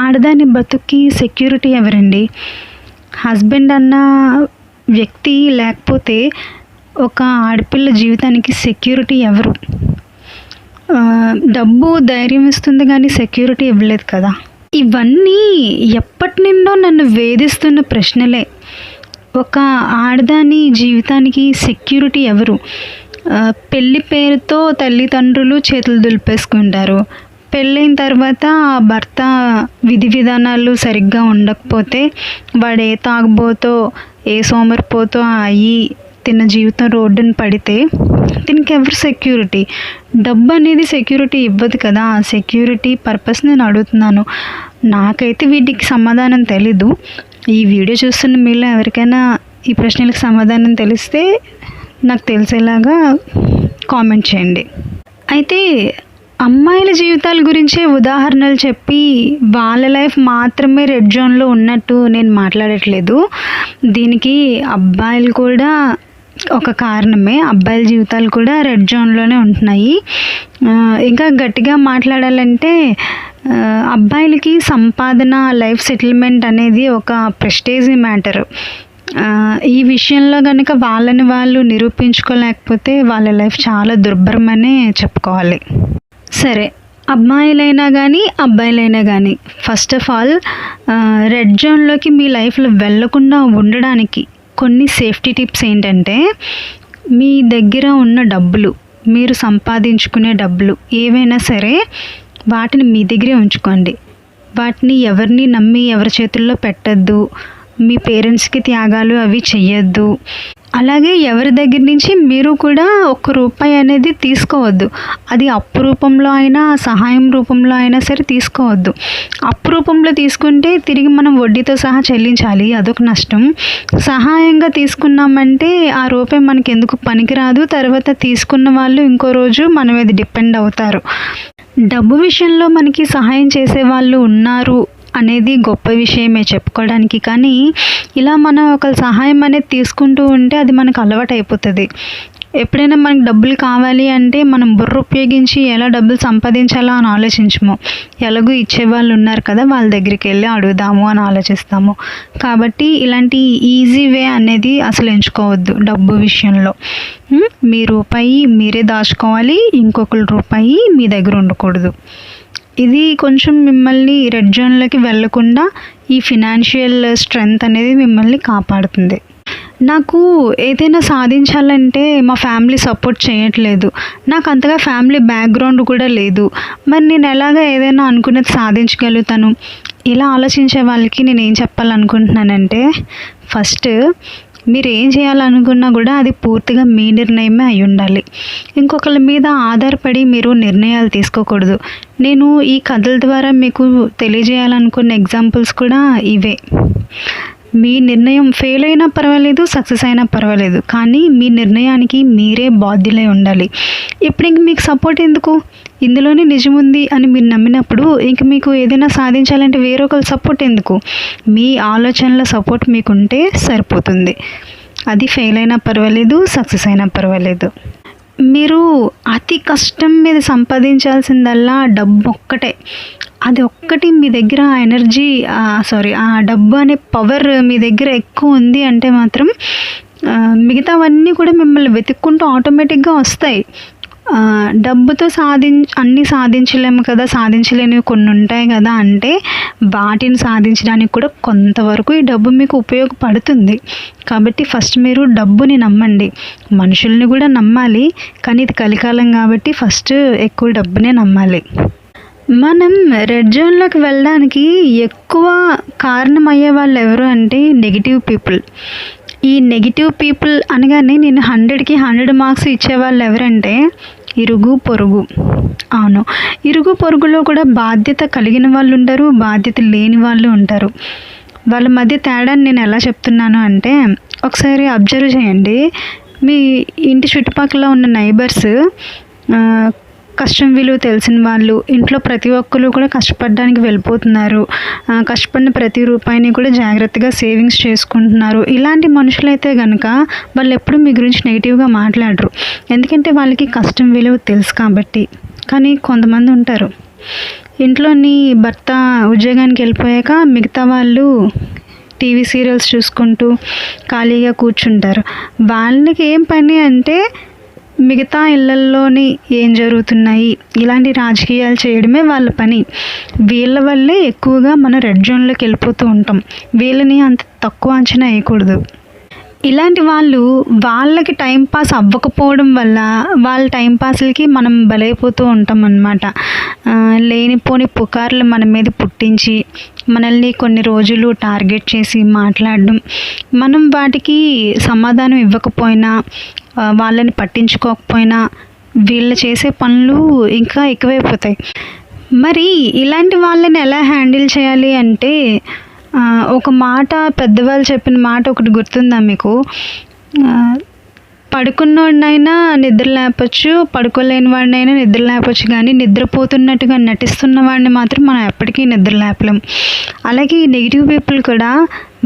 ఆడదాని బతుక్కి సెక్యూరిటీ ఎవరండి? హస్బెండ్ అన్న వ్యక్తి లేకపోతే ఒక ఆడపిల్ల జీవితానికి సెక్యూరిటీ ఎవరు? డబ్బు ధైర్యం ఇస్తుంది కానీ సెక్యూరిటీ ఇవ్వలేదు కదా. ఇవన్నీ ఎప్పటి నుండో నన్ను వేధిస్తున్న ప్రశ్నలే. ఒక ఆడదాని జీవితానికి సెక్యూరిటీ ఎవరు? పెళ్లి పేరుతో తల్లిదండ్రులు చేతులు దులిపేసుకుంటారు. పెళ్ళైన తర్వాత ఆ భర్త విధి విధానాలు సరిగ్గా ఉండకపోతే వాడు ఏ తాగుబోతో ఏ సోమరిపోతో అయ్యి తిన్న జీవితం రోడ్డున పడితే దీనికి ఎవరు సెక్యూరిటీ? డబ్బు అనేది సెక్యూరిటీ ఇవ్వదు కదా. ఆ సెక్యూరిటీ పర్పస్ నేను అడుగుతున్నాను. నాకైతే వీటికి సమాధానం తెలీదు. ఈ వీడియో చూస్తున్న మీలో ఎవరికైనా ఈ ప్రశ్నలకు సమాధానం తెలిస్తే నాకు తెలిసేలాగా కామెంట్ చేయండి. అయితే అమ్మాయిల జీవితాల గురించే ఉదాహరణలు చెప్పి వాళ్ళ లైఫ్ మాత్రమే రెడ్ జోన్లో ఉన్నట్టు నేను మాట్లాడట్లేదు. దీనికి అబ్బాయిలు కూడా ఒక కారణమే. అబ్బాయిల జీవితాలు కూడా రెడ్ జోన్లోనే ఉంటున్నాయి. ఇంకా గట్టిగా మాట్లాడాలంటే అబ్బాయిలకి సంపాదన, లైఫ్ సెటిల్మెంట్ అనేది ఒక ప్రెస్టేజీ మ్యాటర్. ఈ విషయంలో కనుక వాళ్ళని వాళ్ళు నిరూపించుకోలేకపోతే వాళ్ళ లైఫ్ చాలా దుర్భరమనే చెప్పుకోవాలి. సరే, అమ్మాయిలైనా కానీ అబ్బాయిలైనా కానీ ఫస్ట్ ఆఫ్ ఆల్ రెడ్ జోన్లోకి మీ లైఫ్లో వెళ్ళకుండా ఉండడానికి కొన్ని సేఫ్టీ టిప్స్ ఏంటంటే, మీ దగ్గర ఉన్న డబ్బులు, మీరు సంపాదించుకునే డబ్బులు ఏవైనా సరే వాటిని మీ దగ్గరే ఉంచుకోండి. వాటిని ఎవరిని నమ్మి ఎవరి చేతుల్లో పెట్టద్దు. మీ పేరెంట్స్కి త్యాగాలు అవి చెయ్యొద్దు. అలాగే ఎవరి దగ్గర నుంచి మీరు కూడా ₹1 అనేది తీసుకోవద్దు. అది అప్పు రూపంలో అయినా సహాయం రూపంలో అయినా సరే తీసుకోవద్దు. అప్పు రూపంలో తీసుకుంటే తిరిగి మనం వడ్డీతో సహా చెల్లించాలి, అదొక నష్టం. సహాయంగా తీసుకున్నామంటే ఆ రూపాయి మనకి ఎందుకు పనికిరాదు. తర్వాత తీసుకున్న వాళ్ళు ఇంకో రోజు మన మీద డిపెండ్ అవుతారు. డబ్బు విషయంలో మనకి సహాయం చేసే వాళ్ళు ఉన్నారు అనేది గొప్ప విషయమే చెప్పుకోవడానికి. కానీ ఇలా మనం ఒకరి సహాయం అనేది తీసుకుంటూ ఉంటే అది మనకు అలవాటు అయిపోతుంది. ఎప్పుడైనా మనకు డబ్బులు కావాలి అంటే మనం బుర్ర ఉపయోగించి ఎలా డబ్బులు సంపాదించాలా అని ఆలోచించము. ఎలాగో ఇచ్చేవాళ్ళు ఉన్నారు కదా, వాళ్ళ దగ్గరికి వెళ్ళి అడుగుదాము అని ఆలోచిస్తాము. కాబట్టి ఇలాంటి ఈజీ వే అనేది అసలు ఎంచుకోవద్దు డబ్బు విషయంలో. మీ రూపాయి మీరే దాచుకోవాలి, ఇంకొకరి రూపాయి మీ దగ్గర ఉండకూడదు. ఇది కొంచెం మిమ్మల్ని రెడ్ జోన్లోకి వెళ్లకుండా ఈ ఫినాన్షియల్ స్ట్రెంగ్త్ అనేది మిమ్మల్ని కాపాడుతుంది. నాకు ఏదైనా సాధించాలంటే మా ఫ్యామిలీ సపోర్ట్ చేయట్లేదు. నాకు అంతగా ఫ్యామిలీ బ్యాక్గ్రౌండ్ కూడా లేదు. మరి నేను ఎలాగ ఏదైనా అనుకున్నది సాధించగలుగుతాను? ఇలా ఆలోచించే వాళ్ళకి నేను ఏం చెప్పాలనుకుంటున్నానంటే, ఫస్ట్ మీరు ఏం చేయాలనుకున్నా కూడా అది పూర్తిగా మీ నిర్ణయమే అయి ఉండాలి. ఇంకొకరి మీద ఆధారపడి మీరు నిర్ణయాలు తీసుకోకూడదు. నేను ఈ కథల ద్వారా మీకు తెలియజేయాలనుకున్న ఎగ్జాంపుల్స్ కూడా ఇవే. మీ నిర్ణయం ఫెయిల్ అయినా పర్వాలేదు, సక్సెస్ అయినా పర్వాలేదు, కానీ మీ నిర్ణయానికి మీరే బాధ్యులై ఉండాలి. ఇప్పుడు ఇంక మీకు సపోర్ట్ ఎందుకు? ఇందులోనే నిజం ఉంది అని మీరు నమ్మినప్పుడు ఇంక మీకు ఏదైనా సాధించాలంటే వేరొకరి సపోర్ట్ ఎందుకు? మీ ఆలోచనల సపోర్ట్ మీకుంటే సరిపోతుంది. అది ఫెయిల్ అయినా పర్వాలేదు, సక్సెస్ అయినా పర్వాలేదు. మీరు అతి కష్టం మీద సంపాదించాల్సిందల్లా డబ్బు ఒక్కటే. అది ఒక్కటి మీ దగ్గర ఆ ఎనర్జీ ఆ డబ్బు అనే పవర్ మీ దగ్గర ఎక్కువ ఉంది అంటే మాత్రం మిగతావన్నీ కూడా మిమ్మల్ని వెతుక్కుంటూ ఆటోమేటిక్గా వస్తాయి. డబ్బుతో అన్నీ సాధించలేము కదా, సాధించలేనివి కొన్ని ఉంటాయి కదా అంటే వాటిని సాధించడానికి కూడా కొంతవరకు ఈ డబ్బు మీకు ఉపయోగపడుతుంది. కాబట్టి ఫస్ట్ మీరు డబ్బుని నమ్మండి. మనుషుల్ని కూడా నమ్మాలి, కానీ ఇది కలికాలం కాబట్టి ఫస్ట్ ఎక్కువ డబ్బునే నమ్మాలి. మనం రెడ్ జోన్లోకి వెళ్ళడానికి ఎక్కువ కారణమయ్యే వాళ్ళు ఎవరు అంటే నెగిటివ్ పీపుల్. ఈ నెగిటివ్ పీపుల్ అనగానే నేను 100కి 100 మార్క్స్ ఇచ్చేవాళ్ళు ఎవరంటే ఇరుగు పొరుగు. అవును, ఇరుగు పొరుగులో కూడా బాధ్యత కలిగిన వాళ్ళు ఉంటారు, బాధ్యత లేని వాళ్ళు ఉంటారు. వాళ్ళ మధ్య తేడాని నేను ఎలా చెప్తున్నాను అంటే ఒకసారి అబ్జర్వ్ చేయండి. మీ ఇంటి చుట్టుపక్కల ఉన్న నైబర్స్ కష్టం విలువ తెలిసిన వాళ్ళు, ఇంట్లో ప్రతి ఒక్కరు కూడా కష్టపడడానికి వెళ్ళిపోతున్నారు, కష్టపడిన ప్రతి రూపాయిని కూడా జాగ్రత్తగా సేవింగ్స్ చేసుకుంటున్నారు. ఇలాంటి మనుషులైతే కనుక వాళ్ళు ఎప్పుడూ మీ గురించి నెగిటివ్గా మాట్లాడరు, ఎందుకంటే వాళ్ళకి కష్టం విలువ తెలుసు కాబట్టి. కానీ కొంతమంది ఉంటారు, ఇంట్లోని భర్త ఉద్యోగానికి వెళ్ళిపోయాక మిగతా వాళ్ళు టీవీ సీరియల్స్ చూసుకుంటూ ఖాళీగా కూర్చుంటారు. వాళ్ళకి ఏం పని అంటే మిగతా ఇళ్ళల్లోని ఏం జరుగుతున్నాయి ఇలాంటి రాజకీయాలు చేయడమే వాళ్ళ పని. వీళ్ళ వల్లే ఎక్కువగా మనం రెడ్ జోన్లోకి వెళ్ళిపోతూ ఉంటాం. వీళ్ళని అంత తక్కువ అంచనా వేయకూడదు. ఇలాంటి వాళ్ళు వాళ్ళకి టైంపాస్ అవ్వకపోవడం వల్ల వాళ్ళ టైంపాస్లకి మనం బలైపోతూ ఉంటాం అన్నమాట. లేనిపోని పుకార్లు మన మీద పుట్టించి మనల్ని కొన్ని రోజులు టార్గెట్ చేసి మాట్లాడడం, మనం వాటికి సమాధానం ఇవ్వకపోయినా వాళ్ళని పట్టించుకోకపోయినా వీళ్ళు చేసే పనులు ఇంకా ఎక్కువైపోతాయి. మరి ఇలాంటి వాళ్ళని ఎలా హ్యాండిల్ చేయాలి అంటే ఒక మాట, పెద్దవాళ్ళు చెప్పిన మాట ఒకటి గుర్తుందా మీకు? పడుకున్నవాడినైనా నిద్ర లేపచ్చు, పడుకోలేని వాడినైనా నిద్ర లేపచ్చు, కానీ నిద్రపోతున్నట్టుగా నటిస్తున్న వాడిని మాత్రం మనం ఎప్పటికీ నిద్ర లేపలేం. అలాగే ఈ నెగిటివ్ పీపుల్ కూడా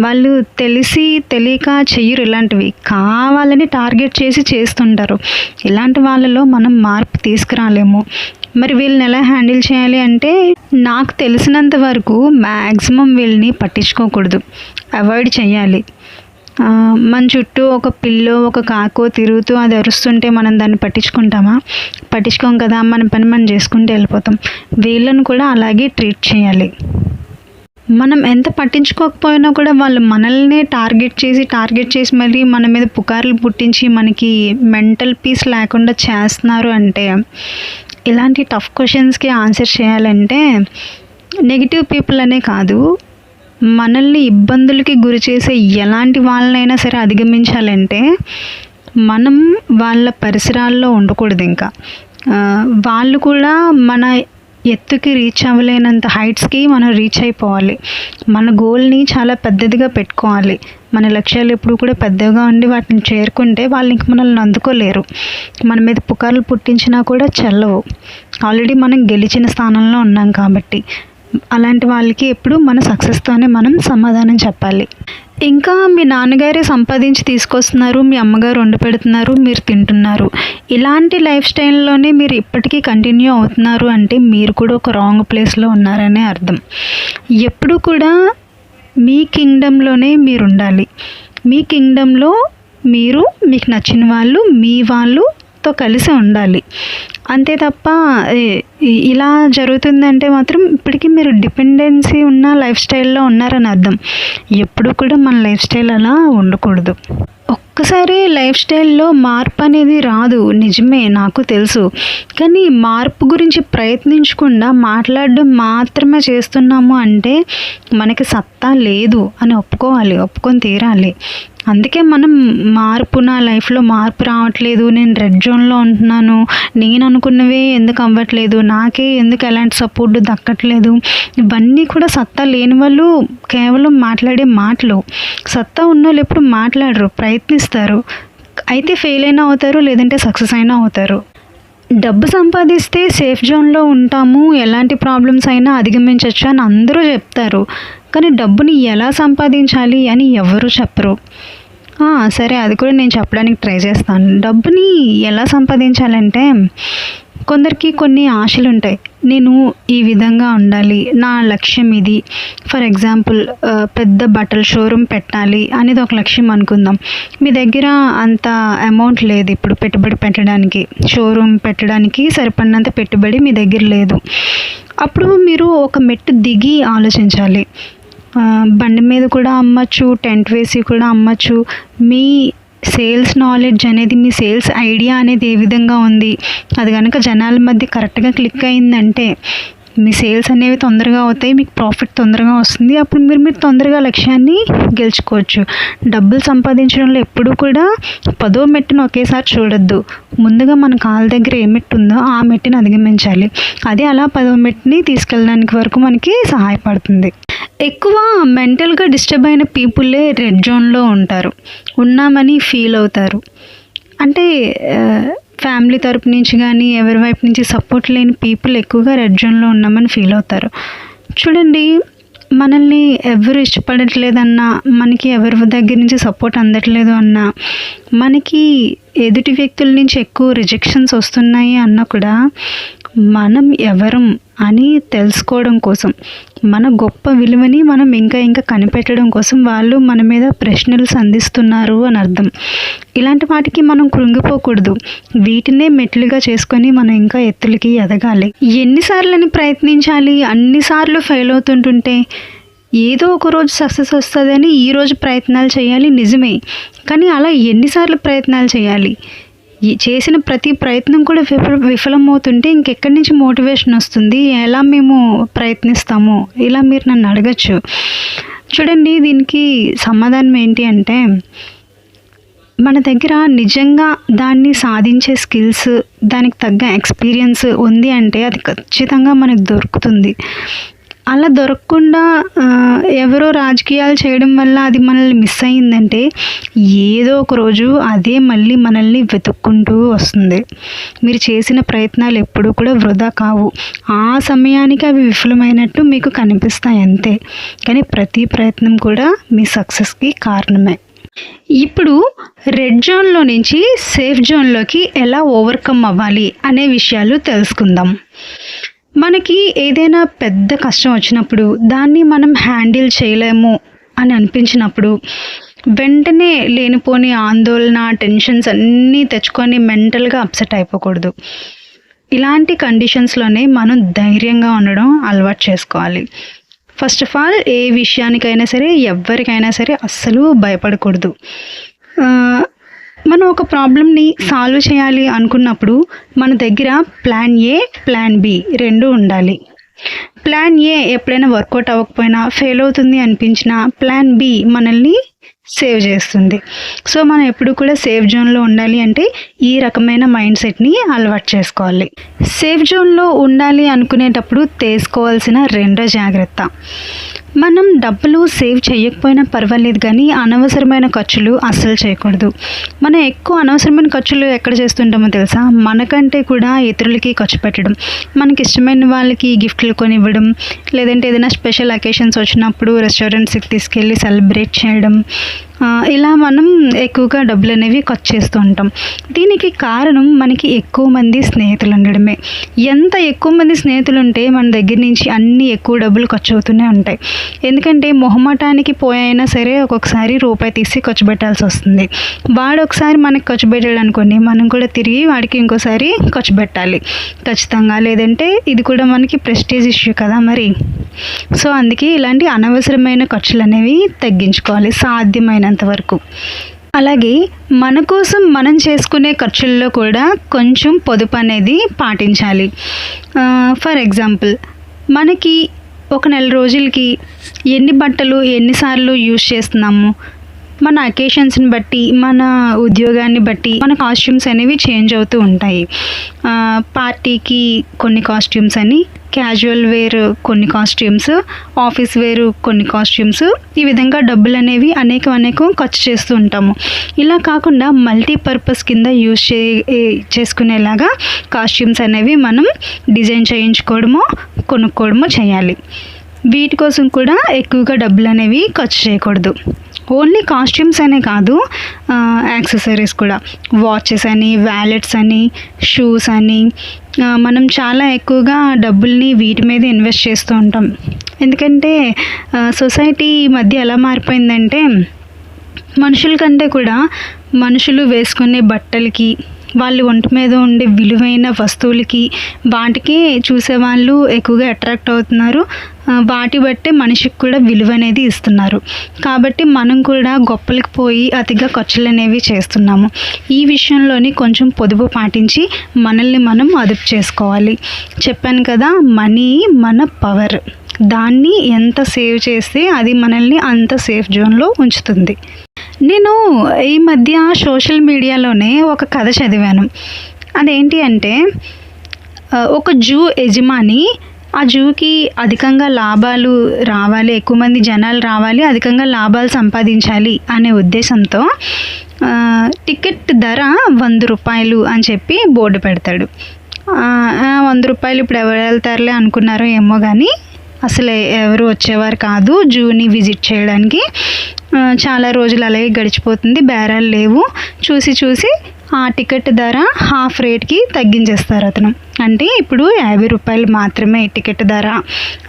వాళ్ళు తెలిసి తెలియక చెయ్యరు, ఇలాంటివి కావాలని టార్గెట్ చేసి చేస్తుంటారు. ఇలాంటి వాళ్ళలో మనం మార్పు తీసుకురాలేము. మరి వీళ్ళని ఎలా హ్యాండిల్ చేయాలి అంటే నాకు తెలిసినంత వరకు మ్యాక్సిమం వీళ్ళని పట్టించుకోకూడదు, అవాయిడ్ చేయాలి. మన చుట్టూ ఒక పిల్లో ఒక కాకో తిరుగుతూ అది అరుస్తుంటే మనం దాన్ని పట్టించుకుంటామా? పట్టించుకోం కదా, మన పని మనం చేసుకుంటూ వెళ్ళిపోతాం. వీళ్ళని కూడా అలాగే ట్రీట్ చేయాలి. మనం ఎంత పట్టించుకోకపోయినా కూడా వాళ్ళు మనల్నే టార్గెట్ చేసి మళ్ళీ మన మీద పుకార్లు పుట్టించి మనకి మెంటల్ పీస్ లేకుండా చేస్తున్నారు అంటే ఇలాంటి టఫ్ క్వశ్చన్స్కి ఆన్సర్ చేయాలంటే నెగిటివ్ పీపుల్ అనే కాదు, మనల్ని ఇబ్బందులకి గురి చేసే ఎలాంటి వాళ్ళనైనా సరే అధిగమించాలంటే మనం వాళ్ళ పరిసరాల్లో ఉండకూడదు. ఇంకా వాళ్ళు కూడా మన ఎత్తుకి రీచ్ అవ్వలేనంత హైట్స్కి మనం రీచ్ అయిపోవాలి. మన గోల్ని చాలా పెద్దదిగా పెట్టుకోవాలి. మన లక్ష్యాలు ఎప్పుడు కూడా పెద్దగా ఉండి వాటిని చేరుకుంటే వాళ్ళు ఇంక మనల్ని అందుకోలేరు. మన మీద పుకార్లు పుట్టించినా కూడా చెల్లవు. ఆల్రెడీ మనం గెలిచిన స్థానంలో ఉన్నాం కాబట్టి అలాంటి వాళ్ళకి ఎప్పుడు మన సక్సెస్తోనే మనం సమాధానం చెప్పాలి. ఇంకా మీ నాన్నగారే సంపాదించి తీసుకొస్తున్నారు, మీ అమ్మగారు వండి పెడుతున్నారు, మీరు తింటున్నారు. ఇలాంటి లైఫ్ స్టైల్లోనే మీరు ఇప్పటికీ కంటిన్యూ అవుతున్నారు అంటే మీరు కూడా ఒక రాంగ్ ప్లేస్లో ఉన్నారనే అర్థం. ఎప్పుడు కూడా మీ కింగ్డమ్లోనే మీరు ఉండాలి. మీ కింగ్డమ్లో మీరు, మీకు నచ్చిన వాళ్ళు, మీ వాళ్ళతో కలిసి ఉండాలి. అంతే తప్ప ఇలా జరుగుతుందంటే మాత్రం ఇప్పటికీ మీరు డిపెండెన్సీ ఉన్న లైఫ్ స్టైల్లో ఉన్నారని అర్థం. ఎప్పుడు కూడా మన లైఫ్ స్టైల్ అలా ఉండకూడదు. ఒక్కసారి లైఫ్ స్టైల్లో మార్పు అనేది రాదు, నిజమే, నాకు తెలుసు. కానీ మార్పు గురించి ప్రయత్నించకుండా మాట్లాడడం మాత్రమే చేస్తున్నాము అంటే మనకి సత్తా లేదు అని ఒప్పుకొని తీరాలి. అందుకే మనం నా లైఫ్లో మార్పు రావట్లేదు, నేను రెడ్ జోన్లో ఉంటున్నాను, నేను అనుకున్నవే ఎందుకు అవ్వట్లేదు, నాకే ఎందుకు ఎలాంటి సపోర్ట్ దక్కట్లేదు, ఇవన్నీ కూడా సత్తా లేని వాళ్ళు కేవలం మాట్లాడే మాటలు. సత్తా ఉన్న వాళ్ళు ఎప్పుడు మాట్లాడరు, ప్రయత్నిస్తారు. అయితే ఫెయిల్ అయినా అవుతారు, లేదంటే సక్సెస్ అయినా అవుతారు. డబ్బు సంపాదిస్తే సేఫ్ జోన్లో ఉంటాము, ఎలాంటి ప్రాబ్లమ్స్ అయినా అధిగమించవచ్చు అని అందరూ చెప్తారు. కానీ డబ్బుని ఎలా సంపాదించాలి అని ఎవరు చెప్పరు. సరే, అది కూడా నేను చెప్పడానికి ట్రై చేస్తాను. డబ్బుని ఎలా సంపాదించాలంటే, కొందరికి కొన్ని ఆశలుంటాయి. నేను ఈ విధంగా ఉండాలి, నా లక్ష్యం ఇది. ఫర్ ఎగ్జాంపుల్ పెద్ద బట్టల షోరూమ్ పెట్టాలి అనేది ఒక లక్ష్యం అనుకుందాం. మీ దగ్గర అంత అమౌంట్ లేదు ఇప్పుడు పెట్టుబడి పెట్టడానికి, షోరూమ్ పెట్టడానికి సరిపడినంత పెట్టుబడి మీ దగ్గర లేదు. అప్పుడు మీరు ఒక మెట్టు దిగి ఆలోచించాలి. బండి మీద కూడా అమ్మచ్చు, టెంట్ వేసి కూడా అమ్మచ్చు. మీ సేల్స్ నాలెడ్జ్ అనేది, మీ సేల్స్ ఐడియా అనేది ఏ విధంగా ఉంది, అది కనుక జనాల మధ్య కరెక్ట్గా క్లిక్ అయిందంటే మీ సేల్స్ అనేవి తొందరగా అవుతాయి, మీకు ప్రాఫిట్ తొందరగా వస్తుంది. అప్పుడు మీరు తొందరగా లక్ష్యాన్ని గెలుచుకోవచ్చు. డబ్బులు సంపాదించడంలో ఎప్పుడూ కూడా 10వ మెట్టును ఒకేసారి చూడొద్దు. ముందుగా మన కాళ్ళ దగ్గర ఏ మెట్టు ఉందో ఆ మెట్టుని అధిగమించాలి. అదే అలా 10వ మెట్టుని తీసుకెళ్ళడానికి వరకు మనకి సహాయపడుతుంది. ఎక్కువ మెంటల్గా డిస్టర్బ్ అయిన పీపుల్లే రెడ్ జోన్లో ఉంటారు, ఉన్నామని ఫీల్ అవుతారు. అంటే ఫ్యామిలీ తరపు నుంచి కానీ ఎవరి వైపు నుంచి సపోర్ట్ లేని పీపుల్ ఎక్కువగా రెడ్ జోన్లో ఉన్నామని ఫీల్ అవుతారు. చూడండి, మనల్ని ఎవరు ఇష్టపడట్లేదన్నా, మనకి ఎవరి దగ్గర నుంచి సపోర్ట్ అందట్లేదు అన్నా, మనకి ఎదుటి వ్యక్తుల నుంచి ఎక్కువ రిజెక్షన్స్ వస్తున్నాయి అన్నా కూడా మనం ఎవరం అని తెలుసుకోవడం కోసం, మన గొప్ప విలువని మనం ఇంకా కనిపెట్టడం కోసం వాళ్ళు మన మీద ప్రశ్నలు సంధిస్తున్నారు అని అర్థం. ఇలాంటి వాటికి మనం కృంగిపోకూడదు. వీటినే మెట్లుగా చేసుకొని మనం ఇంకా ఎత్తులకి ఎదగాలి. ఎన్నిసార్లని ప్రయత్నించాలి? అన్నిసార్లు ఫెయిల్ అవుతుంటుంటే ఏదో ఒక రోజు సక్సెస్ వస్తుందని ఈరోజు ప్రయత్నాలు చేయాలి, నిజమే. కానీ అలా ఎన్నిసార్లు ప్రయత్నాలు చేయాలి? చేసిన ప్రతి ప్రయత్నం కూడా విఫలమవుతుంటే ఇంకెక్కడి నుంచి మోటివేషన్ వస్తుంది? ఎలా మేము ప్రయత్నిస్తాము? ఇలా మీరు నన్ను అడగచ్చు. చూడండి, దీనికి సమాధానం ఏంటి అంటే, మన దగ్గర నిజంగా దాన్ని సాధించే స్కిల్స్, దానికి తగ్గ ఎక్స్పీరియన్స్ ఉంది అంటే అది ఖచ్చితంగా మనకు దొరుకుతుంది. అలా దొరకకుండా ఎవరో రాజకీయాలు చేయడం వల్ల అది మనల్ని మిస్ అయ్యిందంటే ఏదో ఒక రోజు అదే మళ్ళీ మనల్ని వెతుక్కుంటూ వస్తుంది. మీరు చేసిన ప్రయత్నాలు ఎప్పుడూ కూడా వృధా కావు. ఆ సమయానికి అవి విఫలమైనట్టు మీకు కనిపిస్తాయి అంతే, కానీ ప్రతి ప్రయత్నం కూడా మీ సక్సెస్కి కారణమే. ఇప్పుడు రెడ్ జోన్లో నుంచి సేఫ్ జోన్లోకి ఎలా ఓవర్కమ్ అవ్వాలి అనే విషయాలు తెలుసుకుందాం. మనకి ఏదైనా పెద్ద కష్టం వచ్చినప్పుడు, దాన్ని మనం హ్యాండిల్ చేయలేము అని అనిపించినప్పుడు వెంటనే లేనిపోని ఆందోళన, టెన్షన్స్ అన్నీ తెచ్చుకొని మెంటల్గా అప్సెట్ అయిపోకూడదు. ఇలాంటి కండిషన్స్లోనే మనం ధైర్యంగా ఉండడం అలవాటు చేసుకోవాలి. ఫస్ట్ ఆఫ్ ఆల్, ఏ విషయానికైనా సరే, ఎవరికైనా సరే అస్సలు భయపడకూడదు. మనం ఒక ప్రాబ్లమ్ని సాల్వ్ చేయాలి అనుకున్నప్పుడు మన దగ్గర ప్లాన్ ఏ, ప్లాన్ బి రెండు ఉండాలి. ప్లాన్ ఏ ఎప్పుడైనా వర్కౌట్ అవ్వకపోయినా, ఫెయిల్ అవుతుంది అనిపించినా, ప్లాన్ బి మనల్ని సేవ్ చేస్తుంది. సో మనం ఎప్పుడు కూడా సేఫ్ జోన్లో ఉండాలి అంటే ఈ రకమైన మైండ్ సెట్ని అలవాటు చేసుకోవాలి. సేఫ్ జోన్లో ఉండాలి అనుకునేటప్పుడు తీసుకోవాల్సిన రెండో జాగ్రత్త, మనం డబ్బులు సేవ్ చేయకపోయినా పర్వాలేదు కానీ అనవసరమైన ఖర్చులు అస్సలు చేయకూడదు. మనం ఎక్కువ అనవసరమైన ఖర్చులు ఎక్కడ చేస్తుంటామో తెలుసా? మనకంటే కూడా ఇతరులకి ఖర్చు పెట్టడం, మనకి ఇష్టమైన వాళ్ళకి గిఫ్ట్లు కొనివ్వడం, లేదంటే ఏదైనా స్పెషల్ అకేషన్స్ వచ్చినప్పుడు రెస్టారెంట్స్కి తీసుకెళ్ళి సెలబ్రేట్ చేయడం, ఇలా మనం ఎక్కువగా డబ్బులు అనేవి ఖర్చు చేస్తూ ఉంటాం. దీనికి కారణం మనకి ఎక్కువ మంది స్నేహితులు ఉండడమే. ఎంత ఎక్కువ మంది స్నేహితులు ఉంటే మన దగ్గర నుంచి అన్ని ఎక్కువ డబ్బులు ఖర్చు అవుతూనే ఉంటాయి. ఎందుకంటే మొహమాటానికి పోయైనా సరే ఒక్కొక్కసారి రూపాయి తీసి ఖర్చు పెట్టాల్సి వస్తుంది. వాడు ఒకసారి మనకి ఖర్చు పెట్టాడు అనుకోండి, మనం కూడా తిరిగి వాడికి ఇంకోసారి ఖర్చు పెట్టాలి ఖచ్చితంగా. లేదంటే ఇది కూడా మనకి ప్రెస్టీజ్ ఇష్యూ కదా మరి. సో అందుకే ఇలాంటి అనవసరమైన ఖర్చులు అనేవి తగ్గించుకోవాలి సాధ్యమైనంత వరకు. అలాగే మన కోసం మనం చేసుకునే ఖర్చుల్లో కూడా కొంచెం పొదుపు అనేది పాటించాలి. ఫర్ ఎగ్జాంపుల్, మనకి ఒక నెల రోజులకి ఎన్ని బట్టలు ఎన్నిసార్లు యూజ్ చేస్తున్నాము, మన అకేషన్స్ని బట్టి, మన ఉద్యోగాన్ని బట్టి మన కాస్ట్యూమ్స్ అనేవి చేంజ్ అవుతూ ఉంటాయి. పార్టీకి కొన్ని కాస్ట్యూమ్స్ అని, క్యాజువల్ వేర్ కొన్ని కాస్ట్యూమ్స్, ఆఫీస్ వేర్ కొన్ని కాస్ట్యూమ్స్, ఈ విధంగా డబ్బులు అనేవి అనేకం ఖర్చు చేస్తూ ఉంటాము. ఇలా కాకుండా మల్టీపర్పస్ కింద యూజ్ చేసుకునేలాగా కాస్ట్యూమ్స్ అనేవి మనం డిజైన్ చేయించుకోవడమో కొనుక్కోవడమో చేయాలి. వీటి కోసం కూడా ఎక్కువగా డబ్బులు అనేవి ఖర్చు చేయకూడదు. ఓన్లీ కాస్ట్యూమ్స్ అనే కాదు, యాక్సెసరీస్ కూడా, వాచెస్ అని, వ్యాలెట్స్ అని, షూస్ అని, మనం చాలా ఎక్కువగా డబ్బుల్ని వీటి మీద ఇన్వెస్ట్ చేస్తూ ఉంటాం. ఎందుకంటే సొసైటీ మధ్య ఎలా మారిపోయిందంటే మనుషుల కంటే కూడా మనుషులు వేసుకునే బట్టలకి, వాళ్ళు ఒంటి మీద ఉండే విలువైన వస్తువులకి, వాటికి చూసేవాళ్ళు ఎక్కువగా అట్రాక్ట్ అవుతున్నారు. వాటి బట్టే మనిషికి కూడా విలువ అనేది ఇస్తున్నారు. కాబట్టి మనం కూడా గొప్పలకు పోయి అతిగా ఖర్చులు అనేవి చేస్తున్నాము. ఈ విషయంలోని కొంచెం పొదుపు పాటించి మనల్ని మనం అదుపు చేసుకోవాలి. చెప్పాను కదా, మనీ మన పవర్. దాన్ని ఎంత సేవ్ చేస్తే అది మనల్ని అంత సేఫ్ జోన్లో ఉంచుతుంది. నేను ఈ మధ్య సోషల్ మీడియాలోనే ఒక కథ చదివాను. అదేంటి అంటే ఒక జూ యజమాని ఆ జూకి అధికంగా లాభాలు రావాలి, ఎక్కువ మంది జనాలు రావాలి, అధికంగా లాభాలు సంపాదించాలి అనే ఉద్దేశంతో టికెట్ ధర 100 రూపాయలు అని చెప్పి బోర్డు పెడతాడు. 100 రూపాయలు ఇప్పుడు ఎవరు వెళ్తారులే అనుకున్నారో ఏమో కానీ అసలు ఎవరు వచ్చేవారు కాదు జూని విజిట్ చేయడానికి. చాలా రోజులు అలాగే గడిచిపోతుంది, బేరాలు లేవు. చూసి ఆ టికెట్ ధర హాఫ్ రేట్కి తగ్గించేస్తారు అతను. అంటే ఇప్పుడు 50 రూపాయలు మాత్రమే టికెట్ ధర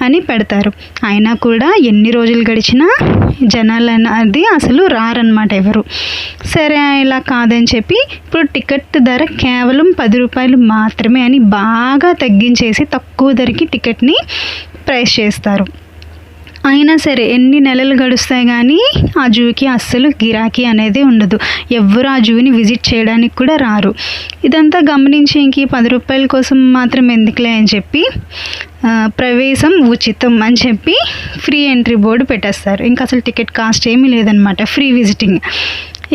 అని పెడతారు. అయినా కూడా ఎన్ని రోజులు గడిచినా జనాలు అనేది అసలు రారనమాట ఎవరు. సరే ఇలా కాదని చెప్పి ఇప్పుడు టికెట్ ధర కేవలం 10 రూపాయలు మాత్రమే అని బాగా తగ్గించేసి తక్కువ ధరకి టికెట్ని ప్రైస్ చేస్తారు. అయినా సరే ఎన్ని నెలలు గడుస్తాయి కానీ ఆ జూకి అస్సలు గిరాకీ అనేది ఉండదు. ఎవ్వరు ఆ జూని విజిట్ చేయడానికి కూడా రారు. ఇదంతా గమనించి ఇంక 10 రూపాయల కోసం మాత్రం ఎందుకులే అని చెప్పి ప్రవేశం ఉచితం అని చెప్పి ఫ్రీ ఎంట్రీ బోర్డు పెట్టేస్తారు. ఇంకా అసలు టికెట్ కాస్ట్ ఏమీ లేదనమాట, ఫ్రీ విజిటింగ్.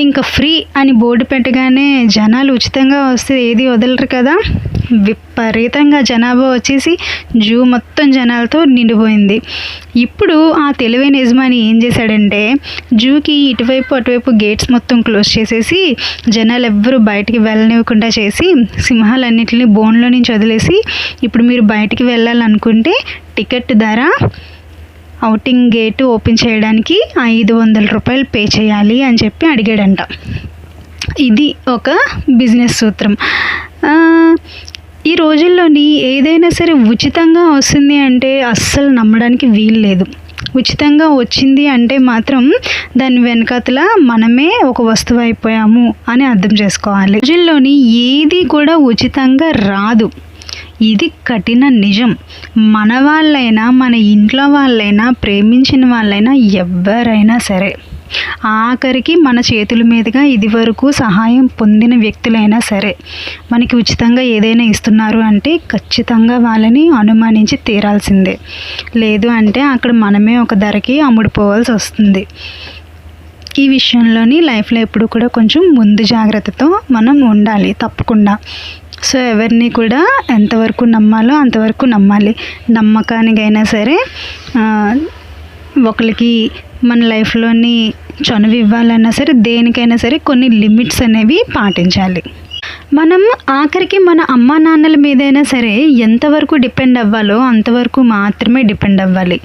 ఇంకా ఫ్రీ అని బోర్డు పెట్టగానే జనాలు ఉచితంగా వస్తే ఏది వదలరు కదా, విపరీతంగా జనాభా వచ్చేసి జూ మొత్తం జనాలతో నిండిపోయింది. ఇప్పుడు ఆ తెలివైన యజమాని ఏం చేశాడంటే జూకి ఇటువైపు అటువైపు గేట్స్ మొత్తం క్లోజ్ చేసేసి జనాలు ఎవ్వరూ బయటికి వెళ్ళనివ్వకుండా చేసి సింహాలన్నింటినీ బోన్లో నుంచి వదిలేసి ఇప్పుడు మీరు బయటికి వెళ్ళాలనుకుంటే టికెట్ ధర అవుటింగ్ గేటు ఓపెన్ చేయడానికి 500 రూపాయలు పే చేయాలి అని చెప్పి అడిగాడంట. ఇది ఒక బిజినెస్ సూత్రం. ఈ రోజుల్లోని ఏదైనా సరే ఉచితంగా వస్తుంది అంటే అస్సలు నమ్మడానికి వీలు లేదు. ఉచితంగా వచ్చింది అంటే మాత్రం దాని వెనకాతల మనమే ఒక వస్తువు అయిపోయాము అని అర్థం చేసుకోవాలి. రోజుల్లోని ఏది కూడా ఉచితంగా రాదు, ఇది కఠిన నిజం. మన వాళ్ళైనా మన ఇంట్లో వాళ్ళైనా ప్రేమించిన వాళ్ళైనా ఎవరైనా సరే ఆఖరికి మన చేతుల మీదుగా ఇది వరకు సహాయం పొందిన వ్యక్తులైనా సరే మనకి ఉచితంగా ఏదైనా ఇస్తున్నారు అంటే ఖచ్చితంగా వాళ్ళని అనుమానించి తీరాల్సిందే. లేదు అంటే అక్కడ మనమే ఒక ధరకి అమ్ముడుపోవాల్సి వస్తుంది. ఈ విషయంలోని లైఫ్లో ఎప్పుడు కూడా కొంచెం ముందు జాగ్రత్తతో మనం ఉండాలి తప్పకుండా. సో ఎవరిని కూడా ఎంతవరకు నమ్మాలో అంతవరకు నమ్మాలి. నమ్మకానికైనా సరే ఒకరికి మన లైఫ్లోని చనువు ఇవ్వాలన్నా సరే దేనికైనా సరే కొన్ని లిమిట్స్ అనేవి పాటించాలి. మనం ఆఖరికి మన అమ్మా నాన్నల మీదైనా సరే ఎంతవరకు డిపెండ్ అవ్వాలో అంతవరకు మాత్రమే డిపెండ్ అవ్వాలి.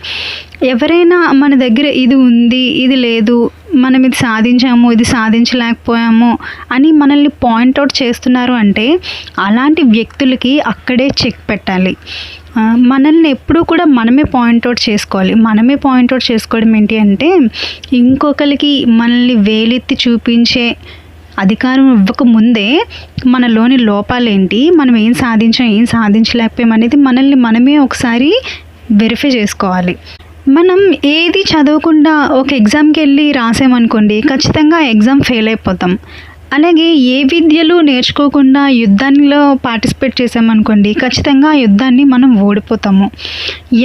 ఎవరైనా మన దగ్గర ఇది ఉంది ఇది లేదు, మనం ఇది సాధించాము ఇది సాధించలేకపోయాము అని మనల్ని పాయింట్అవుట్ చేస్తున్నారు అంటే అలాంటి వ్యక్తులకి అక్కడే చెక్ పెట్టాలి. మనల్ని ఎప్పుడూ కూడా మనమే పాయింట్అవుట్ చేసుకోవాలి. మనమే పాయింట్అవుట్ చేసుకోవడం ఏంటి అంటే ఇంకొకరికి మనల్ని వేలెత్తి చూపించే అధికారం ఇవ్వకముందే మనలోని లోపాలేంటి, మనం ఏం సాధించాం ఏం సాధించలేకపోయాం అనేది మనల్ని మనమే ఒకసారి వెరిఫై చేసుకోవాలి. మనం ఏది చదవకుండా ఒక ఎగ్జామ్కి వెళ్ళి రాసామనుకోండి ఖచ్చితంగా ఎగ్జామ్ ఫెయిల్ అయిపోతాం. అలాగే ఏ విద్యలు నేర్చుకోకుండా యుద్ధంలో పార్టిసిపేట్ చేసామనుకోండి ఖచ్చితంగా ఆ యుద్ధాన్ని మనం ఓడిపోతాము.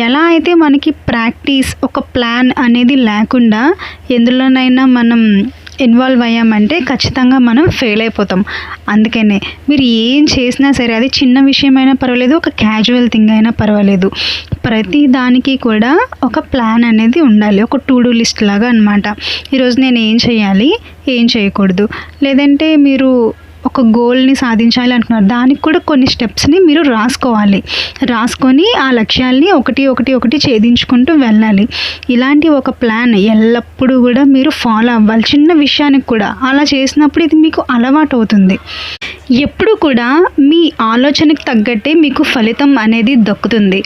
ఎలా అయితే మనకి ప్రాక్టీస్ ఒక ప్లాన్ అనేది లేకుండా ఎందులోనైనా మనం ఇన్వాల్వ్ అయ్యామంటే ఖచ్చితంగా మనం ఫెయిల్ అయిపోతాం. అందుకనే మీరు ఏం చేసినా సరే అది చిన్న విషయమైనా పర్వాలేదు, ఒక క్యాజువల్ థింగ్ అయినా పర్వాలేదు, ప్రతి దానికి కూడా ఒక ప్లాన్ అనేది ఉండాలి. ఒక టు డూ లిస్ట్ లాగా అనమాట. ఈరోజు నేను ఏం చేయాలి ఏం చేయకూడదు. లేదంటే మీరు ఒక గోల్ని సాధించాలి అంటున్నారు, దానికి కూడా కొన్ని స్టెప్స్ని మీరు రాసుకొని ఆ లక్ష్యాల్ని ఒకటి ఛేదించుకుంటూ వెళ్ళాలి. ఇలాంటి ఒక ప్లాన్ ఎల్లప్పుడూ కూడా మీరు ఫాలో అవ్వాలి. చిన్న విషయానికి కూడా అలా చేసినప్పుడు ఇది మీకు అలవాటు అవుతుంది. ఎప్పుడు కూడా మీ ఆలోచనకు తగ్గట్టే మీకు ఫలితం అనేది దక్కుతుంది.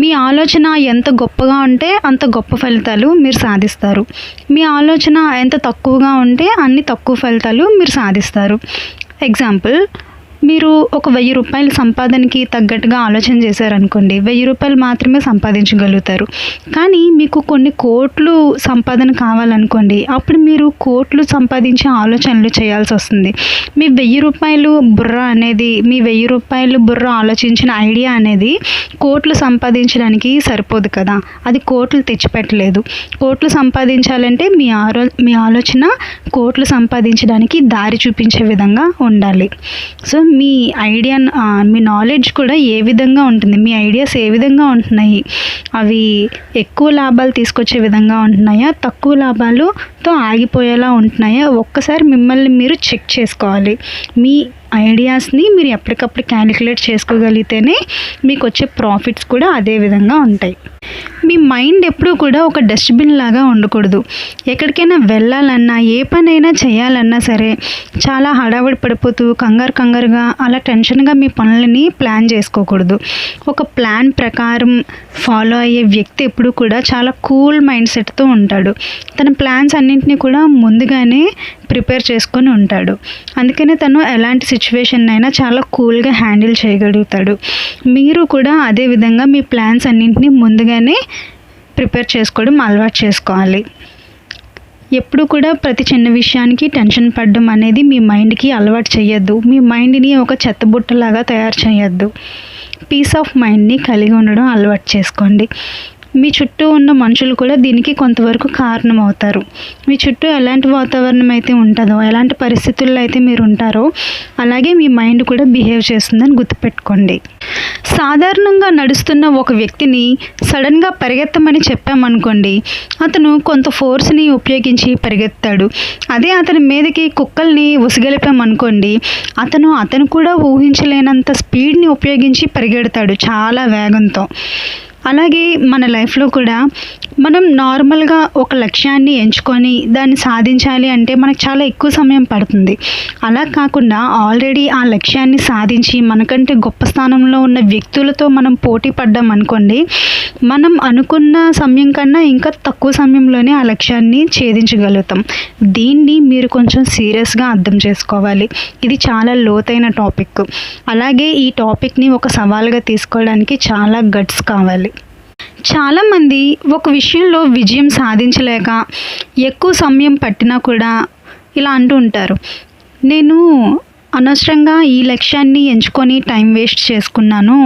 మీ ఆలోచన ఎంత గొప్పగా ఉంటే అంత గొప్ప ఫలితాలు మీరు సాధిస్తారు. మీ ఆలోచన ఎంత తక్కువగా ఉంటే అన్ని తక్కువ ఫలితాలు మీరు సాధిస్తారు. ఎగ్జాంపుల్, మీరు ఒక 1000 రూపాయల సంపాదనకి తగ్గట్టుగా ఆలోచన చేశారనుకోండి, 1000 రూపాయలు మాత్రమే సంపాదించగలుగుతారు. కానీ మీకు కొన్ని కోట్లు సంపాదన కావాలనుకోండి, అప్పుడు మీరు కోట్లు సంపాదించే ఆలోచనలు చేయాల్సి వస్తుంది. మీ 1000 రూపాయలు బుర్ర ఆలోచించిన ఐడియా అనేది కోట్లు సంపాదించడానికి సరిపోదు కదా, అది కోట్లు తెచ్చిపెట్టలేదు. కోట్లు సంపాదించాలంటే మీ ఆలోచన కోట్లు సంపాదించడానికి దారి చూపించే విధంగా ఉండాలి. సో మీ మీ నాలెడ్జ్ కూడా ఏ విధంగా ఉంటుంది, మీ ఐడియాస్ ఏ విధంగా ఉంటున్నాయి, అవి ఎక్కువ లాభాలు తీసుకొచ్చే విధంగా ఉంటున్నాయా, తక్కువ లాభాలతో ఆగిపోయేలా ఉంటున్నాయా, ఒక్కసారి మిమ్మల్ని మీరు చెక్ చేసుకోవాలి. మీ ఐడియాస్ని మీరు ఎప్పటికప్పుడు క్యాలిక్యులేట్ చేసుకోగలిగితేనే మీకు వచ్చే ప్రాఫిట్స్ కూడా అదే విధంగా ఉంటాయి. మీ మైండ్ ఎప్పుడూ కూడా ఒక డస్ట్బిన్ లాగా ఉండకూడదు. ఎక్కడికైనా వెళ్ళాలన్నా, ఏ పనైనా చేయాలన్నా సరే చాలా హడావిడి పడిపోతూ కంగారుగా అలా టెన్షన్గా మీ పనులని ప్లాన్ చేసుకోకూడదు. ఒక ప్లాన్ ప్రకారం ఫాలో అయ్యే వ్యక్తి ఎప్పుడు కూడా చాలా కూల్ మైండ్ సెట్తో ఉంటాడు. తన ప్లాన్స్ అన్నింటినీ కూడా ముందుగానే ప్రిపేర్ చేసుకొని ఉంటాడు. అందుకనే తను ఎలాంటి సిచ్యువేషన్ అయినా చాలా కూల్గా హ్యాండిల్ చేయగలుగుతాడు. మీరు కూడా అదే విధంగా మీ ప్లాన్స్ అన్నింటినీ ముందుగానే ప్రిపేర్ చేసుకోవడం అలవాటు చేసుకోవాలి. ఎప్పుడు కూడా ప్రతి చిన్న విషయానికి టెన్షన్ పడడం అనేది మీ మైండ్కి అలవాటు చేయొద్దు. మీ మైండ్ని ఒక చెత్తబుట్టలాగా తయారు చేయొద్దు. పీస్ ఆఫ్ మైండ్ని కలిగి ఉండడం అలవాటు చేసుకోండి. మీ చుట్టూ ఉన్న మనుషులు కూడా దీనికి కొంతవరకు కారణం అవుతారు. మీ చుట్టూ ఎలాంటి వాతావరణం అయితే ఉంటుందో, ఎలాంటి పరిస్థితుల్లో అయితే మీరు ఉంటారో అలాగే మీ మైండ్ కూడా బిహేవ్ చేస్తుందని గుర్తుపెట్టుకోండి. సాధారణంగా నడుస్తున్న ఒక వ్యక్తిని సడన్గా పరిగెత్తమని చెప్పామనుకోండి, అతను కొంత ఫోర్స్ని ఉపయోగించి పరిగెత్తాడు. అదే అతని మీదకి కుక్కల్ని ఉసిగలిపామనుకోండి, అతను కూడా ఊహించలేనంత స్పీడ్ని ఉపయోగించి పరిగెడతాడు చాలా వేగంతో. అలాగే మన లైఫ్లో కూడా మనం నార్మల్గా ఒక లక్ష్యాన్ని ఎంచుకొని దాన్ని సాధించాలి అంటే మనకు చాలా ఎక్కువ సమయం పడుతుంది. అలా కాకుండా ఆల్రెడీ ఆ లక్ష్యాన్ని సాధించి మనకంటే గొప్ప స్థానంలో ఉన్న వ్యక్తులతో మనం పోటీ పడ్డాం అనుకోండి, మనం అనుకున్న సమయం కన్నా ఇంకా తక్కువ సమయంలోనే ఆ లక్ష్యాన్ని ఛేదించగలుగుతాం. దీన్ని మీరు కొంచెం సీరియస్గా అర్థం చేసుకోవాలి. ఇది చాలా లోతైన టాపిక్. అలాగే ఈ టాపిక్ని ఒక సవాల్గా తీసుకోవడానికి చాలా గట్స్ కావాలి. చాలామంది ఒక విషయంలో విజయం సాధించలేక ఎక్కువ సమయం పట్టినా కూడా ఇలా అంటూ ఉంటారు, నేను అనవసరంగా ఈ లక్ష్యాన్ని ఎంచుకొని టైం వేస్ట్ చేసుకున్నాను,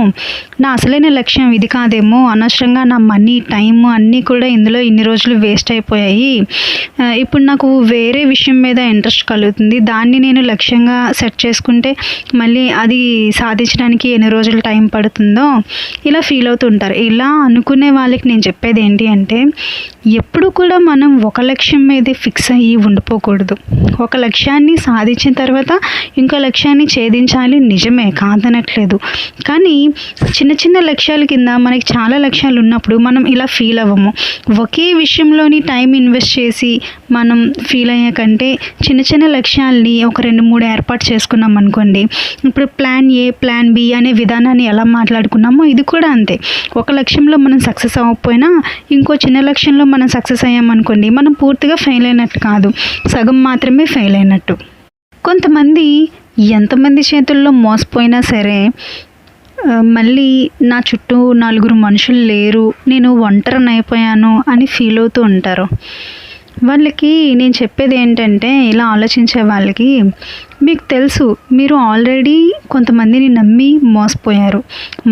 నా అసలైన లక్ష్యం ఇది కాదేమో, అనవసరంగా నా మనీ టైం అన్నీ కూడా ఇందులో ఇన్ని రోజులు వేస్ట్ అయిపోయాయి, ఇప్పుడు నాకు వేరే విషయం మీద ఇంట్రెస్ట్ కలుగుతుంది, దాన్ని నేను లక్ష్యంగా సెట్ చేసుకుంటే మళ్ళీ అది సాధించడానికి ఎన్ని రోజులు టైం పడుతుందో ఇలా ఫీల్ అవుతుంటారు. ఇలా అనుకునే వాళ్ళకి నేను చెప్పేది ఏంటి అంటే, ఎప్పుడు కూడా మనం ఒక లక్ష్యం మీదే ఫిక్స్ అయ్యి ఉండిపోకూడదు. ఒక లక్ష్యాన్ని సాధించిన తర్వాత ఇంకో లక్ష్యాన్ని ఛేదించాలి, నిజమే, కాదనట్లేదు. కానీ చిన్న లక్ష్యాల కింద మనకి చాలా లక్ష్యాలు ఉన్నప్పుడు మనం ఇలా ఫీల్ అవ్వము. ఒకే విషయంలోని టైం ఇన్వెస్ట్ చేసి మనం ఫీల్ అయ్యే కంటే చిన్న లక్ష్యాలని ఒక 2-3 ఏర్పాటు చేసుకున్నాం అనుకోండి, ఇప్పుడు ప్లాన్ ఏ ప్లాన్ బి అనే విధానాన్ని ఎలా మాట్లాడుకున్నామో ఇది కూడా అంతే. ఒక లక్ష్యంలో మనం సక్సెస్ అవ్వకపోయినా ఇంకో చిన్న లక్ష్యంలో మనం సక్సెస్ అయ్యామనుకోండి, మనం పూర్తిగా ఫెయిల్ అయినట్టు కాదు, సగం మాత్రమే ఫెయిల్ అయినట్టు. కొంతమంది ఎంతమంది చేతుల్లో మోసపోయినా సరే మళ్ళీ నా చుట్టూ 4 మనుషులు లేరు, నేను ఒంటరిని అయిపోయాను అని ఫీల్ అవుతూ ఉంటారు. వాళ్ళకి నేను చెప్పేది ఏంటంటే, ఇలా ఆలోచించే వాళ్ళకి, మీకు తెలుసు మీరు ఆల్రెడీ కొంతమందిని నమ్మి మోసపోయారు,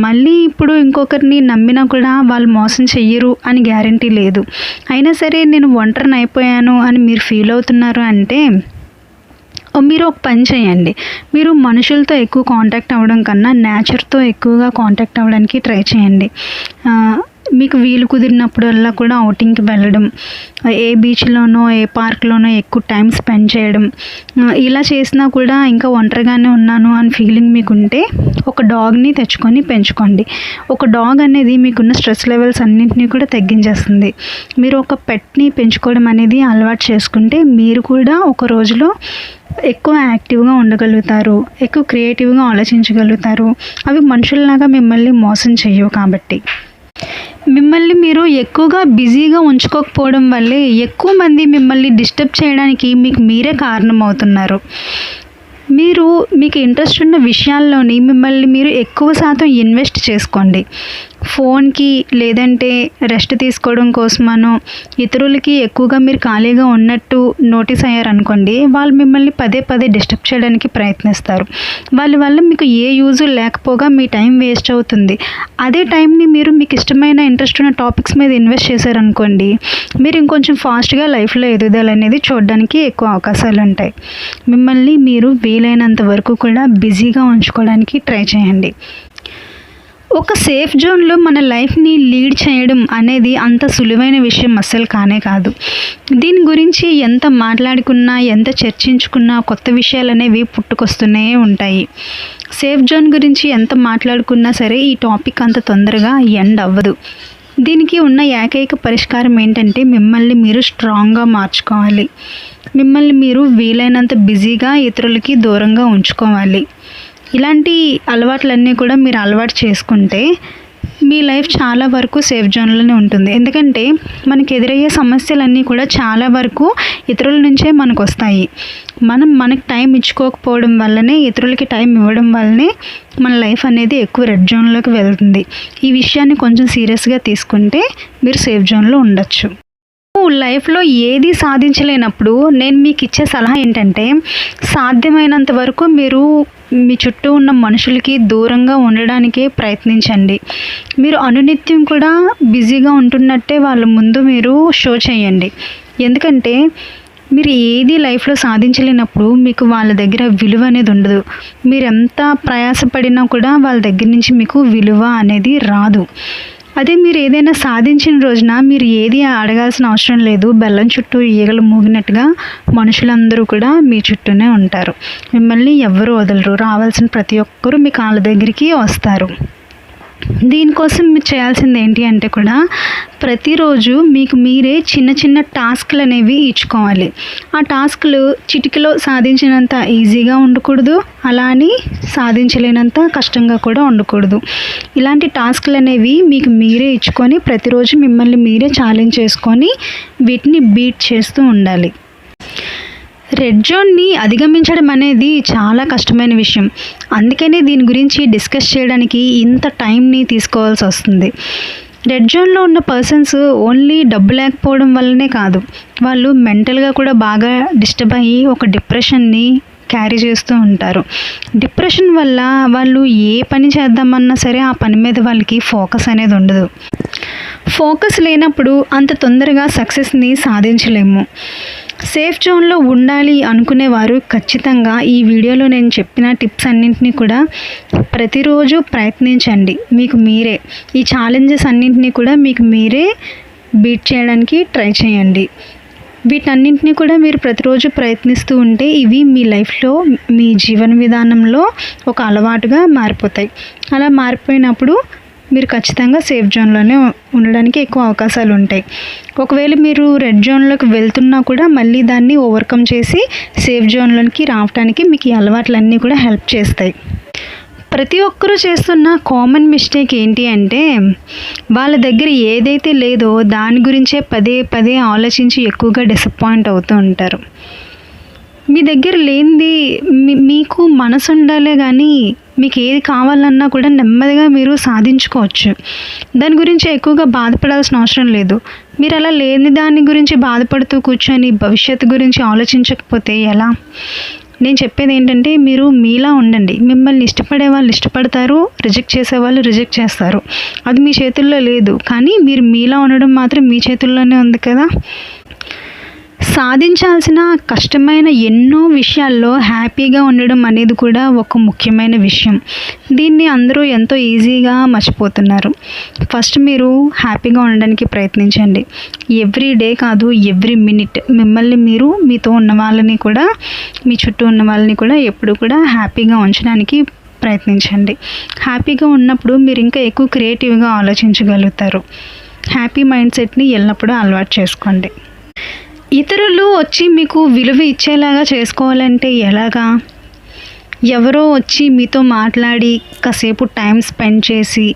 మళ్ళీ ఇప్పుడు ఇంకొకరిని నమ్మినా కూడా వాళ్ళు మోసం చెయ్యరు అని గ్యారంటీ లేదు. అయినా సరే నేను ఒంటరిని అయిపోయాను అని మీరు ఫీల్ అవుతున్నారు అంటే మీరు ఒక పని చేయండి. మీరు మనుషులతో ఎక్కువ కాంటాక్ట్ అవ్వడం కన్నా నేచర్తో ఎక్కువగా కాంటాక్ట్ అవ్వడానికి ట్రై చేయండి. మీకు వీలు కుదిరినప్పుడల్లా కూడా ఔటింగ్కి వెళ్ళడం, ఏ బీచ్లోనో ఏ పార్క్లోనో ఎక్కువ టైం స్పెండ్ చేయడం. ఇలా చేసినా కూడా ఇంకా ఒంటరిగానే ఉన్నాను అని ఫీలింగ్ మీకుంటే ఒక డాగ్ని తెచ్చుకొని పెంచుకోండి. ఒక డాగ్ అనేది మీకున్న స్ట్రెస్ లెవెల్స్ అన్నింటినీ కూడా తగ్గించేస్తుంది. మీరు ఒక పెట్ని పెంచుకోవడం అనేది అలవాటు చేసుకుంటే మీరు కూడా ఒక రోజులో ఎక్కువ యాక్టివ్గా ఉండగలుగుతారు, ఎక్కువ క్రియేటివ్గా ఆలోచించగలుగుతారు. అవి మనుషుల్లాగా మిమ్మల్ని మోసం చేయవు కాబట్టి. మిమ్మల్ని మీరు ఎక్కువగా బిజీగా ఉంచుకోకపోవడం వల్లే ఎక్కువ మంది మిమ్మల్ని డిస్టర్బ్ చేయడానికి మీకు మీరే కారణమవుతున్నారు. మీకు ఇంట్రెస్ట్ ఉన్న విషయాల్లోని మిమ్మల్ని మీరు ఎక్కువ శాతం ఇన్వెస్ట్ చేసుకోండి. ఫోన్కి లేదంటే రెస్ట్ తీసుకోవడం కోసమనో ఇతరులకి ఎక్కువగా మీరు ఖాళీగా ఉన్నట్టు నోటీస్ అయ్యారనుకోండి, వాళ్ళు మిమ్మల్ని పదే పదే డిస్టర్బ్ చేయడానికి ప్రయత్నిస్తారు. వాళ్ళ వల్ల మీకు ఏ యూజు లేకపోగా మీ టైం వేస్ట్ అవుతుంది. అదే టైంని మీరు మీకు ఇష్టమైన ఇంట్రెస్ట్ ఉన్న టాపిక్స్ మీద ఇన్వెస్ట్ చేశారనుకోండి, మీరు ఇంకొంచెం ఫాస్ట్గా లైఫ్లో ఎదుగుదల అనేది చూడడానికి ఎక్కువ అవకాశాలు ఉంటాయి. మిమ్మల్ని మీరు వీలైనంత వరకు కూడా బిజీగా ఉంచుకోవడానికి ట్రై చేయండి. ఒక సేఫ్ జోన్లో మన లైఫ్ని లీడ్ చేయడం అనేది అంత సులువైన విషయం అస్సలు కానే కాదు. దీని గురించి ఎంత మాట్లాడుకున్నా, ఎంత చర్చించుకున్నా కొత్త విషయాలు అనేవి పుట్టుకొస్తూనే ఉంటాయి. సేఫ్ జోన్ గురించి ఎంత మాట్లాడుకున్నా సరే ఈ టాపిక్ అంత తొందరగా ఎండ్ అవ్వదు. దీనికి ఉన్న ఏకైక పరిష్కారం ఏంటంటే మిమ్మల్ని మీరు స్ట్రాంగ్గా మార్చుకోవాలి. మిమ్మల్ని మీరు వీలైనంత బిజీగా ఇతరులకి దూరంగా ఉంచుకోవాలి. ఇలాంటి అలవాట్లన్నీ కూడా మీరు అలవాటు చేసుకుంటే మీ లైఫ్ చాలా వరకు సేఫ్ జోన్లోనే ఉంటుంది. ఎందుకంటే మనకు ఎదురయ్యే సమస్యలన్నీ కూడా చాలా వరకు ఇతరుల నుంచే మనకు వస్తాయి. మనకు టైం ఇచ్చుకోకపోవడం వల్లనే, ఇతరులకి టైం ఇవ్వడం వల్లనే మన లైఫ్ అనేది ఎక్కువ రెడ్ జోన్లోకి వెళ్తుంది. ఈ విషయాన్ని కొంచెం సీరియస్గా తీసుకుంటే మీరు సేఫ్ జోన్లో ఉండొచ్చు. లైఫ్లో ఏది సాధించలేనప్పుడు నేను మీకు ఇచ్చే సలహా ఏంటంటే, సాధ్యమైనంత వరకు మీరు మీ చుట్టూ ఉన్న మనుషులకి దూరంగా ఉండడానికే ప్రయత్నించండి. మీరు అనునిత్యం కూడా బిజీగా ఉంటున్నట్టే వాళ్ళ ముందు మీరు షో చేయండి. ఎందుకంటే మీరు ఏది లైఫ్లో సాధించలేనప్పుడు మీకు వాళ్ళ దగ్గర విలువ అనేది ఉండదు. మీరు ఎంత ప్రయాసపడినా కూడా వాళ్ళ దగ్గర నుంచి మీకు విలువ అనేది రాదు. అదే మీరు ఏదైనా సాధించిన రోజున మీరు ఏది అడగాల్సిన అవసరం లేదు. బెల్లం చుట్టూ ఈగలు మూగినట్టుగా మనుషులందరూ కూడా మీ చుట్టూనే ఉంటారు. మిమ్మల్ని ఎవ్వరూ వదలరు. రావాల్సిన ప్రతి ఒక్కరూ మీ కాళ్ళ దగ్గరికి వస్తారు. దీనికోసం మీరు చేయాల్సింది ఏంటి అంటే కూడా ప్రతిరోజు మీకు మీరే చిన్న చిన్న టాస్క్లు అనేవి ఇచ్చుకోవాలి. ఆ టాస్క్లు చిటికలో సాధించినంత ఈజీగా ఉండకూడదు, అలా అని సాధించలేనంత కష్టంగా కూడా ఉండకూడదు. ఇలాంటి టాస్క్లు అనేవి మీకు మీరే ఇచ్చుకొని ప్రతిరోజు మిమ్మల్ని మీరే ఛాలెంజ్ చేసుకొని వీటిని బీట్ చేస్తూ ఉండాలి. రెడ్ జోన్ని అధిగమించడం అనేది చాలా కష్టమైన విషయం. అందుకనే దీని గురించి డిస్కస్ చేయడానికి ఇంత టైంని తీసుకోవాల్సి వస్తుంది. రెడ్ జోన్లో ఉన్న పర్సన్స్ ఓన్లీ డబ్బు లేకపోవడం వల్లనే కాదు, వాళ్ళు మెంటల్గా కూడా బాగా డిస్టర్బ్ అయ్యి ఒక డిప్రెషన్ని క్యారీ చేస్తూ ఉంటారు. డిప్రెషన్ వల్ల వాళ్ళు ఏ పని చేద్దామన్నా సరే ఆ పని మీద వాళ్ళకి ఫోకస్ అనేది ఉండదు. ఫోకస్ లేనప్పుడు అంత తొందరగా సక్సెస్ని సాధించలేము. సేఫ్ జోన్లో ఉండాలి అనుకునేవారు ఖచ్చితంగా ఈ వీడియోలో నేను చెప్పిన టిప్స్ అన్నింటినీ కూడా ప్రతిరోజు ప్రయత్నించండి. మీకు మీరే ఈ ఛాలెంజెస్ అన్నింటినీ కూడా మీకు మీరే బీట్ చేయడానికి ట్రై చేయండి. వీటన్నింటినీ కూడా మీరు ప్రతిరోజు ప్రయత్నిస్తూ ఉంటే ఇవి మీ లైఫ్లో, మీ జీవన విధానంలో ఒక అలవాటుగా మారిపోతాయి. అలా మారిపోయినప్పుడు మీరు ఖచ్చితంగా సేఫ్ జోన్లోనే ఉండడానికి ఎక్కువ అవకాశాలు ఉంటాయి. ఒకవేళ మీరు రెడ్ జోన్లోకి వెళ్తున్నా కూడా మళ్ళీ దాన్ని ఓవర్కమ్ చేసి సేఫ్ జోన్లోకి రావడానికి మీకు ఈ అలవాట్లన్నీ కూడా హెల్ప్ చేస్తాయి. ప్రతి ఒక్కరూ చేస్తున్న కామన్ మిస్టేక్ ఏంటి అంటే వాళ్ళ దగ్గర ఏదైతే లేదో దాని గురించే పదే పదే ఆలోచించి ఎక్కువగా డిసప్పాయింట్ అవుతూ ఉంటారు. మీ దగ్గర లేనిది మీకు మనసు ఉండాలే కానీ మీకు ఏది కావాలన్నా కూడా నెమ్మదిగా మీరు సాధించుకోవచ్చు. దాని గురించి ఎక్కువగా బాధపడాల్సిన అవసరం లేదు. మీరు అలా లేని దాని గురించి బాధపడుతూ కూర్చొని భవిష్యత్తు గురించి ఆలోచించకపోతే ఎలా? నేను చెప్పేది ఏంటంటే మీరు మీలా ఉండండి. మిమ్మల్ని ఇష్టపడే వాళ్ళు ఇష్టపడతారు, రిజెక్ట్ చేసేవాళ్ళు రిజెక్ట్ చేస్తారు. అది మీ చేతుల్లో లేదు. కానీ మీరు మీలా ఉండడం మాత్రం మీ చేతుల్లోనే ఉంది కదా. సాధించాల్సిన కష్టమైన ఎన్నో విషయాల్లో హ్యాపీగా ఉండడం అనేది కూడా ఒక ముఖ్యమైన విషయం. దీన్ని అందరూ ఎంతో ఈజీగా మర్చిపోతున్నారు. ఫస్ట్ మీరు హ్యాపీగా ఉండడానికి ప్రయత్నించండి. ఎవ్రీ డే కాదు, ఎవ్రీ మినిట్ మిమ్మల్ని మీరు, మీతో ఉన్న వాళ్ళని కూడా, మీ చుట్టూ ఉన్న వాళ్ళని కూడా ఎప్పుడు కూడా హ్యాపీగా ఉంచడానికి ప్రయత్నించండి. హ్యాపీగా ఉన్నప్పుడు మీరు ఇంకా ఎక్కువ క్రియేటివ్గా ఆలోచించగలుగుతారు. హ్యాపీ మైండ్ సెట్ని ఎల్లప్పుడూ అలవాటు చేసుకోండి. ఇతరులు వచ్చి మీకు విలువ ఇచ్చేలాగా చేసుకోవాలంటే ఎలాగా? ఎవరో వచ్చి మీతో మాట్లాడి కాసేపు టైం స్పెండ్ చేసి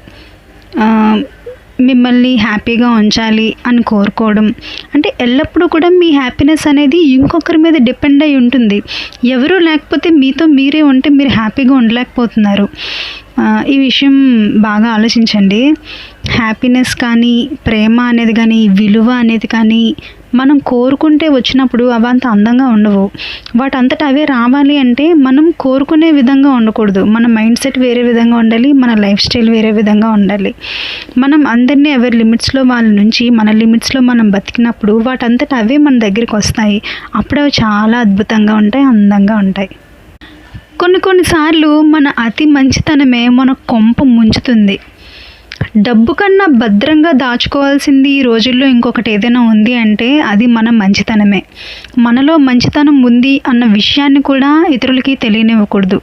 మిమ్మల్ని హ్యాపీగా ఉంచాలి అని కోరుకోవడం అంటే ఎల్లప్పుడూ కూడా మీ హ్యాపీనెస్ అనేది ఇంకొకరి మీద డిపెండ్ అయి ఉంటుంది. ఎవరూ లేకపోతే మీతో మీరే ఉంటే మీరు హ్యాపీగా ఉండలేకపోతున్నారు. ఈ విషయం బాగా ఆలోచించండి. హ్యాపీనెస్ కానీ, ప్రేమ అనేది కానీ, విలువ అనేది కానీ మనం కోరుకుంటే వచ్చినప్పుడు అవంత అందంగా ఉండవు. వాటంతటా అవే రావాలి అంటే మనం కోరుకునే విధంగా ఉండకూడదు. మన మైండ్ సెట్ వేరే విధంగా ఉండాలి, మన లైఫ్ స్టైల్ వేరే విధంగా ఉండాలి. మనం అందరినీ ఎవరి లిమిట్స్లో వాళ్ళ నుంచి మన లిమిట్స్లో మనం బతికినప్పుడు వాటంతటా అవే మన దగ్గరికి వస్తాయి. అప్పుడు అవి చాలా అద్భుతంగా ఉంటాయి, అందంగా ఉంటాయి. కొన్నిసార్లు మన అతి మంచితనమే మన కొంప ముంచుతుంది. డబ్బు కన్నా భద్రంగా దాచుకోవాల్సింది ఈ రోజుల్లో ఇంకొకటి ఏదైనా ఉంది అంటే అది మన మంచితనమే. మనలో మంచితనం ఉంది అన్న విషయాన్ని కూడా ఇతరులకి తెలియనివ్వకూడదు.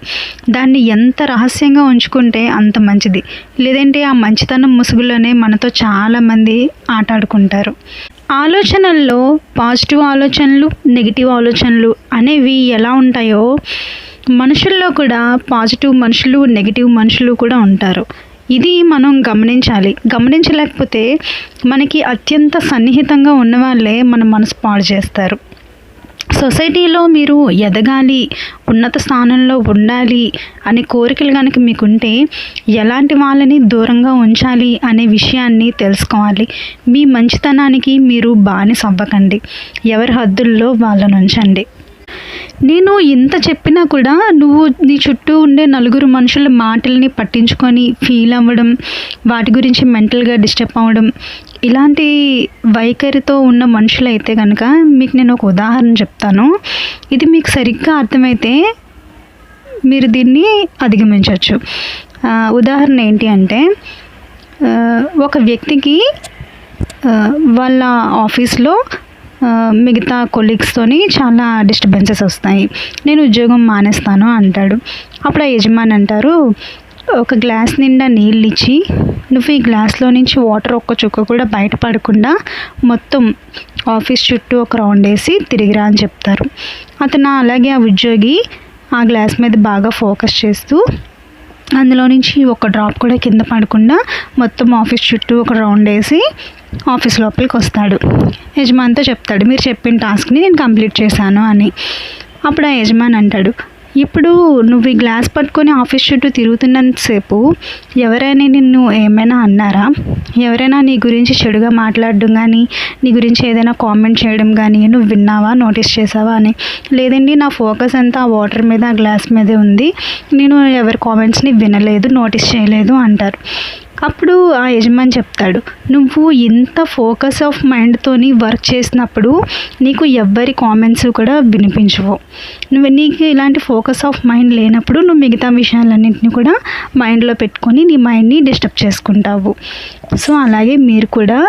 దాన్ని ఎంత రహస్యంగా ఉంచుకుంటే అంత మంచిది. లేదంటే ఆ మంచితనం ముసుగులోనే మనతో చాలామంది ఆటాడుకుంటారు. ఆలోచనల్లో పాజిటివ్ ఆలోచనలు, నెగిటివ్ ఆలోచనలు అనేవి ఎలా ఉంటాయో మనుషుల్లో కూడా పాజిటివ్ మనుషులు, నెగిటివ్ మనుషులు కూడా ఉంటారు. ఇది మనం గమనించాలి. గమనించలేకపోతే మనకి అత్యంత సన్నిహితంగా ఉన్న వాళ్ళే మన మనసు పాడు చేస్తారు. సొసైటీలో మీరు ఎదగాలి, ఉన్నత స్థానంలో ఉండాలి అనే కోరికలు కనుక మీకుంటే ఎలాంటి వాళ్ళని దూరంగా ఉంచాలి అనే విషయాన్ని తెలుసుకోవాలి. మీ మంచితనానికి మీరు బానిస అవ్వకండి. ఎవరి హద్దుల్లో వాళ్ళని ఉంచండి. నేను ఇంత చెప్పినా కూడా నువ్వు నీ చుట్టూ ఉండే నలుగురు మనుషుల మాటల్ని పట్టించుకొని ఫీల్ అవ్వడం, వాటి గురించి మెంటల్గా డిస్టర్బ్ అవ్వడం, ఇలాంటి వైఖరితో ఉన్న మనుషులైతే కనుక మీకు నేను ఒక ఉదాహరణ చెప్తాను. ఇది మీకు సరిగ్గా అర్థమైతే మీరు దీన్ని అధిగమించవచ్చు. ఉదాహరణ ఏంటి అంటే, ఒక వ్యక్తికి వాళ్ళ ఆఫీస్లో మిగతా కొలీగ్స్తోని చాలా డిస్టర్బెన్సెస్ వస్తాయి. నేను ఉద్యోగం మానేస్తాను అంటాడు. అప్పుడు ఆ యజమాని అంటారు, ఒక గ్లాస్ నిండా నీళ్ళు ఇచ్చి నువ్వు ఈ గ్లాస్లో నుంచి వాటర్ ఒక్క చుక్క కూడా బయటపడకుండా మొత్తం ఆఫీస్ చుట్టూ ఒక రౌండ్ వేసి తిరిగిరా అని చెప్తారు. అతను అలాగే ఆ ఉద్యోగి ఆ గ్లాస్ మీద బాగా ఫోకస్ చేస్తూ అందులో నుంచి ఒక డ్రాప్ కూడా కింద పడకుండా మొత్తం ఆఫీస్ చుట్టూ ఒక రౌండ్ వేసి ఆఫీస్ లోపలికి వస్తాడు. యజమానితో చెప్తాడు, మీరు చెప్పిన టాస్క్ని నేను కంప్లీట్ చేశాను అని. అప్పుడు ఆ యజమాని అంటాడు, ఇప్పుడు నువ్వు ఈ గ్లాస్ పట్టుకొని ఆఫీస్ చుట్టూ తిరుగుతున్నంతసేపు ఎవరైనా నిన్ను ఏమైనా అన్నారా? ఎవరైనా నీ గురించి చెడుగా మాట్లాడడం కానీ, నీ గురించి ఏదైనా కామెంట్ చేయడం కానీ నువ్వు విన్నావా, నోటీస్ చేసావా అని? లేదండి, నా ఫోకస్ అంతా ఆ వాటర్ మీద, ఆ గ్లాస్ మీదే ఉంది, నేను ఎవరి కామెంట్స్ని వినలేదు, నోటీస్ చేయలేదు అంటారు. అప్పుడు ఆ యజమాని చెప్తాడు, నువ్వు ఇంత ఫోకస్ ఆఫ్ మైండ్తోని వర్క్ చేసినప్పుడు నీకు ఎవ్వరి కామెంట్స్ కూడా వినిపించవు. నీకు ఇలాంటి ఫోకస్ ఆఫ్ మైండ్ లేనప్పుడు నువ్వు మిగతా విషయాలన్నింటినీ కూడా మైండ్లో పెట్టుకొని నీ మైండ్ని డిస్టర్బ్ చేసుకుంటావు. సో అలాగే మీరు కూడా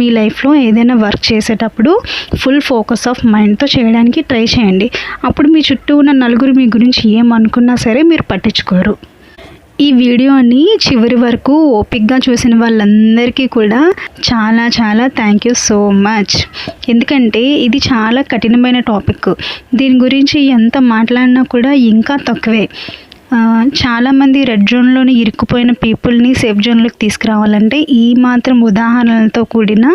మీ లైఫ్లో ఏదైనా వర్క్ చేసేటప్పుడు ఫుల్ ఫోకస్ ఆఫ్ మైండ్తో చేయడానికి ట్రై చేయండి. అప్పుడు మీ చుట్టూ ఉన్న నలుగురు మీ గురించి ఏమనుకున్నా సరే మీరు పట్టించుకోరు. ఈ వీడియోని చివరి వరకు ఓపిక్గా చూసిన వాళ్ళందరికీ కూడా చాలా చాలా థ్యాంక్ యూ సో మచ్. ఎందుకంటే ఇది చాలా కఠినమైన టాపిక్. దీని గురించి ఎంత మాట్లాడినా కూడా ఇంకా తక్కువే. చాలామంది రెడ్ జోన్లోని ఇరుక్కుపోయిన పీపుల్ని సేఫ్ జోన్లోకి తీసుకురావాలంటే ఈ మాత్రం ఉదాహరణలతో కూడిన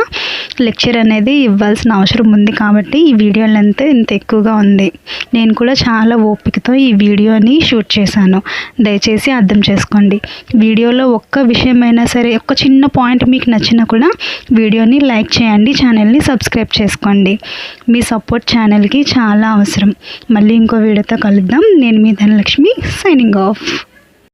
లెక్చర్ అనేది ఇవ్వాల్సిన అవసరం ఉంది. కాబట్టి ఈ వీడియో లెంత్ ఇంత ఎక్కువగా ఉంది. నేను కూడా చాలా ఓపికతో ఈ వీడియోని షూట్ చేశాను. దయచేసి అర్థం చేసుకోండి. వీడియోలో ఒక్క విషయమైనా సరే, ఒక్క చిన్న పాయింట్ మీకు నచ్చినా కూడా వీడియోని లైక్ చేయండి, ఛానల్ని సబ్స్క్రైబ్ చేసుకోండి. మీ సపోర్ట్ ఛానల్కి చాలా అవసరం. మళ్ళీ ఇంకో వీడియోతో కలుద్దాం. నేను మీ ధనలక్ష్మి, సైనింగ్ ఆఫ్.